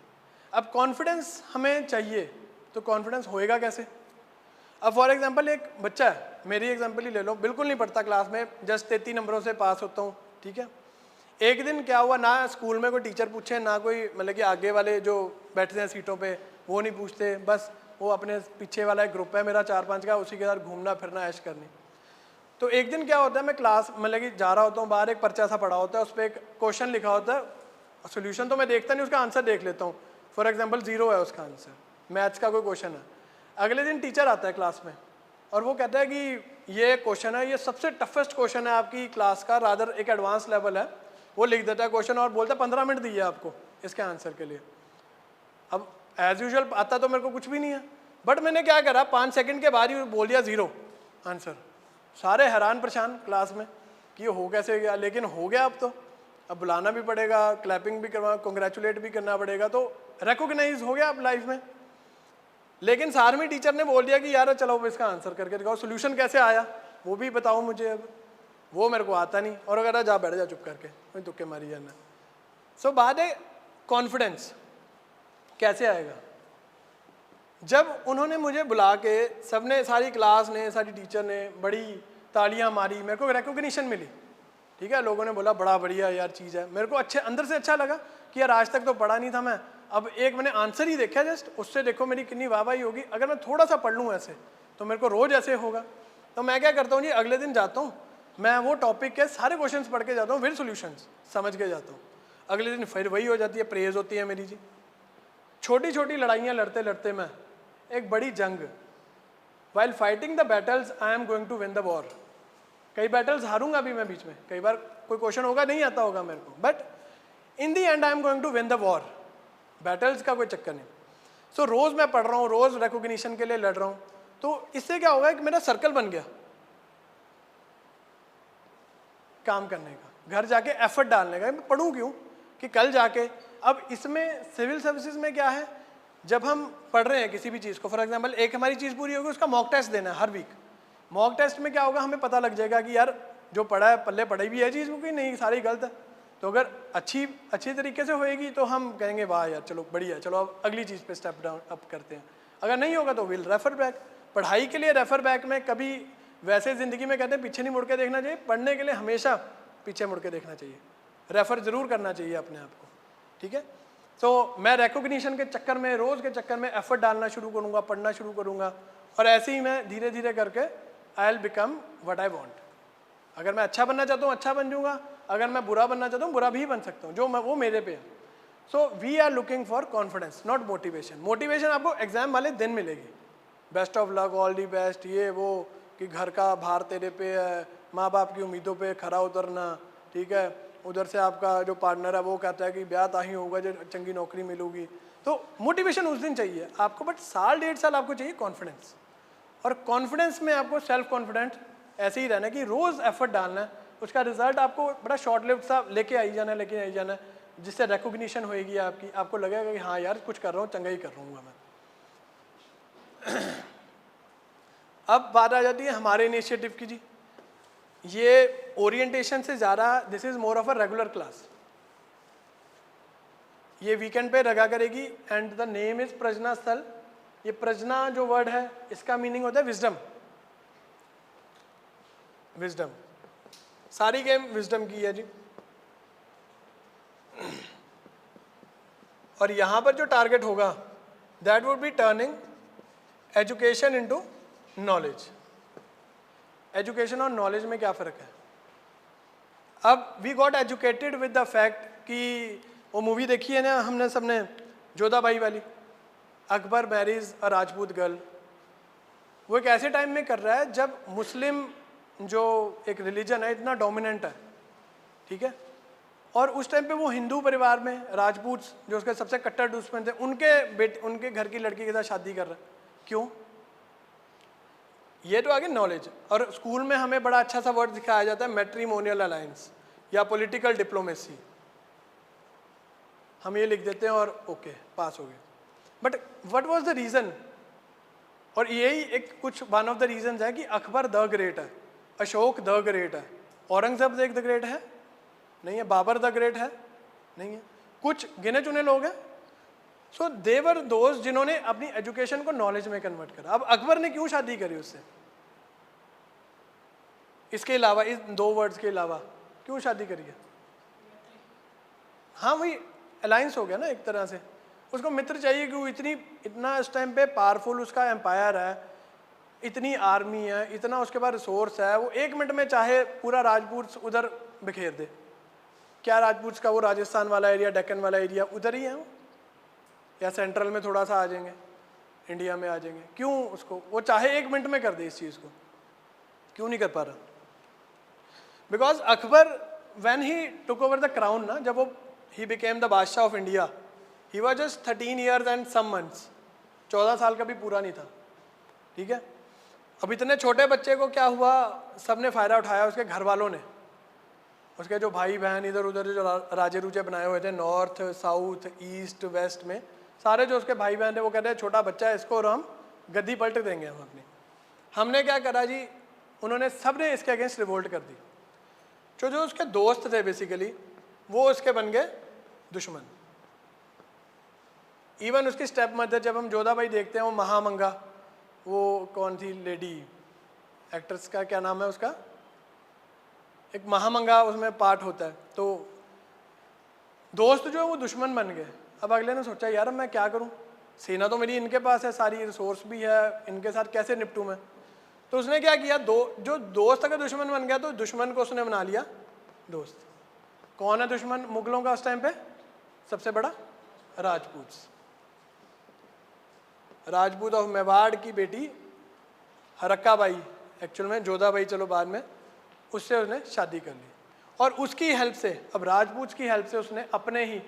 अब कॉन्फिडेंस हमें चाहिए, तो कॉन्फिडेंस होएगा कैसे? अब फॉर एग्जांपल एक बच्चा है, मेरी एग्जांपल ही ले लो, बिल्कुल नहीं पढ़ता क्लास में, जस्ट 33 नंबरों से पास होता हूँ, ठीक है। एक दिन क्या हुआ, ना स्कूल में कोई टीचर पूछे, ना कोई मतलब कि आगे वाले जो बैठते हैं सीटों पे वो नहीं पूछते, बस वो अपने पीछे वाला एक ग्रुप है मेरा 4-5 का, उसी के साथ घूमना फिरना ऐश करनी। तो एक दिन क्या होता है, मैं क्लास मतलब कि जा रहा होता हूँ बाहर, एक पर्चा सा पड़ा होता है, उस पर एक क्वेश्चन लिखा होता है, सोल्यूशन तो मैं देखता नहीं, उसका आंसर देख लेता हूँ। फॉर एग्जाम्पल 0 है उसका आंसर, मैथ्स का कोई क्वेश्चन है। अगले दिन टीचर आता है क्लास में और वो कहता है कि ये क्वेश्चन है, ये सबसे टफेस्ट क्वेश्चन है आपकी क्लास का, रादर एक एडवांस लेवल है। वो लिख देता है क्वेश्चन और बोलता है 15 मिनट दिए आपको इसके आंसर के लिए। अब एज यूजुअल आता तो मेरे को कुछ भी नहीं है, बट मैंने क्या करा, 5 सेकंड के बाद ही बोल दिया 0 आंसर। सारे हैरान परेशान क्लास में कि ये हो कैसे गया, लेकिन हो गया अब तो। अब बुलाना भी पड़ेगा, क्लैपिंग भी करवा, कॉन्ग्रेचुलेट भी करना पड़ेगा, तो रिकॉग्नाइज हो गया आप लाइफ में। लेकिन 7वीं टीचर ने बोल दिया कि यार चलो इसका आंसर करके दिखाओ, सोल्यूशन कैसे आया वो भी बताओ मुझे। अब वो मेरे को आता नहीं, और अगर जा बैठ जा चुप करके, मैं तुक्के मारी जाना। सो बात है कॉन्फिडेंस कैसे आएगा। जब उन्होंने मुझे बुला के, सबने, सारी क्लास ने, सारी टीचर ने बड़ी तालियां मारी, मेरे को रिकॉग्निशन मिली, ठीक है, लोगों ने बोला बड़ा बढ़िया यार चीज़ है, मेरे को अच्छे अंदर से अच्छा लगा कि यार आज तक तो पढ़ा नहीं था मैं, अब एक मैंने आंसर ही देखा जस्ट, उससे देखो मेरी कितनी वाहवाही होगी। अगर मैं थोड़ा सा पढ़ लूँ ऐसे तो मेरे को रोज ऐसे होगा। तो मैं क्या करता हूँ जी, अगले दिन जाता हूँ, मैं वो टॉपिक के सारे क्वेश्चंस पढ़ के जाता हूँ, फिर सॉल्यूशंस समझ के जाता हूँ। अगले दिन फिर वही हो जाती है, प्रेज होती है मेरी जी। छोटी छोटी लड़ाइयाँ लड़ते लड़ते मैं एक बड़ी जंग, while fighting the battles I am going to win the war. कई बैटल्स हारूंगा भी मैं बीच में, कई बार कोई क्वेश्चन होगा नहीं आता होगा मेरे को, but in the end I am going to win the war. Battles का कोई चक्कर नहीं। सो रोज मैं पढ़ रहा हूँ, रोज रिकॉग्निशन के लिए लड़ रहा हूँ, तो इससे क्या होगा कि मेरा सर्कल बन गया काम करने का, घर जाके एफर्ट डालने का। मैं पढ़ूँ क्यों कि कल जाके, अब इसमें सिविल सर्विसेज में क्या है, जब हम पढ़ रहे हैं किसी भी चीज़ को, फॉर एग्जांपल एक हमारी चीज़ पूरी होगी, उसका मॉक टेस्ट देना है हर वीक। मॉक टेस्ट में क्या होगा, हमें पता लग जाएगा कि यार जो पढ़ा है पल्ले पढ़ी भी है चीज़ कि नहीं, सारी गलत है। तो अगर अच्छी तरीके से होएगी तो हम कहेंगे वाह यार चलो बढ़िया, चलो अब अगली चीज़ पे स्टेप डाउन अप करते हैं। अगर नहीं होगा तो विल रेफर बैक। पढ़ाई के लिए रेफर बैक में कभी, वैसे ज़िंदगी में कहते हैं पीछे नहीं मुड़ के देखना चाहिए, पढ़ने के लिए हमेशा पीछे मुड़ के देखना चाहिए, रेफर ज़रूर करना चाहिए अपने आप को, ठीक है। तो मैं रिकॉग्निशन के चक्कर में, रोज़ के चक्कर में एफर्ट डालना शुरू करूँगा, पढ़ना शुरू करूँगा, और ऐसे ही मैं धीरे धीरे करके I will become what I want. अगर मैं अच्छा बनना चाहता हूँ अच्छा बन जाऊँगा, अगर मैं बुरा बनना चाहता हूँ बुरा भी बन सकता हूँ, जो मैं वो मेरे पे है। So we are looking for confidence, not motivation. Motivation आपको एग्जाम वाले दिन मिलेगी, best of luck, all the best, ये वो, कि घर का भार तेरे पे है, माँ बाप की उम्मीदों पे खरा उतरना, ठीक है, उधर से आपका जो पार्टनर है वो कहता है कि ब्याह ताही होगा जो चंगी नौकरी मिलूगी। तो मोटिवेशन उस दिन चाहिए आपको, बट साल 1.5 साल आपको चाहिए कॉन्फिडेंस। और कॉन्फिडेंस में आपको सेल्फ कॉन्फिडेंट ऐसे ही रहना है कि रोज़ एफर्ट डालना है, उसका रिजल्ट आपको बड़ा शॉर्ट लिव्ड सा लेके आई जाना है, जिससे रिकॉग्निशन होएगी आपकी, आपको लगेगा कि हाँ यार कुछ कर रहा हूँ, चंगा ही कर रहा हूँ मैं। अब बात आ जाती है हमारे इनिशिएटिव की जी। ये ओरिएंटेशन से ज़्यादा this is more of a regular class. ये वीकेंड पे लगा करेगी, एंड द नेम इज़ प्रजना स्थल। ये प्रजना जो वर्ड है इसका मीनिंग होता है विजडम। विजडम, सारी गेम विजडम की है जी। और यहाँ पर जो टारगेट होगा that would be turning education into knowledge. Education और नॉलेज में क्या फ़र्क है। अब we got educated with the fact कि वो मूवी देखी है ना हमने सबने, जोधाबाई वाली, Akbar marriage a Rajput girl. वो एक ऐसे टाइम में कर रहा है जब मुस्लिम जो एक रिलीजन है इतना डोमिनेंट है, ठीक है, और उस टाइम पे वो हिंदू परिवार में राजपूत जो उसके सबसे कट्टर दुश्मन थे उनके घर की लड़की के साथ शादी कर रहा है। क्यों? ये तो आगे नॉलेज। और स्कूल में हमें बड़ा अच्छा सा वर्ड दिखाया जाता है मैट्रिमोनियल अलायंस या पॉलिटिकल डिप्लोमेसी, हम ये लिख देते हैं और ओके पास हो गए। But what was the reason? और यही एक कुछ वन ऑफ द रीजन है कि अकबर द ग्रेट है, अशोक द ग्रेट है, औरंगजेब एक द ग्रेट है नहीं है, बाबर द ग्रेट है नहीं है, कुछ गिने चुने लोग हैं। सो देवर दोस्त जिन्होंने अपनी एजुकेशन को नॉलेज में कन्वर्ट करा। अब अकबर ने क्यों शादी करी उससे? इसके अलावा, इस 2 वर्ड्स के अलावा क्यों शादी करी है? हाँ वही अलायंस हो गया ना एक तरह से, उसको मित्र चाहिए क्यों? इतना इस टाइम पे पावरफुल उसका एम्पायर है, इतनी आर्मी है, इतना उसके पास रिसोर्स है, वो 1 मिनट में चाहे पूरा राजपूत उधर बिखेर दे। क्या राजपूत का वो राजस्थान वाला एरिया, डेक्कन वाला एरिया उधर ही है वो, या सेंट्रल में थोड़ा सा आ जाएंगे, इंडिया में आ जाएंगे? क्यों उसको वो चाहे 1 मिनट में कर दे इस चीज़ को, क्यों नहीं कर पा रहा? Because Akbar when he took over the crown ना, जब वो ही became the badshah of India, he was just 13 years and some months, 14 साल का भी पूरा नहीं था, ठीक है। अब इतने छोटे बच्चे को क्या हुआ, सबने फ़ायदा उठाया उसके घर वालों ने, उसके जो भाई बहन इधर उधर जो राजे रूजे बनाए हुए थे नॉर्थ साउथ ईस्ट वेस्ट में, सारे जो उसके भाई बहन थे वो कहते हैं छोटा बच्चा है इसको और हम गद्दी पलट देंगे हम अपनी। हमने क्या करा जी, उन्होंने सब ने इसके अगेंस्ट रिवोल्ट कर दी। जो उसके दोस्त थे बेसिकली वो उसके बन गए दुश्मन। इवन उसकी स्टेप मदर, जब हम जोधाबाई देखते हैं वो महामंगा, वो कौन थी लेडी एक्ट्रेस का क्या नाम है उसका, एक महामंगा उसमें पार्ट होता है, तो दोस्त जो है वो दुश्मन बन गए। अब अगले ने सोचा यार मैं क्या करूं, सेना तो मेरी इनके पास है, सारी रिसोर्स भी है, इनके साथ कैसे निपटूं मैं। तो उसने क्या किया, जो दोस्त अगर दुश्मन बन गया तो दुश्मन को उसने बना लिया दोस्त। कौन है दुश्मन मुगलों का उस टाइम पे सबसे बड़ा? राजपूत ऑफ मेवाड़ की बेटी हरक्का बाई, एक्चुअल में जोधाबाई चलो बाद में, उससे उसने शादी कर ली और उसकी हेल्प से, अब राजपूत की हेल्प से उसने अपने ही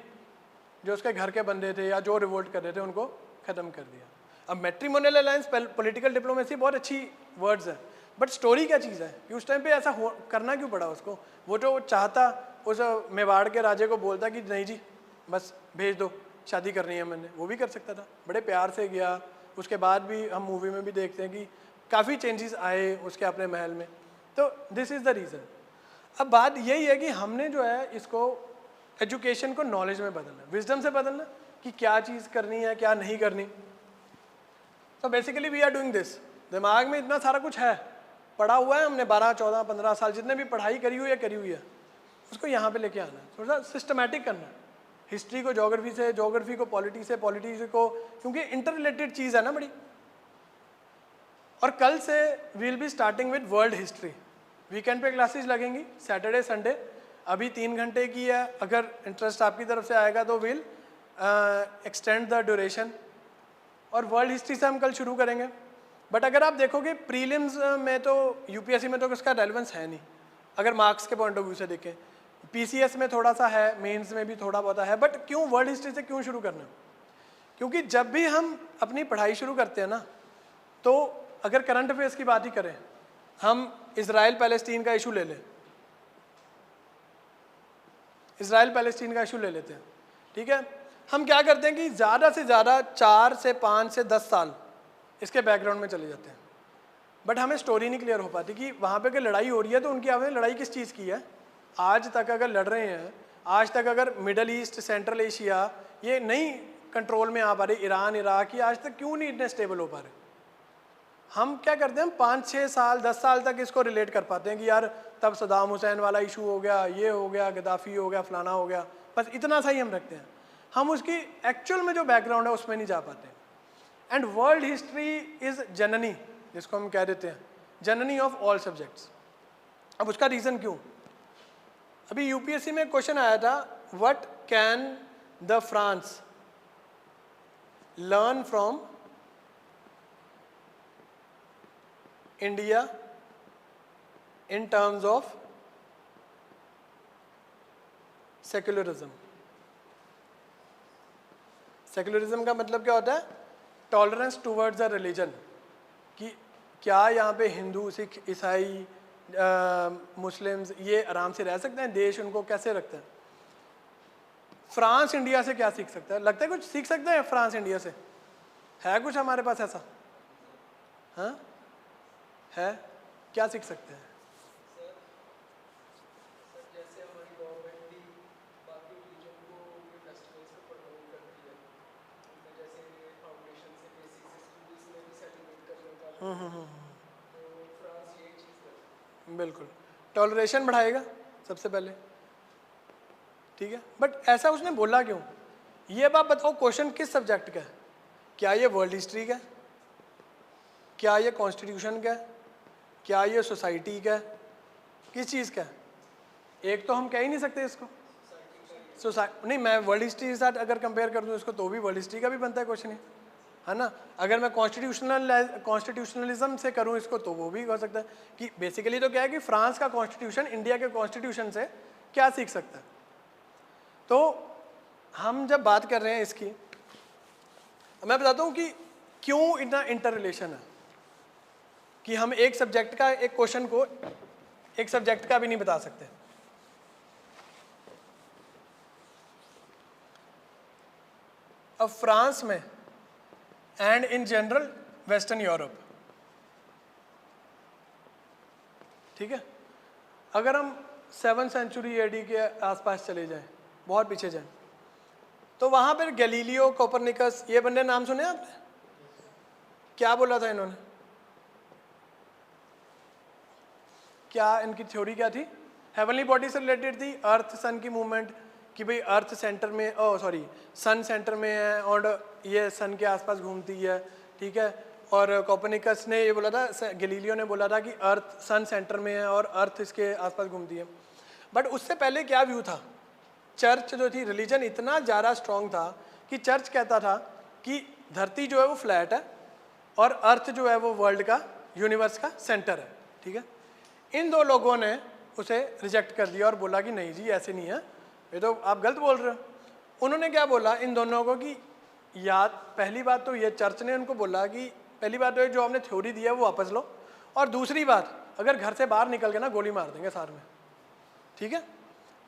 जो उसके घर के बंदे थे या जो रिवोल्ट कर रहे थे उनको ख़त्म कर दिया। अब मैट्रिमोनियल अलायंस, पॉलिटिकल डिप्लोमेसी बहुत अच्छी वर्ड्स है, बट स्टोरी क्या चीज़ है कि उस टाइम पे ऐसा करना क्यों पड़ा उसको। वो जो चाहता उस मेवाड़ के राजे को बोलता कि नहीं जी बस भेज दो, शादी करनी है मैंने, वो भी कर सकता था, बड़े प्यार से गया। उसके बाद भी हम मूवी में भी देखते हैं कि काफ़ी चेंजेस आए उसके अपने महल में। तो दिस इज़ द रीज़न। अब बात यही है कि हमने जो है इसको एजुकेशन को नॉलेज में बदलना, विजडम से बदलना कि क्या चीज़ करनी है क्या नहीं करनी। तो basically we are doing this. दिमाग में इतना सारा कुछ है, पढ़ा हुआ है हमने 12 14 15 साल जितने भी पढ़ाई करी हुई है उसको यहाँ पे लेके आना है, थोड़ा सा सिस्टमैटिक करना है। हिस्ट्री को ज्योग्राफी से, ज्योग्राफी को पॉलिटी से, पॉलिटी को, क्योंकि इंटर रिलेटेड चीज़ है ना बड़ी। और कल से we will be starting with world history. Weekend पे क्लासेस लगेंगी सैटरडे संडे, अभी 3 घंटे की है। अगर इंटरेस्ट आपकी तरफ से आएगा तो विल एक्सटेंड द ड्यूरेशन, और वर्ल्ड हिस्ट्री से हम कल शुरू करेंगे। बट अगर आप देखोगे प्रीलिम्स में तो यूपीएससी में तो इसका रेलेवेंस है नहीं, अगर मार्क्स के पॉइंट ऑफ व्यू से देखें। पीसीएस में थोड़ा सा है, मेंस में भी थोड़ा बहुत है, बट क्यों वर्ल्ड हिस्ट्री से क्यों शुरू करना? क्योंकि जब भी हम अपनी पढ़ाई शुरू करते हैं ना, तो अगर करंट अफेयर्स की बात ही करें, हम इजराइल पैलेस्टीन का इशू ले लें, इजराइल पैलेस्टीन का इशू ले लेते हैं, ठीक है। हम क्या करते हैं कि ज़्यादा से ज़्यादा 4 से 5 से 10 साल इसके बैकग्राउंड में चले जाते हैं, बट हमें स्टोरी नहीं क्लियर हो पाती कि वहाँ पे अगर लड़ाई हो रही है तो उनकी आपने लड़ाई किस चीज़ की है। आज तक अगर लड़ रहे हैं, आज तक अगर मिडल ईस्ट, सेंट्रल एशिया ये नहीं कंट्रोल में आ पा रहे, ईरान इराक, ये आज तक क्यों नहीं इतने स्टेबल हो पा रहे। हम क्या करते हैं, हम 5-6 साल 10 साल तक इसको रिलेट कर पाते हैं कि यार तब सदाम हुसैन वाला इशू हो गया, ये हो गया, गद्दाफी हो गया, फलाना हो गया, बस इतना सा ही हम रखते हैं। हम उसकी एक्चुअल में जो बैकग्राउंड है उसमें नहीं जा पाते। एंड वर्ल्ड हिस्ट्री इज जननी, जिसको हम कह देते हैं जननी ऑफ ऑल सब्जेक्ट्स। अब उसका रीज़न क्यों, अभी यूपीएससी में क्वेश्चन आया था, what can the France learn from India in terms of secularism. Secularism का मतलब क्या होता है, टॉलरेंस टूवर्ड्स द रिलीजन, कि क्या यहाँ पे हिंदू, सिख, ईसाई, मुस्लिम्स ये आराम से रह सकते हैं, देश उनको कैसे रखते हैं। फ्रांस इंडिया से क्या सीख सकता है, लगता है कुछ सीख सकते हैं फ्रांस इंडिया से, है कुछ हमारे पास ऐसा? हाँ है, क्या सीख सकते हैं? बिल्कुल, टॉलरेशन बढ़ाएगा सबसे पहले, ठीक है। बट ऐसा उसने बोला क्यों, ये अब आप बताओ क्वेश्चन किस सब्जेक्ट का है? क्या ये वर्ल्ड हिस्ट्री का है, क्या ये कॉन्स्टिट्यूशन का है, क्या ये सोसाइटी का है, किस चीज़ का है? एक तो हम कह ही नहीं सकते इसको सोसाइटी, नहीं, मैं वर्ल्ड हिस्ट्री के साथ अगर कंपेयर कर दूँ इसको तो भी वर्ल्ड हिस्ट्री का भी बनता है क्वेश्चन, है ना। अगर मैं कॉन्स्टिट्यूशनलिज्म से करूं इसको तो वो भी हो सकता है कि बेसिकली तो क्या है कि फ्रांस का कॉन्स्टिट्यूशन इंडिया के कॉन्स्टिट्यूशन से क्या सीख सकता है। तो हम जब बात कर रहे हैं इसकी, मैं बताता हूं कि क्यों इतना इंटर रिलेशन है, कि हम एक सब्जेक्ट का एक क्वेश्चन को एक सब्जेक्ट का भी नहीं बता सकते। अब फ्रांस में and in general western Europe, ठीक है, अगर हम 7th सेंचुरी एडी के आसपास चले जाएं, बहुत पीछे जाएं, तो वहाँ पर गैलीलियो, कोपरनिकस, ये बंदे नाम सुने आपने? क्या बोला था इन्होंने? क्या इनकी थ्योरी क्या थी? हेवनली बॉडी से रिलेटेड थी, अर्थ सन की मूवमेंट, कि भाई अर्थ सेंटर में, सन सेंटर में है और ये सन के आसपास घूमती है, ठीक है। और कोपरनिकस ने ये बोला था, गैलीलियो ने बोला था कि अर्थ सन सेंटर में है और अर्थ इसके आसपास घूमती है। बट उससे पहले क्या व्यू था? चर्च जो थी, रिलीजन इतना ज़्यादा स्ट्रॉन्ग था कि चर्च कहता था कि धरती जो है वो फ्लैट है और अर्थ जो है वो वर्ल्ड का, यूनिवर्स का सेंटर है, ठीक है। इन दो लोगों ने उसे रिजेक्ट कर दिया और बोला कि नहीं जी ऐसे नहीं है, ये तो आप गलत बोल रहे हो। उन्होंने क्या बोला इन दोनों को कि याद, पहली बात तो ये चर्च ने उनको बोला कि पहली बात तो जो आपने थ्योरी दी है वो वापस लो, और दूसरी बात अगर घर से बाहर निकल के ना गोली मार देंगे सार में, ठीक है।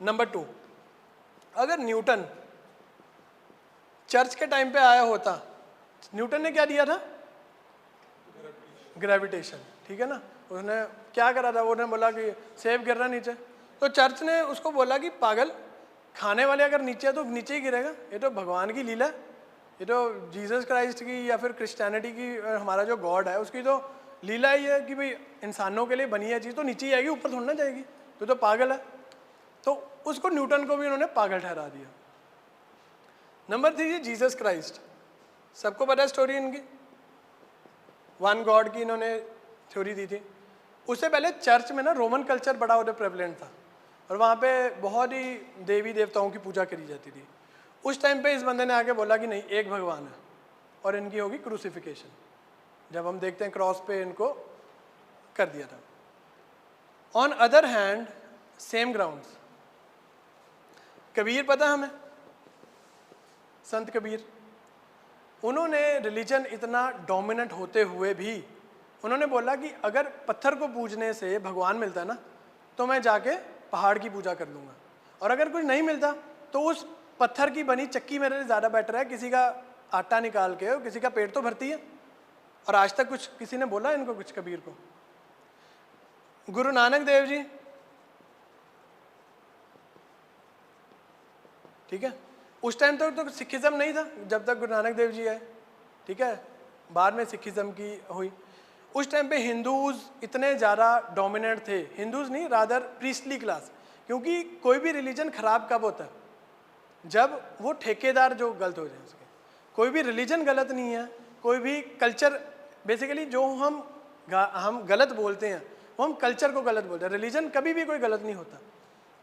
नंबर 2, अगर न्यूटन चर्च के टाइम पे आया होता, न्यूटन ने क्या दिया था? ग्रेविटेशन, ठीक है ना। उसने क्या करा था? उन्होंने बोला कि सेब गिर रहा नीचे, तो चर्च ने उसको बोला कि पागल, खाने वाले अगर नीचे है तो नीचे ही गिरेगा, ये तो भगवान की लीला है, ये तो जीसस क्राइस्ट की या फिर क्रिश्चियनिटी की, हमारा जो गॉड है उसकी तो लीला ही है कि भाई इंसानों के लिए बनी है चीज़ तो नीचे ही आएगी, ऊपर थोड़ी ना जाएगी, तो पागल है। तो उसको, न्यूटन को भी उन्होंने पागल ठहरा दिया। नंबर 3 जीसस क्राइस्ट, सबको पता है स्टोरी इनकी, वन गॉड की इन्होंने थ्योरी दी थी। उससे पहले चर्च में ना रोमन कल्चर बड़ा उधर प्रेवलेंट था और वहाँ पे बहुत ही देवी देवताओं की पूजा करी जाती थी। उस टाइम पे इस बंदे ने आके बोला कि नहीं, एक भगवान है और इनकी होगी क्रूसिफिकेशन, जब हम देखते हैं क्रॉस पे इनको कर दिया था। On other hand same grounds, Kabir पता हमें, संत कबीर, उन्होंने रिलीजन इतना डोमिनेंट होते हुए भी उन्होंने बोला कि अगर पत्थर को पूजने से भगवान मिलता है ना तो मैं जाके पहाड़ की पूजा कर लूँगा, और अगर कुछ नहीं मिलता तो उस पत्थर की बनी चक्की मेरे लिए ज़्यादा बेटर है, किसी का आटा निकाल के किसी का पेट तो भरती है। और आज तक कुछ किसी ने बोला इनको कुछ, कबीर को? गुरु नानक देव जी, ठीक है, उस टाइम तक तो सिखिज्म नहीं था जब तक गुरु नानक देव जी आए, ठीक है, बाद में सिखिज्म की हुई। उस टाइम पे हिंदूज इतने ज़्यादा डोमिनेंट थे, हिंदूज नहीं रादर प्रीस्टली क्लास, क्योंकि कोई भी रिलीजन ख़राब कब होता है? जब वो ठेकेदार जो गलत हो जाए उसके। कोई भी रिलीजन गलत नहीं है, कोई भी कल्चर, बेसिकली जो हम गलत बोलते हैं वो हम कल्चर को गलत बोलते हैं, रिलीजन कभी भी कोई गलत नहीं होता।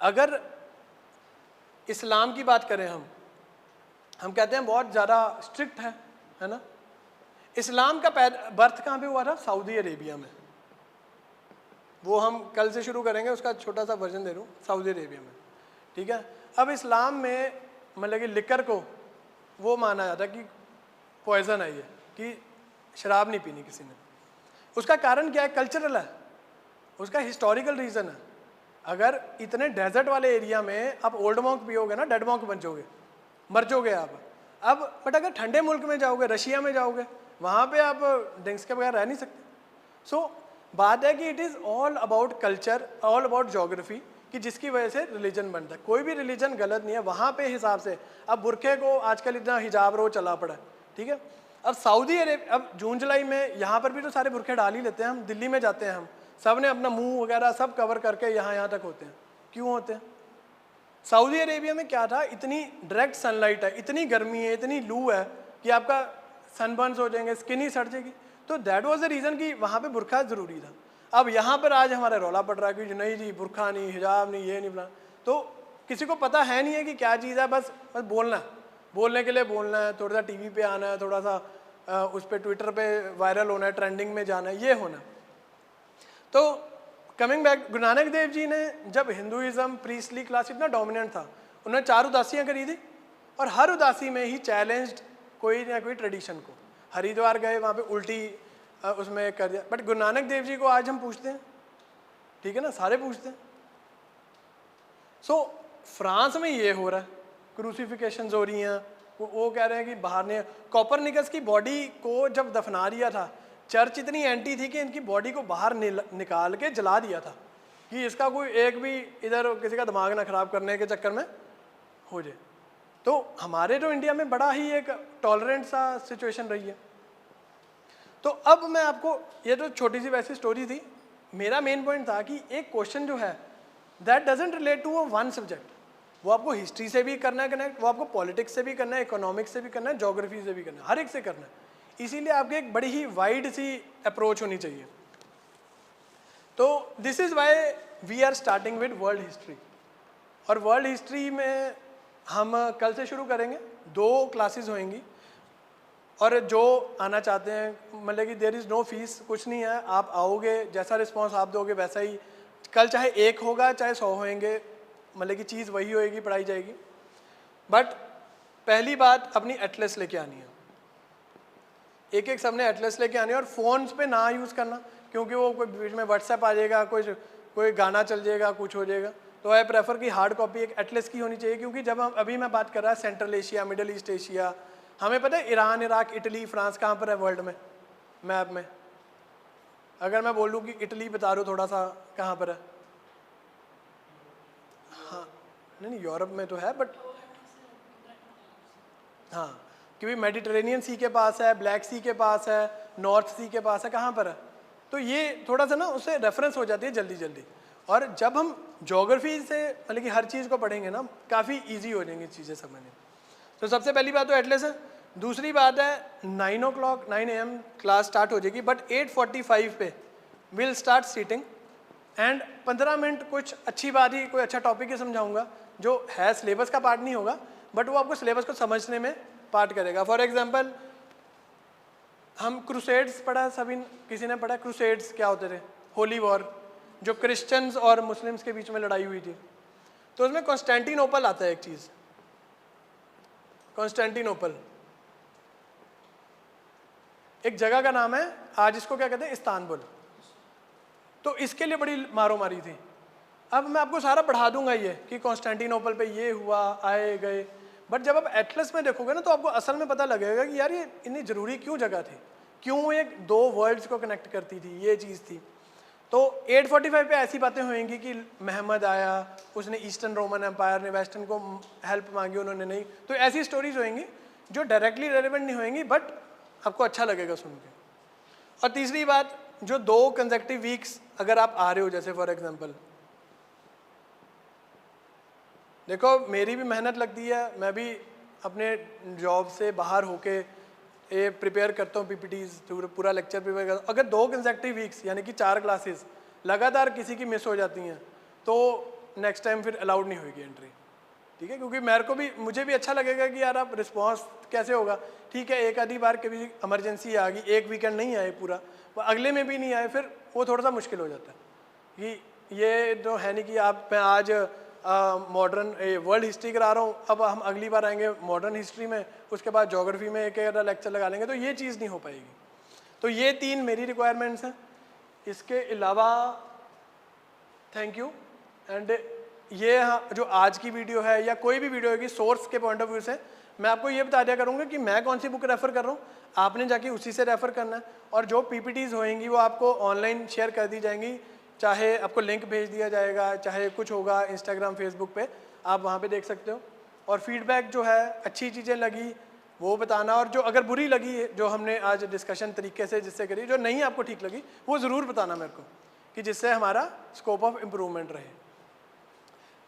अगर इस्लाम की बात करें, हम कहते हैं बहुत ज़्यादा स्ट्रिक्ट है ना। इस्लाम का बर्थ कहाँ पे हुआ था? सऊदी अरेबिया में। वो हम कल से शुरू करेंगे, उसका छोटा सा वर्जन दे दूँ, सऊदी अरेबिया में, ठीक है। अब इस्लाम में मतलब कि लिकर को वो माना जाता है कि पॉइजन है, ये कि शराब नहीं पीनी किसी ने। उसका कारण क्या है? कल्चरल है, उसका हिस्टोरिकल रीज़न है। अगर इतने डेजर्ट वाले एरिया में आप ओल्ड मॉन्क पियोगे ना, डेड मॉन्क बन जाओगे, मर जाओगे आप। अब बट अगर ठंडे मुल्क में जाओगे, रशिया में जाओगे, वहाँ पे आप ड्रिंक्स के बगैर रह नहीं सकते। सो बात है कि it is all about culture, all about geography, कि जिसकी वजह से रिलीजन बनता है। कोई भी रिलीजन गलत नहीं है वहाँ पे हिसाब से। अब बुरखे को आजकल इतना हिजाब रो चला पड़ा है, ठीक है। अब सऊदी अरेबिया, अब जून जुलाई में यहाँ पर भी तो सारे बुरखे डाल ही लेते हैं। हम दिल्ली में जाते हैं, हम सब ने अपना मुंह वगैरह सब कवर करके यहाँ तक होते हैं। क्यों होते हैं? सऊदी अरेबिया में क्या था, इतनी डायरेक्ट सनलाइट है, इतनी गर्मी है, इतनी लू है कि आपका सनबर्न्स हो जाएंगे, स्किन ही सड़ जाएगी। तो दैट वाज द रीज़न कि वहाँ पे बुरखा ज़रूरी था। अब यहाँ पर आज हमारे रौला पड़ रहा है कि नहीं जी बुरखा नहीं, हिजाब नहीं, ये नहीं बना। तो किसी को पता है नहीं है कि क्या चीज़ है, बस बोलना है, बोलने के लिए बोलना है, थोड़ा सा टीवी पे आना है, थोड़ा सा उस पर ट्विटर पे वायरल होना है, ट्रेंडिंग में जाना है, ये होना। तो कमिंग बैक, गुरु नानक देव जी ने जब हिंदुइज्म प्रीस्टली क्लास इतना डोमिनेंट था, उन्होंने 4 उदासियाँ करी थी और हर उदासी में ही चैलेंज्ड कोई ना कोई ट्रेडिशन को। हरिद्वार गए, वहाँ पे उल्टी उसमें कर दिया। बट गुरु नानक देव जी को आज हम पूछते हैं, ठीक है ना, सारे पूछते हैं। सो फ्रांस में ये हो रहा है, क्रूसिफिकेशंस हो रही हैं, वो कह रहे हैं कि बाहर नहीं। कोपरनिकस की बॉडी को जब दफना दिया था, चर्च इतनी एंटी थी कि इनकी बॉडी को बाहर निकाल के जला दिया था कि इसका कोई एक भी इधर किसी का दिमाग ना खराब करने के चक्कर में हो जाए। तो हमारे जो इंडिया में बड़ा ही एक टॉलरेंट सा सिचुएशन रही है। तो अब मैं आपको, ये तो छोटी सी वैसी स्टोरी थी, मेरा मेन पॉइंट था कि एक क्वेश्चन जो है that doesn't relate to one subject, वो आपको हिस्ट्री से भी करना है कनेक्ट, वो आपको पॉलिटिक्स से भी करना है, इकोनॉमिक्स से भी करना है, ज्योग्राफी से भी करना है, हर एक से करना है। इसीलिए आपकी एक बड़ी ही वाइड सी अप्रोच होनी चाहिए। तो this is why we are starting with world history. और वर्ल्ड हिस्ट्री में हम कल से शुरू करेंगे, 2 क्लासेस होंगी। और जो आना चाहते हैं, मतलब कि देयर इज़ नो फीस, कुछ नहीं है, आप आओगे, जैसा रिस्पांस आप दोगे वैसा ही कल चाहे 1 होगा चाहे 100 होंगे, मतलब कि चीज़ वही होएगी, पढ़ाई जाएगी। बट पहली बात, अपनी एटलस लेके आनी है, एक एक सबने एटलस लेके आनी है। और फ़ोन्स पे ना यूज़ करना, क्योंकि वो कोई बीच में व्हाट्सएप आ जाएगा, कोई गाना चल जाएगा, कुछ हो जाएगा। तो आई प्रेफर कि हार्ड कॉपी एक एटलस की होनी चाहिए, क्योंकि जब हम अभी मैं बात कर रहा है central Asia, middle east Asia, हमें पता है ईरान, इराक, इटली, फ्रांस कहाँ पर है वर्ल्ड में मैप में। अगर मैं बोलूँ कि इटली बता रहा हूँ थोड़ा सा कहाँ पर है, हाँ नहीं यूरोप में तो है, बट हाँ, क्योंकि मेडिटेरेनियन सी के पास है, ब्लैक सी के पास है, नॉर्थ सी के पास है, कहाँ पर है। तो ये थोड़ा सा ना उससे रेफरेंस हो जाती है जल्दी जल्दी। और जब हम ज्योग्राफी से मतलब कि हर चीज़ को पढ़ेंगे ना, काफ़ी इजी हो जाएंगी चीज़ें समझने। तो सबसे पहली बात तो एटलस है। दूसरी बात है 9 AM क्लास स्टार्ट हो जाएगी, बट 8:45 पे will start sitting and 15 minute कुछ अच्छी बात ही, कोई अच्छा टॉपिक ही समझाऊंगा जो है सिलेबस का पार्ट नहीं होगा, बट वो आपको सिलेबस को समझने में पार्ट करेगा। फॉर एग्जाम्पल, हम क्रूसेड्स पढ़ा है, सभी किसी ने पढ़ा? क्रूसेड्स क्या होते थे? होली वॉर, जो क्रिश्चियंस और मुस्लिम्स के बीच में लड़ाई हुई थी। तो उसमें कॉन्स्टेंटिनोपल आता है एक चीज़, कॉन्स्टेंटिनोपल एक जगह का नाम है, आज इसको क्या कहते हैं, इस्तांबुल। तो इसके लिए बड़ी मारो मारी थी। अब मैं आपको सारा पढ़ा दूंगा ये कि कॉन्स्टेंटिनोपल पे ये हुआ, आए गए, बट जब आप एटलस में देखोगे ना तो आपको असल में पता लगेगा कि यार ये इतनी ज़रूरी क्यों जगह थी, क्यों एक 2 वर्ल्ड्स को कनेक्ट करती थी, ये चीज़ थी। तो 8:45 पे ऐसी बातें होंगी कि महमद आया, उसने ईस्टर्न रोमन एम्पायर ने वेस्टर्न को हेल्प मांगी, उन्होंने नहीं। तो ऐसी स्टोरीज होंगी जो डायरेक्टली रेलिवेंट नहीं होंगी, बट आपको अच्छा लगेगा सुन के। और तीसरी बात, जो 2 कंसेक्टिव वीक्स अगर आप आ रहे हो, जैसे फॉर एग्जांपल देखो मेरी भी मेहनत लगती है, मैं भी अपने जॉब से बाहर होके ये प्रिपेयर करता हूँ पीपीटीज, पूरा लेक्चर प्रिपेयर करता हूँ। अगर 2 कंसेक्टिव वीक्स यानी कि 4 क्लासेस लगातार किसी की मिस हो जाती हैं तो नेक्स्ट टाइम फिर अलाउड नहीं होगी एंट्री, ठीक है? क्योंकि मेरे को भी, मुझे भी अच्छा लगेगा कि यार आप रिस्पॉन्स कैसे होगा। ठीक है, एक आधी बार कभी इमरजेंसी आ गई, एक वीकेंड नहीं आए पूरा, वो अगले में भी नहीं आए, फिर वो थोड़ा सा मुश्किल हो जाता है। कि ये तो है नहीं कि मैं आज मॉडर्न वर्ल्ड हिस्ट्री करा रहा हूँ, अब हम अगली बार आएंगे मॉडर्न हिस्ट्री में, उसके बाद ज्योग्राफी में एक लेक्चर लगा लेंगे, तो ये चीज़ नहीं हो पाएगी। तो ये 3 मेरी रिक्वायरमेंट्स हैं। इसके अलावा थैंक यू। एंड ये जो आज की वीडियो है या कोई भी वीडियो होगी, सोर्स के पॉइंट ऑफ व्यू से मैं आपको ये बता दिया करूँगा कि मैं कौन सी बुक रेफ़र कर रहा हूँ, आपने जाके उसी से रेफ़र करना है। और जो पीपीटीज़ होएंगी वो आपको ऑनलाइन शेयर कर दी जाएंगी, चाहे आपको लिंक भेज दिया जाएगा, चाहे कुछ होगा इंस्टाग्राम फेसबुक पे, आप वहाँ पे देख सकते हो। और फीडबैक जो है, अच्छी चीज़ें लगी वो बताना, और जो अगर बुरी लगी जो हमने आज डिस्कशन तरीके से जिससे करी, जो नहीं आपको ठीक लगी वो ज़रूर बताना मेरे को, कि जिससे हमारा स्कोप ऑफ इम्प्रूवमेंट रहे।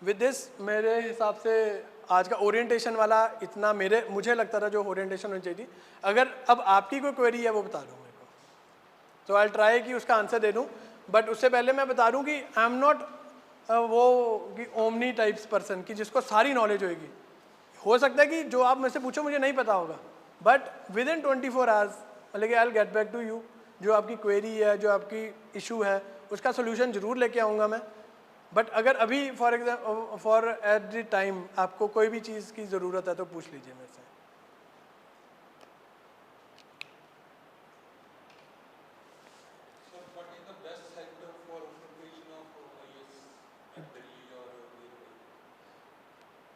विद दिस मेरे हिसाब से आज का ओरिएंटेशन वाला इतना मुझे लगता था जो ओरिएंटेशन होनी चाहिए थी। अगर अब आपकी कोई क्वेरी है वो बता दो मेरे को, तो आई ट्राई कि उसका आंसर दे दूँ। बट उससे पहले मैं बता दूँ कि आई एम नॉट वो कि ओमनी टाइप्स पर्सन कि जिसको सारी नॉलेज होएगी। हो सकता है कि जो आप मुझसे पूछो मुझे नहीं पता होगा, बट विद इन 24 आवर्स मतलब कि I will get back to you. जो आपकी क्वेरी है, जो आपकी इशू है, उसका सोल्यूशन ज़रूर लेके आऊँगा मैं। बट अगर अभी फॉर एट द टाइम आपको कोई भी चीज़ की ज़रूरत है तो पूछ लीजिए मेरे से।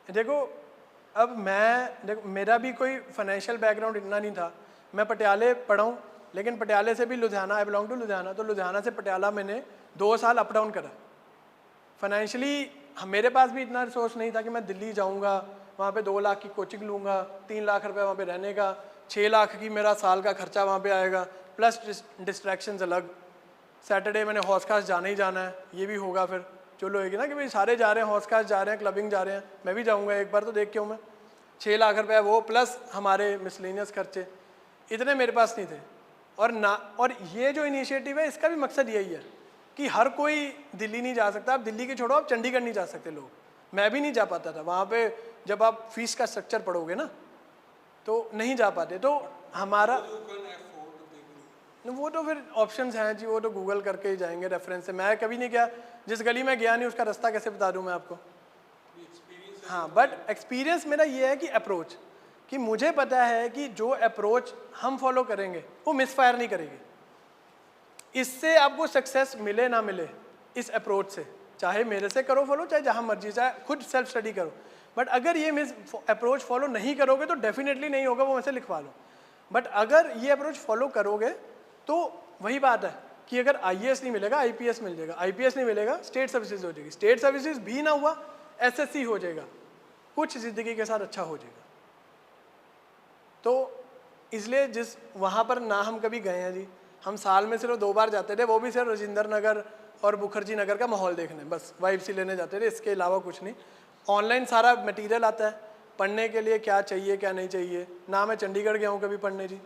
देखो अब मैं देखो, मेरा भी कोई फाइनेंशियल बैकग्राउंड इतना नहीं था। मैं पटियाले पढ़ा हूँ, लेकिन पटियाले से भी Ludhiana, I belong to Ludhiana, तो लुधियाना से पटियाला मैंने 2 साल अप डाउन करा। फाइनेंशियली मेरे पास भी इतना रिसोर्स नहीं था कि मैं दिल्ली जाऊँगा, वहाँ पे 2 लाख की कोचिंग लूँगा, 3 लाख रुपए वहाँ पे रहने का, 6 लाख की मेरा साल का खर्चा वहाँ पे आएगा, प्लस डिस्ट्रैक्शंस अलग। सैटरडे मैंने हौस खास जाना ही जाना है, ये भी होगा फिर चलो होगी ना कि भाई सारे जा रहे हैं, हौस खास जा रहे हैं, क्लबिंग जा रहे हैं, मैं भी जाऊँगा एक बार तो देख के हूँ मैं। 6 लाख रुपए वो प्लस हमारे मिसलेनियस खर्चे, इतने मेरे पास नहीं थे। और ये जो इनिशिएटिव है इसका भी मकसद यही है कि हर कोई दिल्ली नहीं जा सकता। आप दिल्ली के छोड़ो, आप चंडीगढ़ नहीं जा सकते लोग, मैं भी नहीं जा पाता था वहाँ पे। जब आप फीस का स्ट्रक्चर पढ़ोगे ना तो नहीं जा पाते। तो हमारा वो तो फिर ऑप्शंस हैं जी, वो तो गूगल करके ही जाएंगे रेफरेंस से। मैं कभी नहीं गया, जिस गली में गया नहीं उसका रास्ता कैसे बता दूं मैं आपको। हाँ, बट एक्सपीरियंस मेरा ये है कि अप्रोच, कि मुझे पता है कि जो अप्रोच हम फॉलो करेंगे वो मिसफायर नहीं करेगी। इससे आपको सक्सेस मिले ना मिले, इस अप्रोच से, चाहे मेरे से करो फॉलो, चाहे जहाँ मर्जी, चाहे खुद सेल्फ स्टडी करो, बट अगर ये अप्रोच फॉलो नहीं करोगे तो डेफिनेटली नहीं होगा, वो मुझसे लिखवा लो। बट अगर ये अप्रोच फॉलो करोगे तो वही बात है कि अगर IAS नहीं मिलेगा IPS मिल जाएगा, IPS नहीं मिलेगा स्टेट सर्विसेज हो जाएगी, स्टेट सर्विसेज भी ना हुआ SSC हो जाएगा, कुछ ज़िंदगी के साथ अच्छा हो जाएगा। तो इसलिए जिस वहाँ पर ना हम कभी गए हैं जी, हम साल में सिर्फ 2 बार जाते थे, वो भी सिर्फ राजेंद्र नगर और मुखर्जी नगर का माहौल देखने, बस वाइब सी लेने जाते थे, इसके अलावा कुछ नहीं। ऑनलाइन सारा मटेरियल आता है पढ़ने के लिए, क्या चाहिए क्या नहीं चाहिए। ना मैं चंडीगढ़ गया हूँ कभी पढ़ने जी।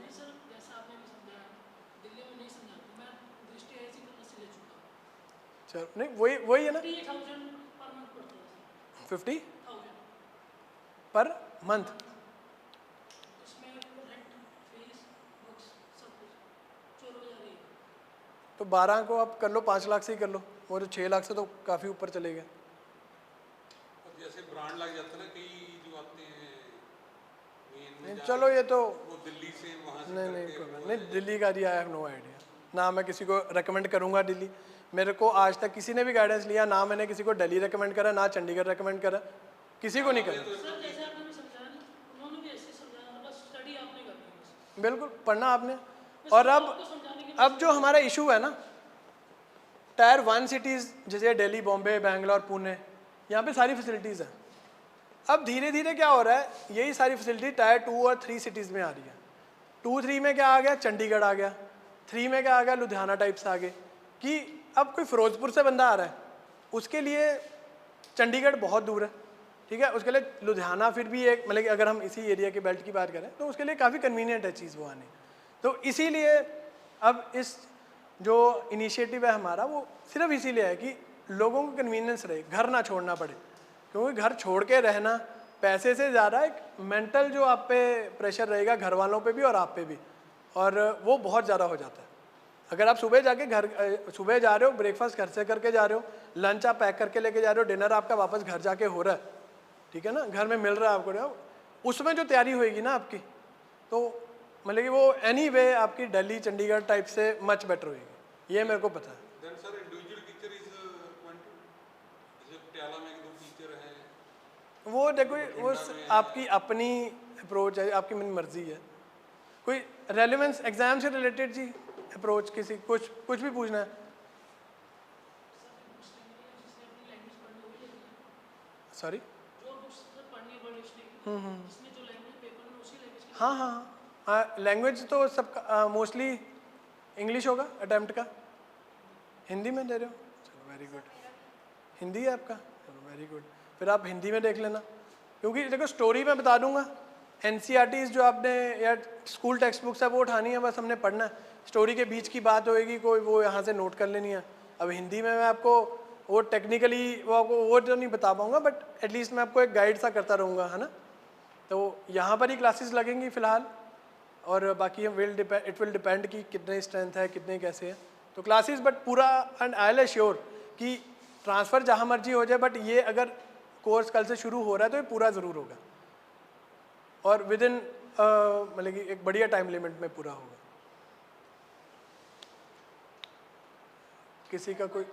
चलो नहीं, वही है ना, 50 पर मंथ। तो 12 को आप कर लो, 5 लाख से ही कर लो, वो तो 6 लाख से तो काफ़ी ऊपर चले गए। जैसे ब्रांड लग जाता है ना, कई जो आते हैं नहीं चलो ये तो वो दिल्ली से वहाँ से नहीं दिल्ली का जी आई हैव नो आइडिया। ना मैं किसी को रेकमेंड करूँगा दिल्ली, मेरे को आज तक किसी ने भी गाइडेंस लिया ना, मैंने किसी को दिल्ली रेकमेंड करा, ना चंडीगढ़ रेकमेंड करा, किसी को नहीं करा। बिल्कुल पढ़ना आपने। और अब जो हमारा इशू है ना, टायर 1 सिटीज़ जैसे दिल्ली, बॉम्बे, बेंगलोर, पुणे, यहाँ पे सारी फैसिलिटीज़ हैं। अब धीरे धीरे क्या हो रहा है, यही सारी फैसिलिटी टायर 2 और 3 सिटीज़ में आ रही है। 2-3 में क्या आ गया, चंडीगढ़ आ गया। 3 में क्या आ गया, लुधियाना टाइप्स आ गए। कि अब कोई फिरोजपुर से बंदा आ रहा है, उसके लिए चंडीगढ़ बहुत दूर है, ठीक है, उसके लिए लुधियाना फिर भी एक, मतलब कि अगर हम इसी एरिया के बेल्ट की बात करें तो उसके लिए काफ़ी कन्वीनियंट है चीज़ वो आने। तो इसीलिए अब इस जो इनिशिएटिव है हमारा, वो सिर्फ इसीलिए है कि लोगों को कन्वीनियंस रहे, घर ना छोड़ना पड़े। क्योंकि घर छोड़ के रहना पैसे से ज़्यादा एक मेंटल जो आप पे प्रेशर रहेगा, घर वालों पे भी और आप पे भी, और वो बहुत ज़्यादा हो जाता है। अगर आप सुबह जाके सुबह जा रहे हो, ब्रेकफास्ट घर से करके जा रहे हो, लंच आप पैक करके लेके जा रहे हो, डिनर आपका वापस घर जाके हो रहा है, ठीक है ना, घर में मिल रहा है आपको, उसमें जो तैयारी होएगी ना आपकी, तो मतलब कि वो एनी वे आपकी दिल्ली चंडीगढ़ टाइप से मच बेटर होएगी, ये मेरे को पता है। वो देखो, वो आपकी अपनी अप्रोच है, आपकी मर्जी है। कोई रेलेवेंस एग्जाम से रिलेटेड जी अप्रोच, किसी कुछ भी पूछना है। सॉरी, हाँ, लैंग्वेज तो सबका मोस्टली इंग्लिश होगा अटेम्प्ट का। हिंदी में दे रहे हो, चलो वेरी गुड। हिंदी है आपका, चलो वेरी गुड, फिर आप हिंदी में देख लेना। क्योंकि देखो स्टोरी मैं बता दूंगा, NCERTs जो आपने या स्कूल टेक्स्ट बुक्स है वो उठानी है, बस हमने पढ़ना है। स्टोरी के बीच की बात होएगी कोई, वो यहाँ से नोट कर लेनी है। अब हिंदी में मैं आपको वो टेक्निकली वो आपको वो तो नहीं बता पाऊँगा, बट एटलीस्ट मैं आपको एक गाइड सा करता रहूँगा, है ना। तो यहाँ पर ही क्लासेस लगेंगी फ़िलहाल, और बाकी हम इट विल डिपेंड कि कितने स्ट्रेंथ है, कितने कैसे है तो क्लासेस। बट पूरा एंड आई एल श्योर कि ट्रांसफ़र जहाँ मर्जी हो जाए, बट ये अगर कोर्स कल से शुरू हो रहा है तो ये पूरा ज़रूर होगा, और विद इन मतलब कि एक बढ़िया टाइम लिमिट में पूरा होगा। किसी का कोई